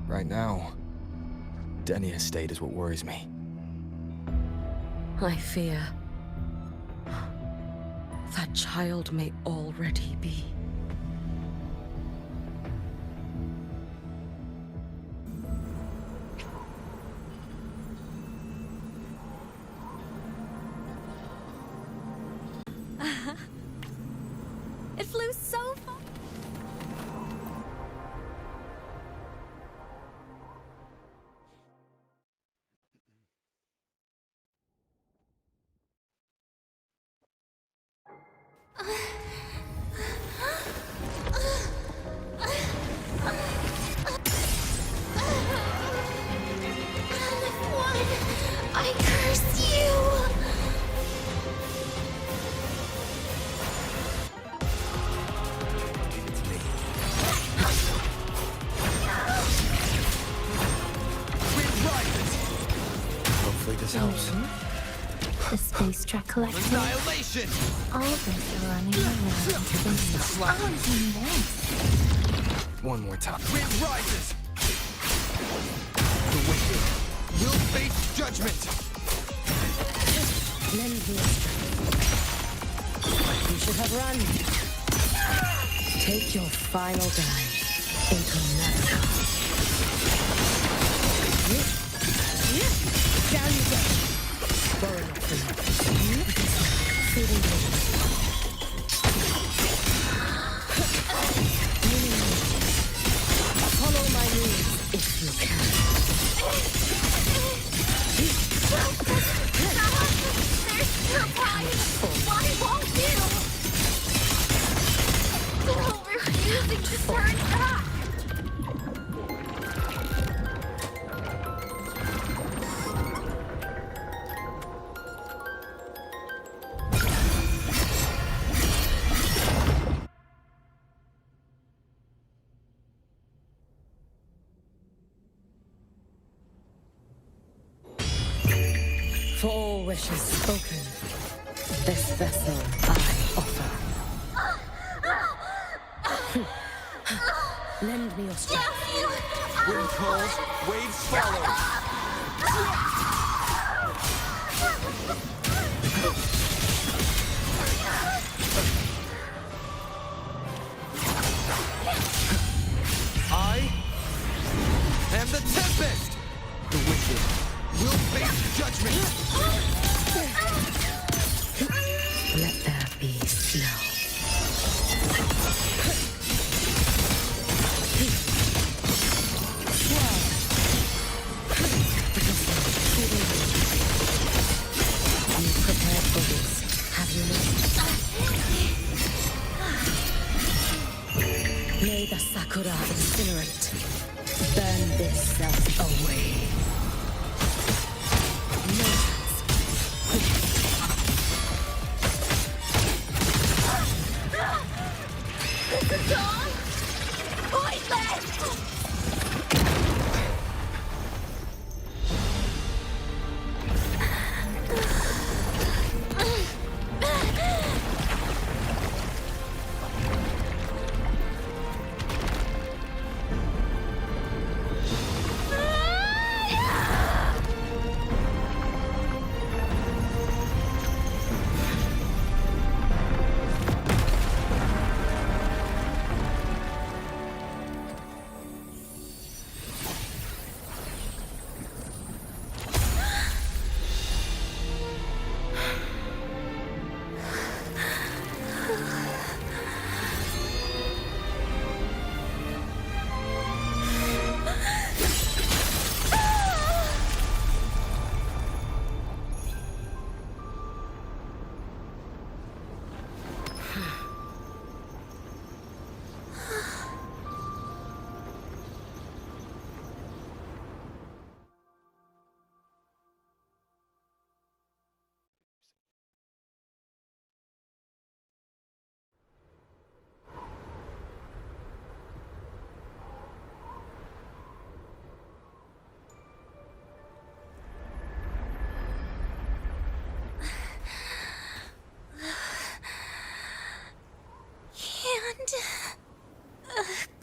H: Right now, Denia's state is what worries me.
A: I fear that child may already be.
G: It flew so far.
F: I curse you!
H: Hopefully this helps.
S: The space track collector.
H: Annihilation!
S: All this running around to this.
H: One more time.
D: Wind rises! The wicked will face judgment!
A: Lend me a strength. You should have run. Take your final dive into America. Down you go. Burn up the feeding follow my rules if you can.
F: There's still time! Why won't you? Still refusing to turn back!
A: For all wishes spoken, this vessel I offer. Lend me your strength.
D: Wind calls, waves follow! I am the Tempest! The wicked will face judgment!
A: Let there be snow. You prepared for this, have you not? May the Sakura incinerate. Burn this self away. No chance.
F: This is all pointless!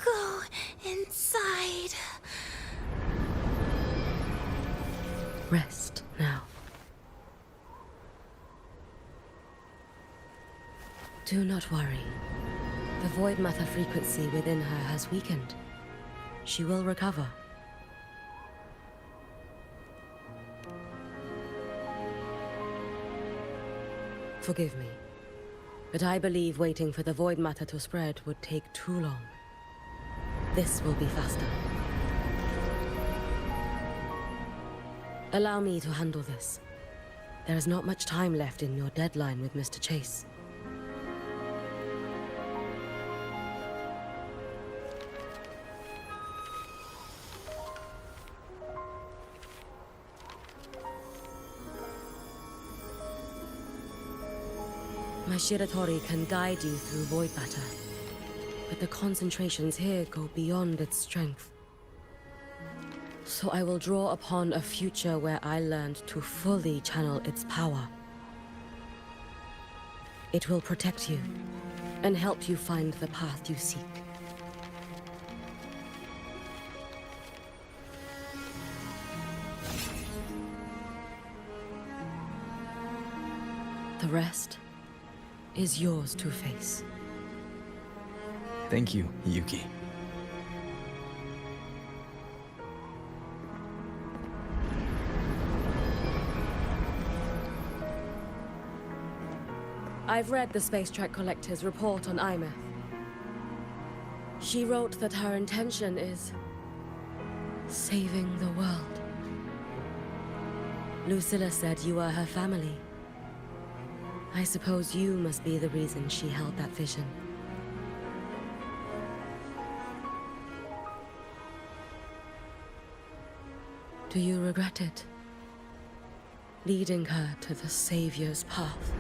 F: Go inside.
A: Rest now. Do not worry. The void matter frequency within her has weakened. She will recover. Forgive me, but I believe waiting for the void matter to spread would take too long. This will be faster. Allow me to handle this. There is not much time left in your deadline with Mr. Chase. My Shiratori can guide you through void matter, but the concentrations here go beyond its strength. So I will draw upon a future where I learned to fully channel its power. It will protect you and help you find the path you seek. The rest is yours to face.
H: Thank you, Hiyuki.
A: I've read the Space Track Collector's report on Aemeath. She wrote that her intention is saving the world. Lucilla said you are her family. I suppose you must be the reason she held that vision. Do you regret it? Leading her to the Savior's path?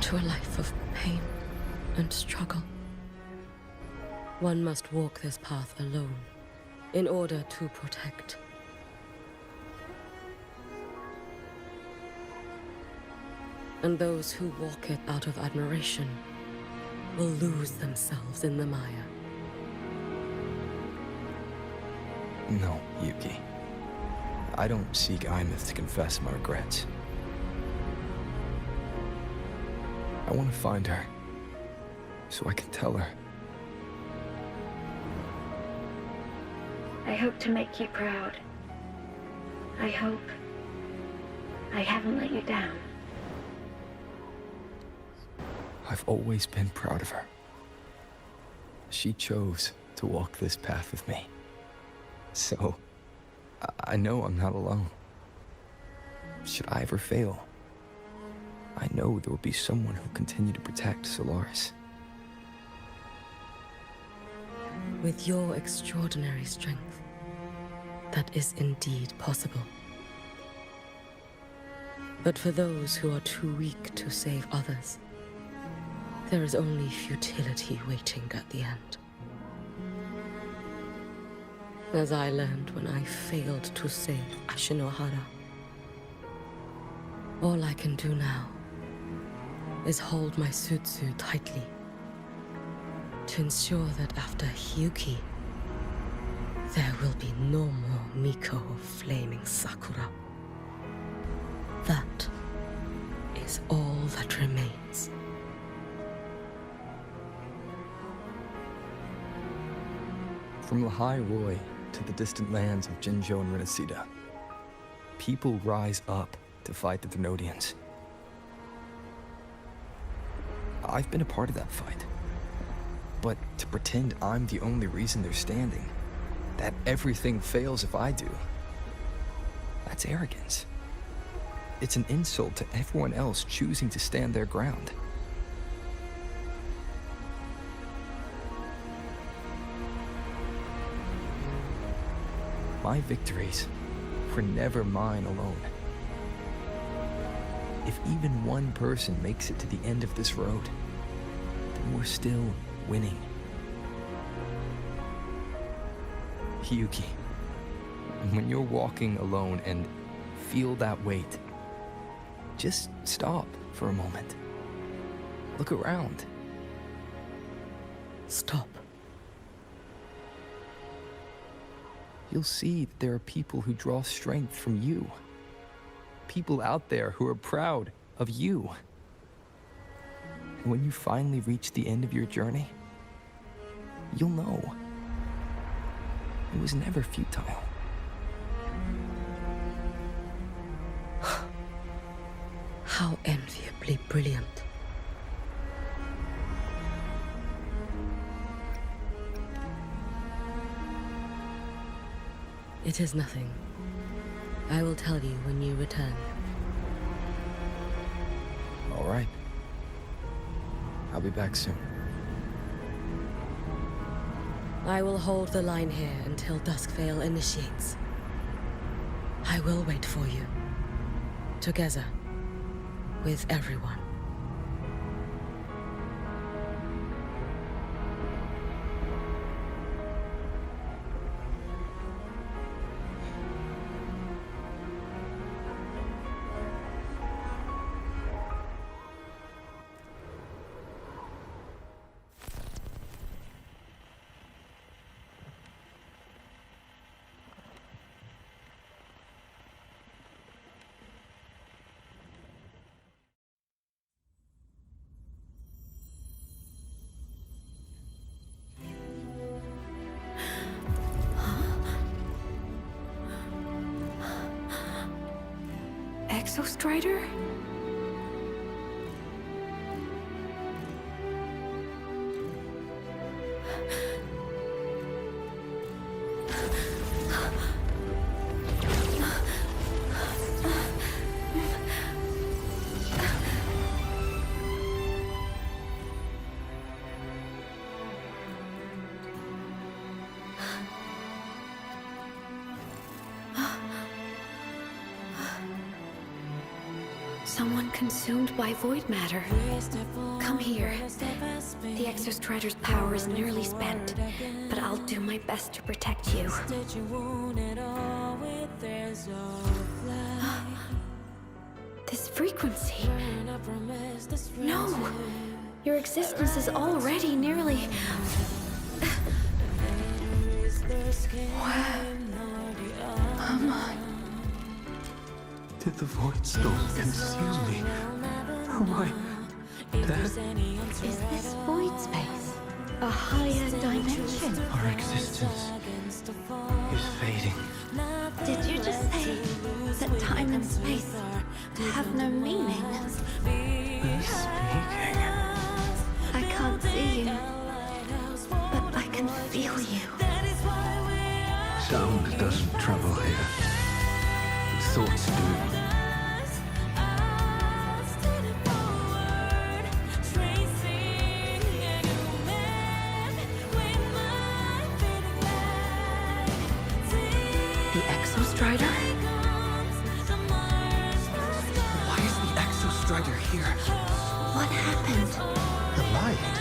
A: To a life of pain and struggle? One must walk this path alone in order to protect. And those who walk it out of admiration will lose themselves in the mire.
H: No, Yuki. I don't seek Aemeath to confess my regrets. I want to find her, so I can tell her.
L: I hope to make you proud. I hope I haven't let you down.
H: I've always been proud of her. She chose to walk this path with me. So, I know I'm not alone. Should I ever fail, I know there will be someone who'll continue to protect Solaris.
A: With your extraordinary strength, that is indeed possible. But for those who are too weak to save others, there is only futility waiting at the end. As I learned when I failed to save Ashinohara. All I can do now is hold my Sutsu tightly to ensure that after Hiyuki, there will be no more Miko of flaming Sakura. That is all that remains.
H: From Lehigh Roy to the distant lands of Jinzhou and Rinasida, people rise up to fight the Thenodians. I've been a part of that fight. But to pretend I'm the only reason they're standing, that everything fails if I do, that's arrogance. It's an insult to everyone else choosing to stand their ground. My victories were never mine alone. If even one person makes it to the end of this road, then we're still winning. Hiyuki, when you're walking alone and feel that weight, just stop for a moment. Look around.
A: Stop.
H: You'll see that there are people who draw strength from you. People out there who are proud of you. And when you finally reach the end of your journey, you'll know. It was never futile.
A: How enviably brilliant. It is nothing. I will tell you when you return.
H: All right. I'll be back soon.
A: I will hold the line here until Duskvale initiates. I will wait for you. Together. With everyone.
B: Exostrider? Someone consumed by void matter. Come here. The Exostrider's power is nearly spent, but I'll do my best to protect you. This frequency. No! Your existence is already nearly... Come on.
T: Did the Void Storm consume me? Am I dead?
B: Is this void space a higher dimension?
T: Our existence is fading.
B: Did you just say that time and space have no meaning?
T: Who's speaking?
B: I can't see you, but I can feel you.
T: Sound doesn't travel here. Thoughts do.
B: The Exostrider?
T: Why is the Exostrider here?
B: What happened?
T: The light.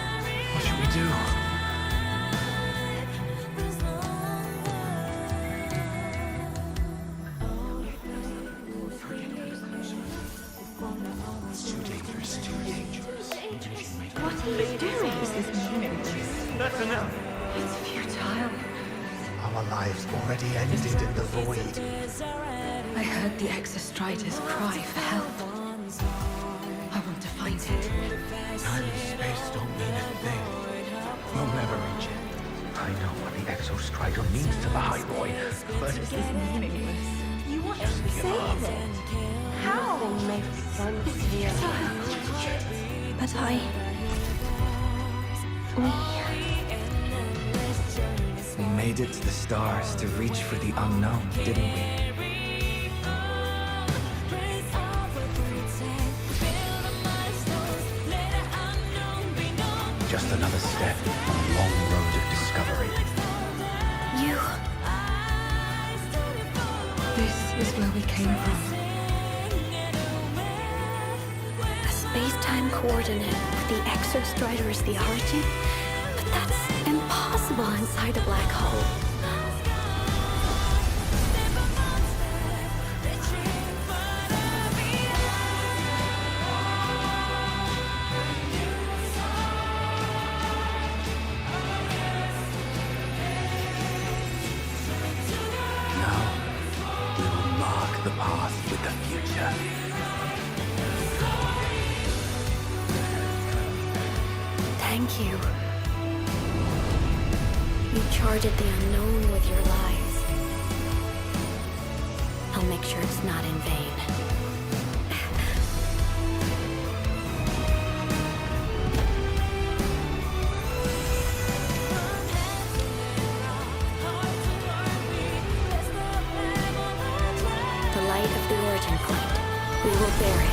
T: What should we do?
B: What are you doing?
E: This is meaningless. That's enough.
B: It's futile.
T: Our lives already ended in the void.
B: I heard the Exostrider's cry for help. I want to find it.
T: Time and space don't mean a thing. You'll never reach it. I know what the Exostrider means to the High Boy, but
B: This is meaningless. You want to save it? How? It's futile. But
T: we made it to the stars to reach for the unknown, didn't we? Just another step on a long road of discovery.
B: you... This is where we came from. A space-time coordinate with the Exostrider as the origin? But that's impossible inside a black hole.
Q: Thank you. You charted the unknown with your lives. I'll make sure it's not in vain. The light of the origin point. We will bear it.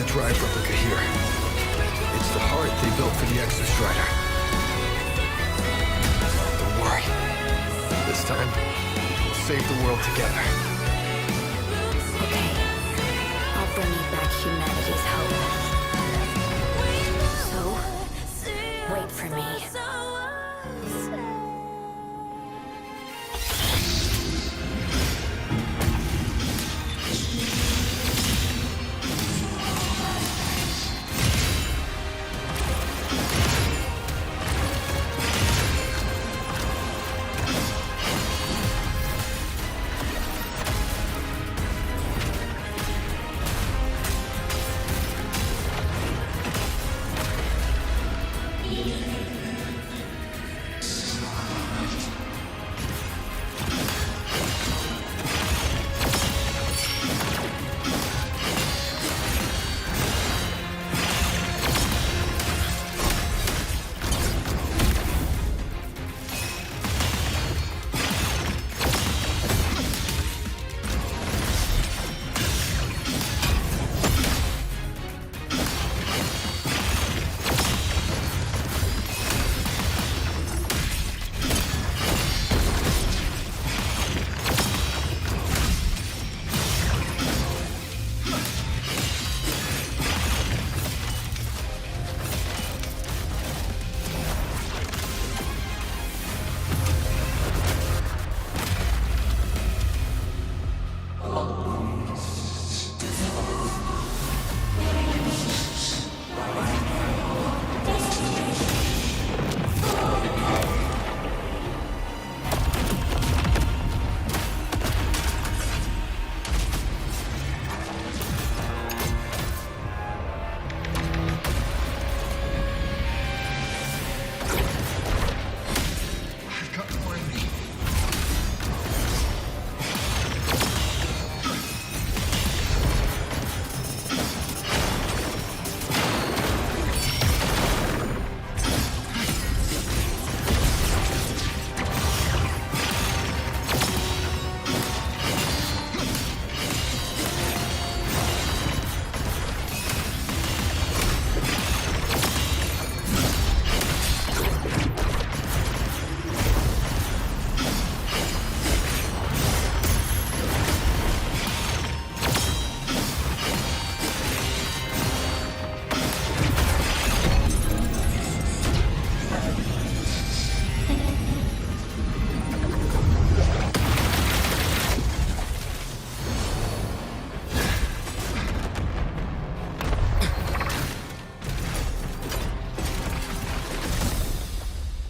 H: Drive replica here. It's the heart they built for the Exostrider. Don't worry. This time, we'll save the world together.
Q: Okay. I'll bring you back humanity's hope. So, wait for me.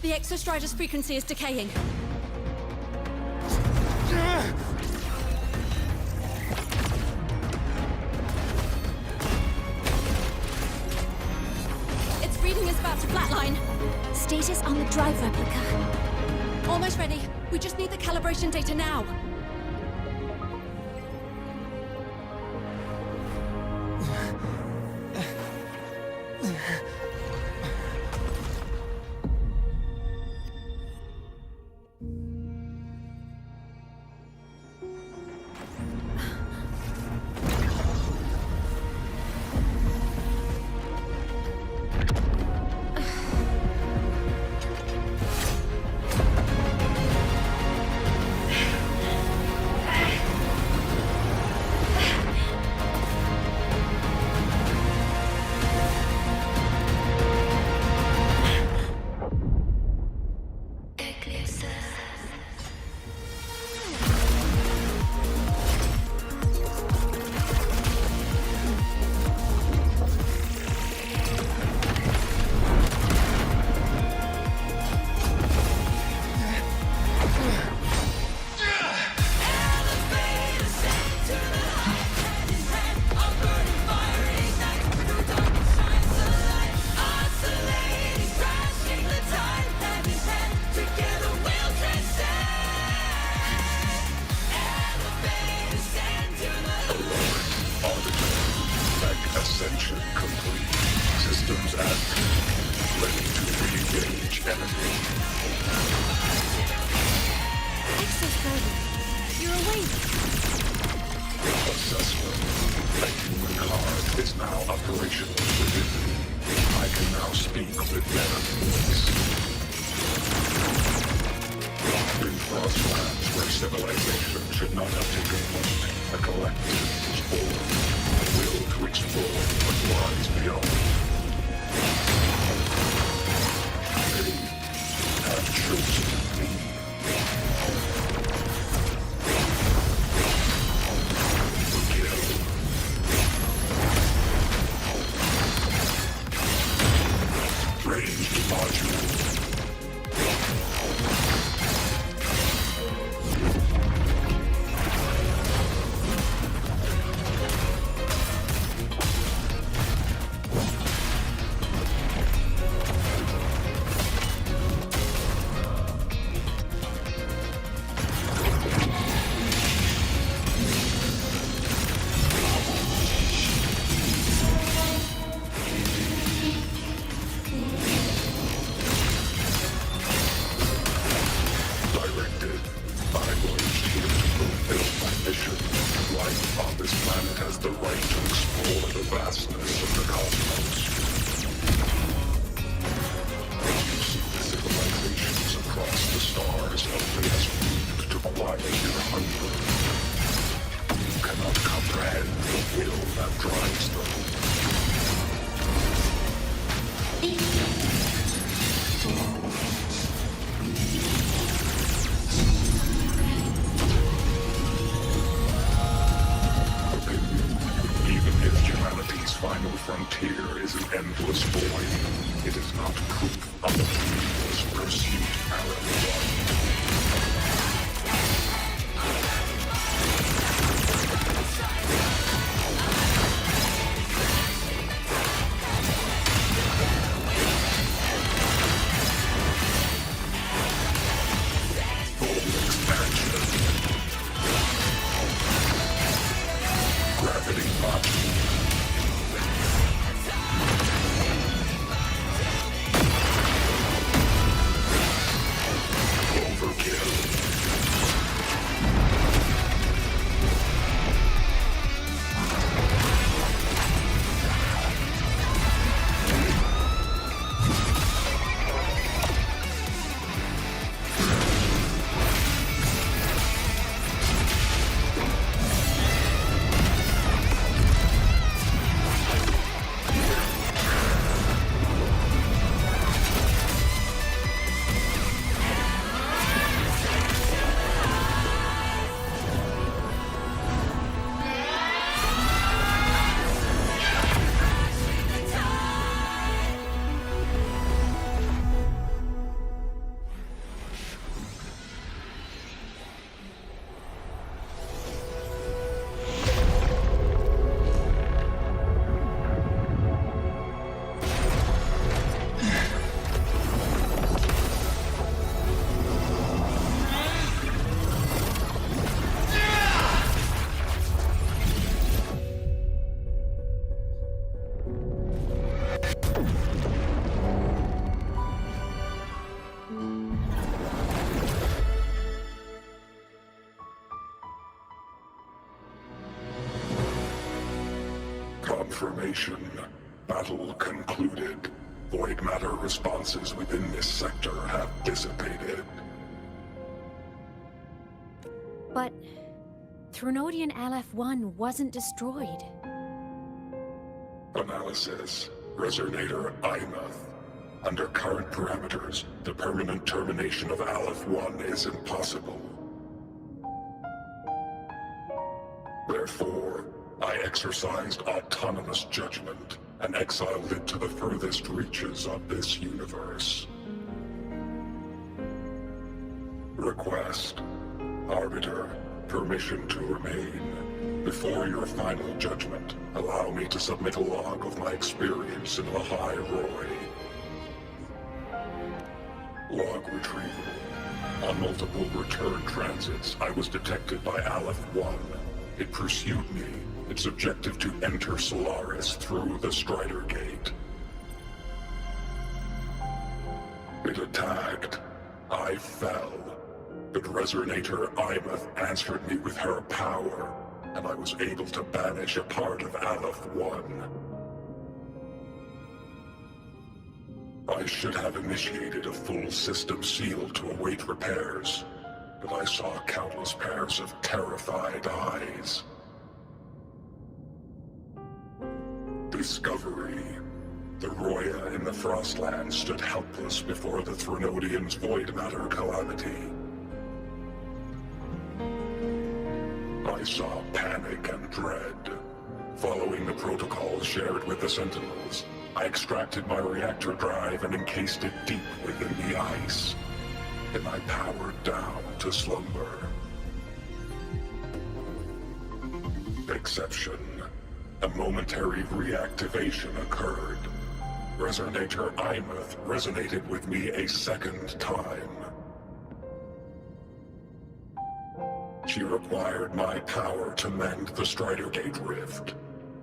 I: The Exostrider's frequency is decaying. Its reading is about to flatline.
L: Status on the drive replica.
I: Almost ready. We just need the calibration data now.
J: operational within me. I can now speak with better voice. In Frostlands, where civilization should not have taken root, a collective was born, a will to explore what lies beyond. They have chosen me. Ranged module. Confirmation. Battle concluded. Void matter responses within this sector have dissipated.
L: But Threnodian Aleph 1 wasn't destroyed.
J: Analysis. Resonator Aemeath. Under current parameters, the permanent termination of Aleph 1 is impossible. Therefore, I exercised autonomous judgment and exiled it to the furthest reaches of this universe. Request. Arbiter, permission to remain. Before your final judgment, allow me to submit a log of my experience in the High Roy. Log retrieval. On multiple return transits, I was detected by Aleph 1. It pursued me, its objective to enter Solaris through the Strider Gate. It attacked. I fell. But Resonator Aemeath answered me with her power, and I was able to banish a part of Aleph 1. I should have initiated a full system seal to await repairs, but I saw countless pairs of terrified eyes. Discovery. The Roya in the Frostlands stood helpless before the Threnodians' void matter calamity. I saw panic and dread. Following the protocols shared with the Sentinels, I extracted my reactor drive and encased it deep within the ice. Then I powered down to slumber. Exception. A momentary reactivation occurred. Resonator Aemeath resonated with me a second time. She required my power to mend the Strider Gate rift.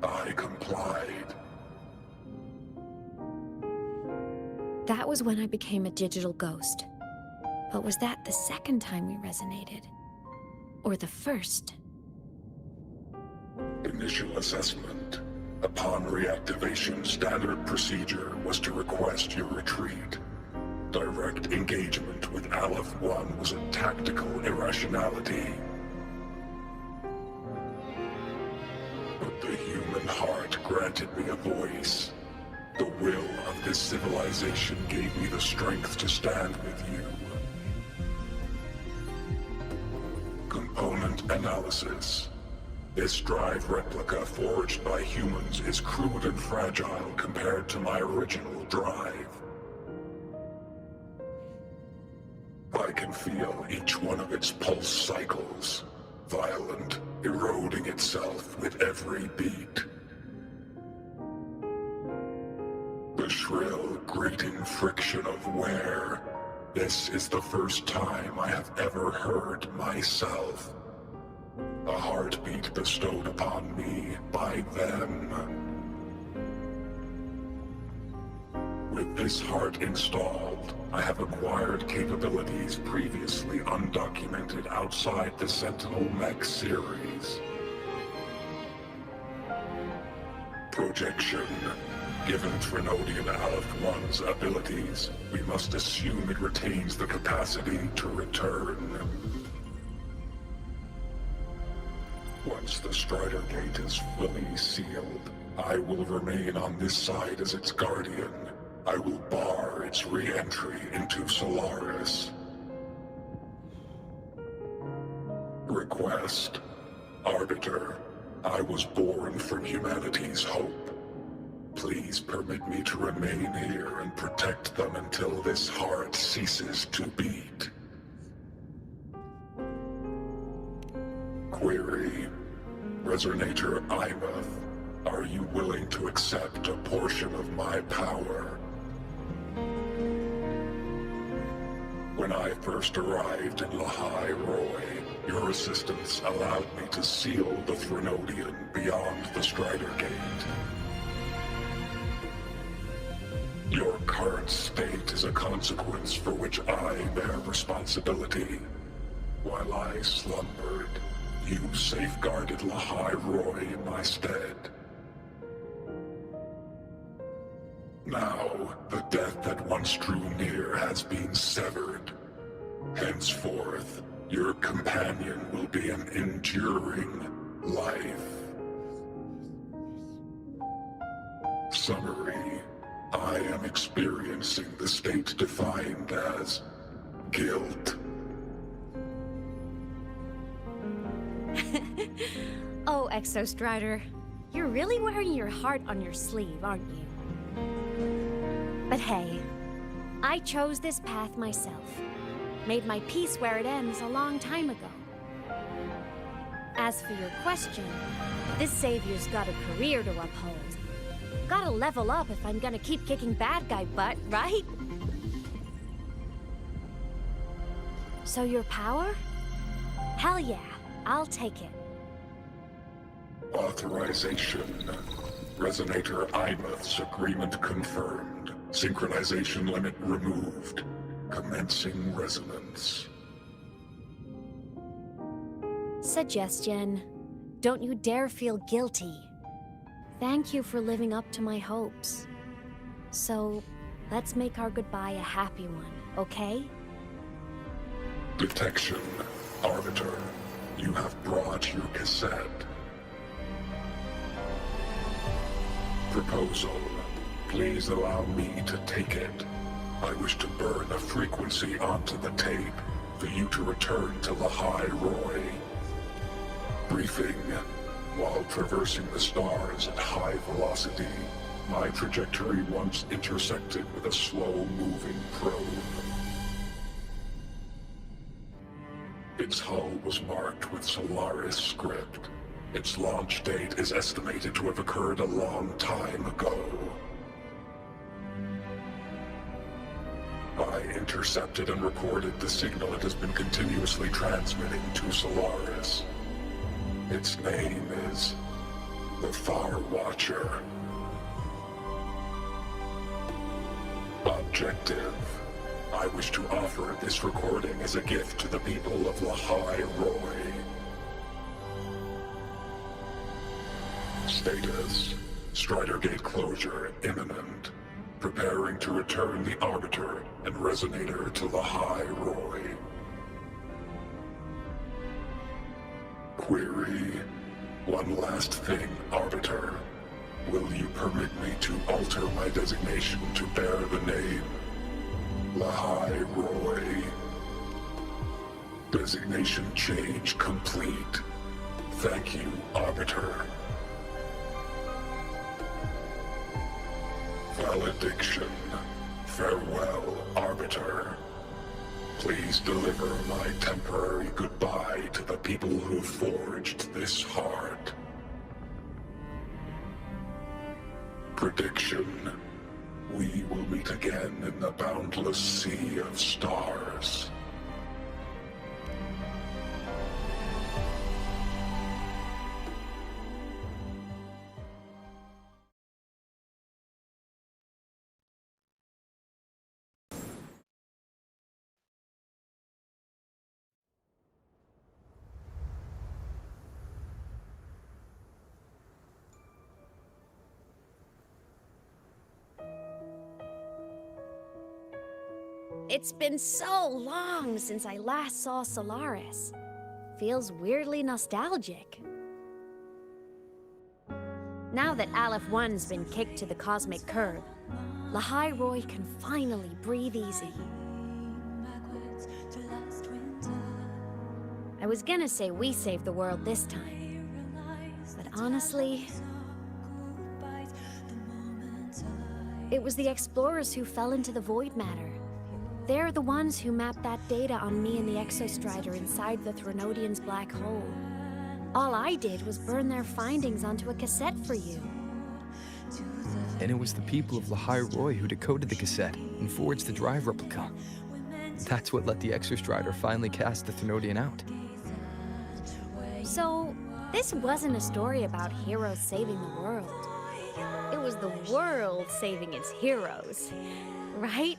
J: I complied.
L: That was when I became a digital ghost. But was that the second time we resonated? Or the first?
J: Initial assessment. Upon reactivation, standard procedure was to request your retreat. Direct engagement with Aleph 1 was a tactical irrationality. But the human heart granted me a voice. The will of this civilization gave me the strength to stand with you. Component analysis. This drive replica forged by humans is crude and fragile compared to my original drive. I can feel each one of its pulse cycles, violent, eroding itself with every beat. The shrill, grating friction of wear. This is the first time I have ever heard myself. A heartbeat bestowed upon me by them. With this heart installed, I have acquired capabilities previously undocumented outside the Sentinel Mech series. Projection. Given Threnodian Aleph 1's abilities, we must assume it retains the capacity to return. Once the Strider Gate is fully sealed, I will remain on this side as its guardian. I will bar its re-entry into Solaris. Request. Arbiter, I was born from humanity's hope. Please permit me to remain here and protect them until this heart ceases to beat. Query. Resonator Aemeath, are you willing to accept a portion of my power? When I first arrived in Lahai Roy, your assistance allowed me to seal the Threnodian beyond the Strider Gate. Your current state is a consequence for which I bear responsibility. While I slumbered, you safeguarded Lahai Roy in my stead. Now, the death that once drew near has been severed. Henceforth, your companion will be an enduring life. Summary. I am experiencing the state defined as guilt.
L: Oh, Exostrider, you're really wearing your heart on your sleeve, aren't you? But hey, I chose this path myself. Made my peace where it ends a long time ago. As for your question, this savior's got a career to uphold. Gotta level up if I'm gonna keep kicking bad guy butt, right? So your power? Hell yeah, I'll take it.
J: Authorization. Resonator Aemeath's agreement confirmed. Synchronization limit removed. Commencing resonance.
L: Suggestion. Don't you dare feel guilty. Thank you for living up to my hopes. So, Let's make our goodbye a happy one, okay?
J: Detection. Arbiter, you have brought your cassette. Proposal. Please allow me to take it. I wish to burn a frequency onto the tape for you to return to Lahai Roy. Briefing. While traversing the stars at high velocity, my trajectory once intersected with a slow-moving probe. Its hull was marked with Solaris script. Its launch date is estimated to have occurred a long time ago. I intercepted and recorded the signal it has been continuously transmitting to Solaris. Its name is the Far Watcher. Objective. I wish to offer this recording as a gift to the people of Lahai Roy. Status. Strider Gate closure imminent. Preparing to return the Arbiter and Resonator to Lahai Roy. Query. One last thing, Arbiter. Will you permit me to alter my designation to bear the name Lahai Roy? Designation change complete. Thank you, Arbiter. Valediction. Farewell, Arbiter. Please deliver my temporary goodbye to the people who forged this heart. Prediction. We will meet again in the boundless sea of stars.
L: It's been so long since I last saw Solaris. Feels weirdly nostalgic. Now that Aleph 1's been kicked to the cosmic curb, Lahai Roy can finally breathe easy. I was gonna say we saved the world this time, but honestly, it was the explorers who fell into the void matter. They're the ones who mapped that data on me and the Exostrider inside the Threnodian's black hole. All I did was burn their findings onto a cassette for you.
H: And it was the people of Lahai Roy who decoded the cassette and forged the drive replica. That's what let the Exostrider finally cast the Threnodian out.
L: So, this wasn't a story about heroes saving the world. It was the world saving its heroes, right?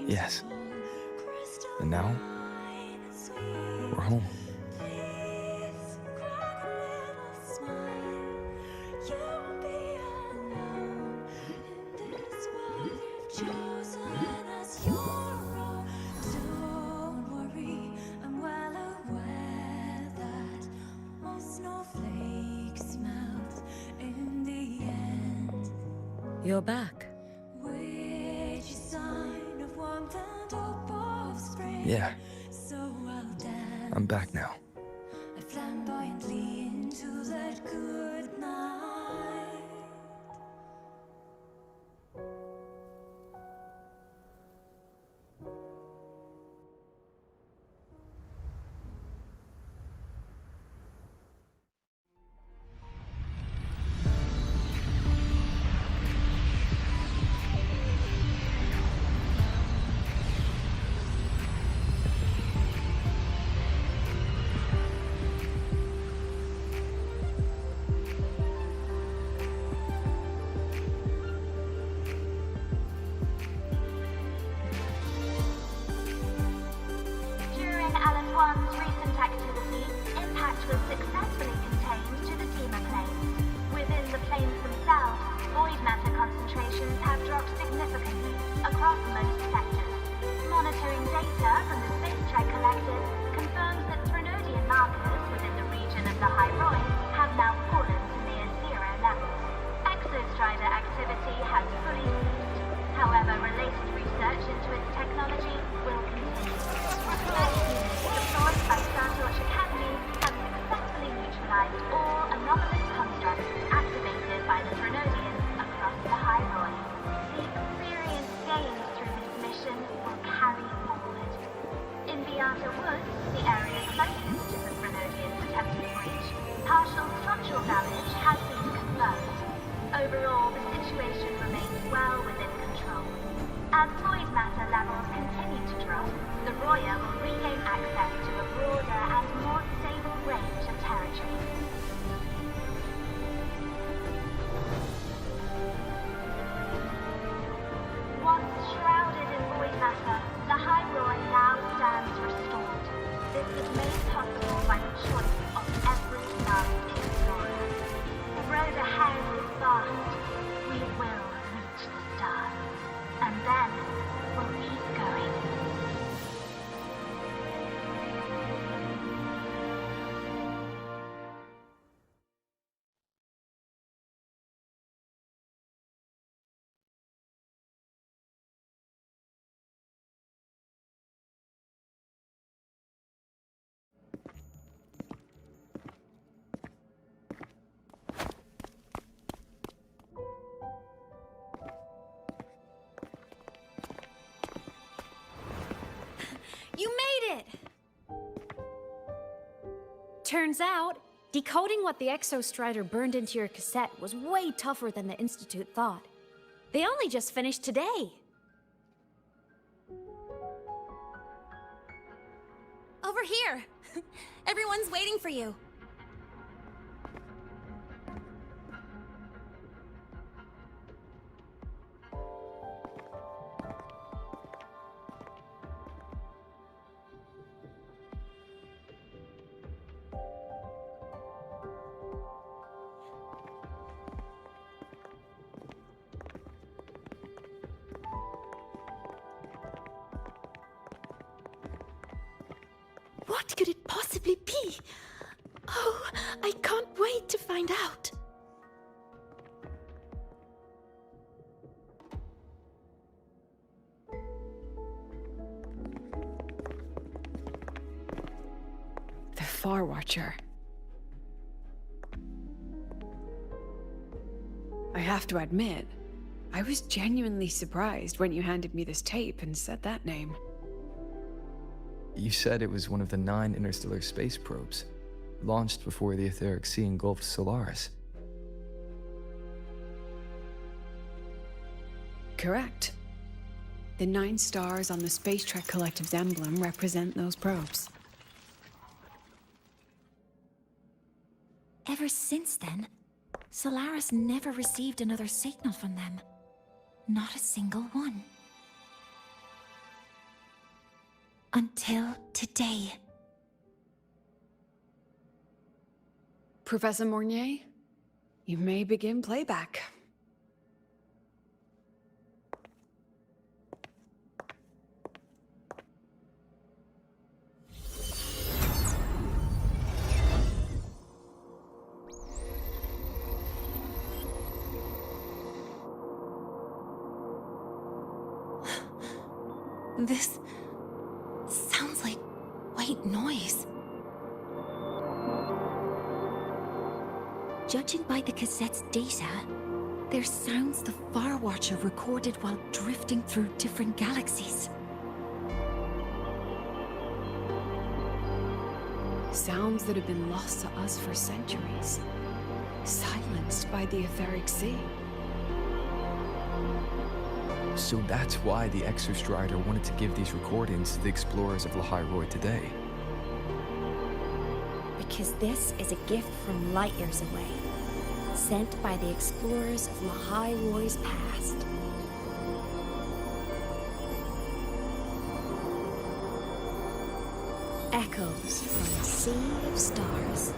H: Yes. And now, we're home.
A: You're back.
H: Yeah. I'm back now.
F: Concentrations
K: across most sectors. Monitoring data from the space trek collected confirms that Threnodian markers within the region of the Hyroi have now fallen to near zero levels. Exostrider activity has fully ceased. However, related research into its technology will continue. Research units deployed by Startorch Academy have successfully neutralized all anomalous constructs activated by the Threnodians across the Hyroi. The experience gained through this mission will carry forward. In Beata Woods, the area closest to the Threnodians' attempted breach, partial structural damage has been confirmed. Overall, the situation remains well within control. As void matter levels continue to drop, the Roya will regain access to a broader and more stable range of territory. Once shrouded in void matter, the Hyroi now stands restored. This is made possible by the choice of every last explorer. The road ahead is vast. We will reach the stars. And then we'll keep going.
Q: You made it! Turns out, decoding what the Exostrider burned into your cassette was way tougher than the Institute thought. They only just finished today. Over here! Everyone's waiting for you.
U: What could it possibly be? Oh, I can't wait to find out.
B: The Far Watcher. I have to admit, I was genuinely surprised when you handed me this tape and said that name.
H: You said it was one of the 9 interstellar space probes, launched before the etheric sea engulfed Solaris.
B: Correct. The 9 stars on the Space Trek Collective's emblem represent those probes.
L: Ever since then, Solaris never received another signal from them. Not a single one. Until today.
B: Professor Mornier, you may begin playback.
L: This sounds like white noise. Judging by the cassette's data, they're sounds the Far Watcher recorded while drifting through different galaxies.
B: Sounds that have been lost to us for centuries. Silenced by the etheric sea.
H: So that's why the Exostrider wanted to give these recordings to the explorers of Hyroi today.
Q: Because this is a gift from light years away, sent by the explorers of Hyroi's past. Echoes from a sea of stars.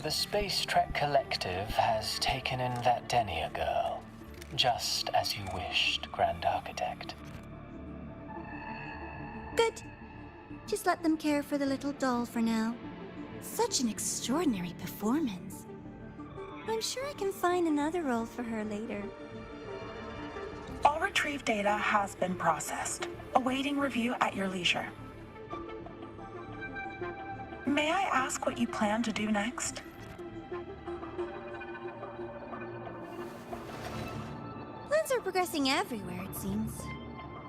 M: The Space Trek Collective has taken in that Denia girl, just as you wished, Grand Architect.
L: Good. Just let them care for the little doll for now. Such an extraordinary performance. I'm sure I can find another role for her later.
V: All retrieved data has been processed, awaiting review at your leisure. May I ask what you plan to do next?
L: Plans are progressing everywhere, it seems.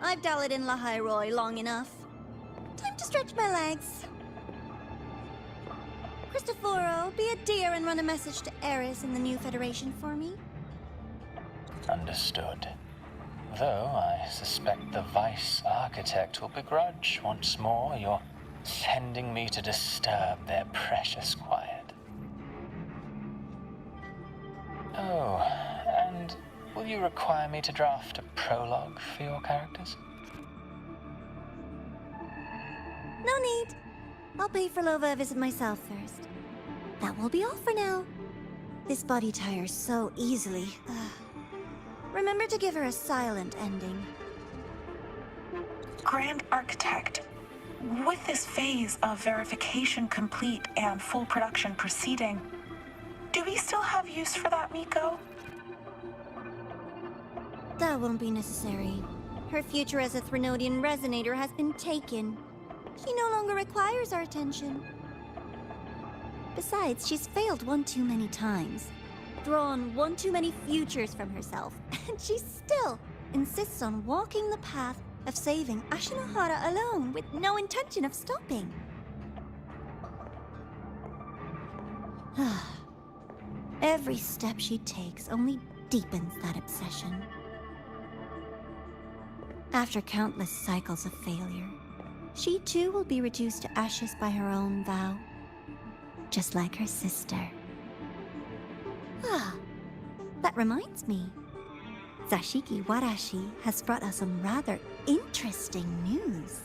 L: I've dallied in La Hyroi long enough. Time to stretch my legs. Cristoforo, be a dear and run a message to Eris in the new Federation for me.
M: Understood. Though I suspect the Vice Architect will begrudge once more your sending me to disturb their precious quiet. Oh, and will you require me to draft a prologue for your characters?
L: No need. I'll pay for Lova a visit myself first. That will be all for now. This body tires so easily. Remember to give her a silent ending.
V: Grand Architect, with this phase of verification complete and full production proceeding, do we still have use for that Miko?
L: That won't be necessary. Her future as a Threnodian resonator has been taken. She no longer requires our attention. Besides, she's failed one too many times, drawn one too many futures from herself, and she still insists on walking the path of saving Ashinohara alone with no intention of stopping. Every step she takes only deepens that obsession. After countless cycles of failure, she too will be reduced to ashes by her own vow, just like her sister. That reminds me. Zashiki Warashi has brought us some rather interesting news.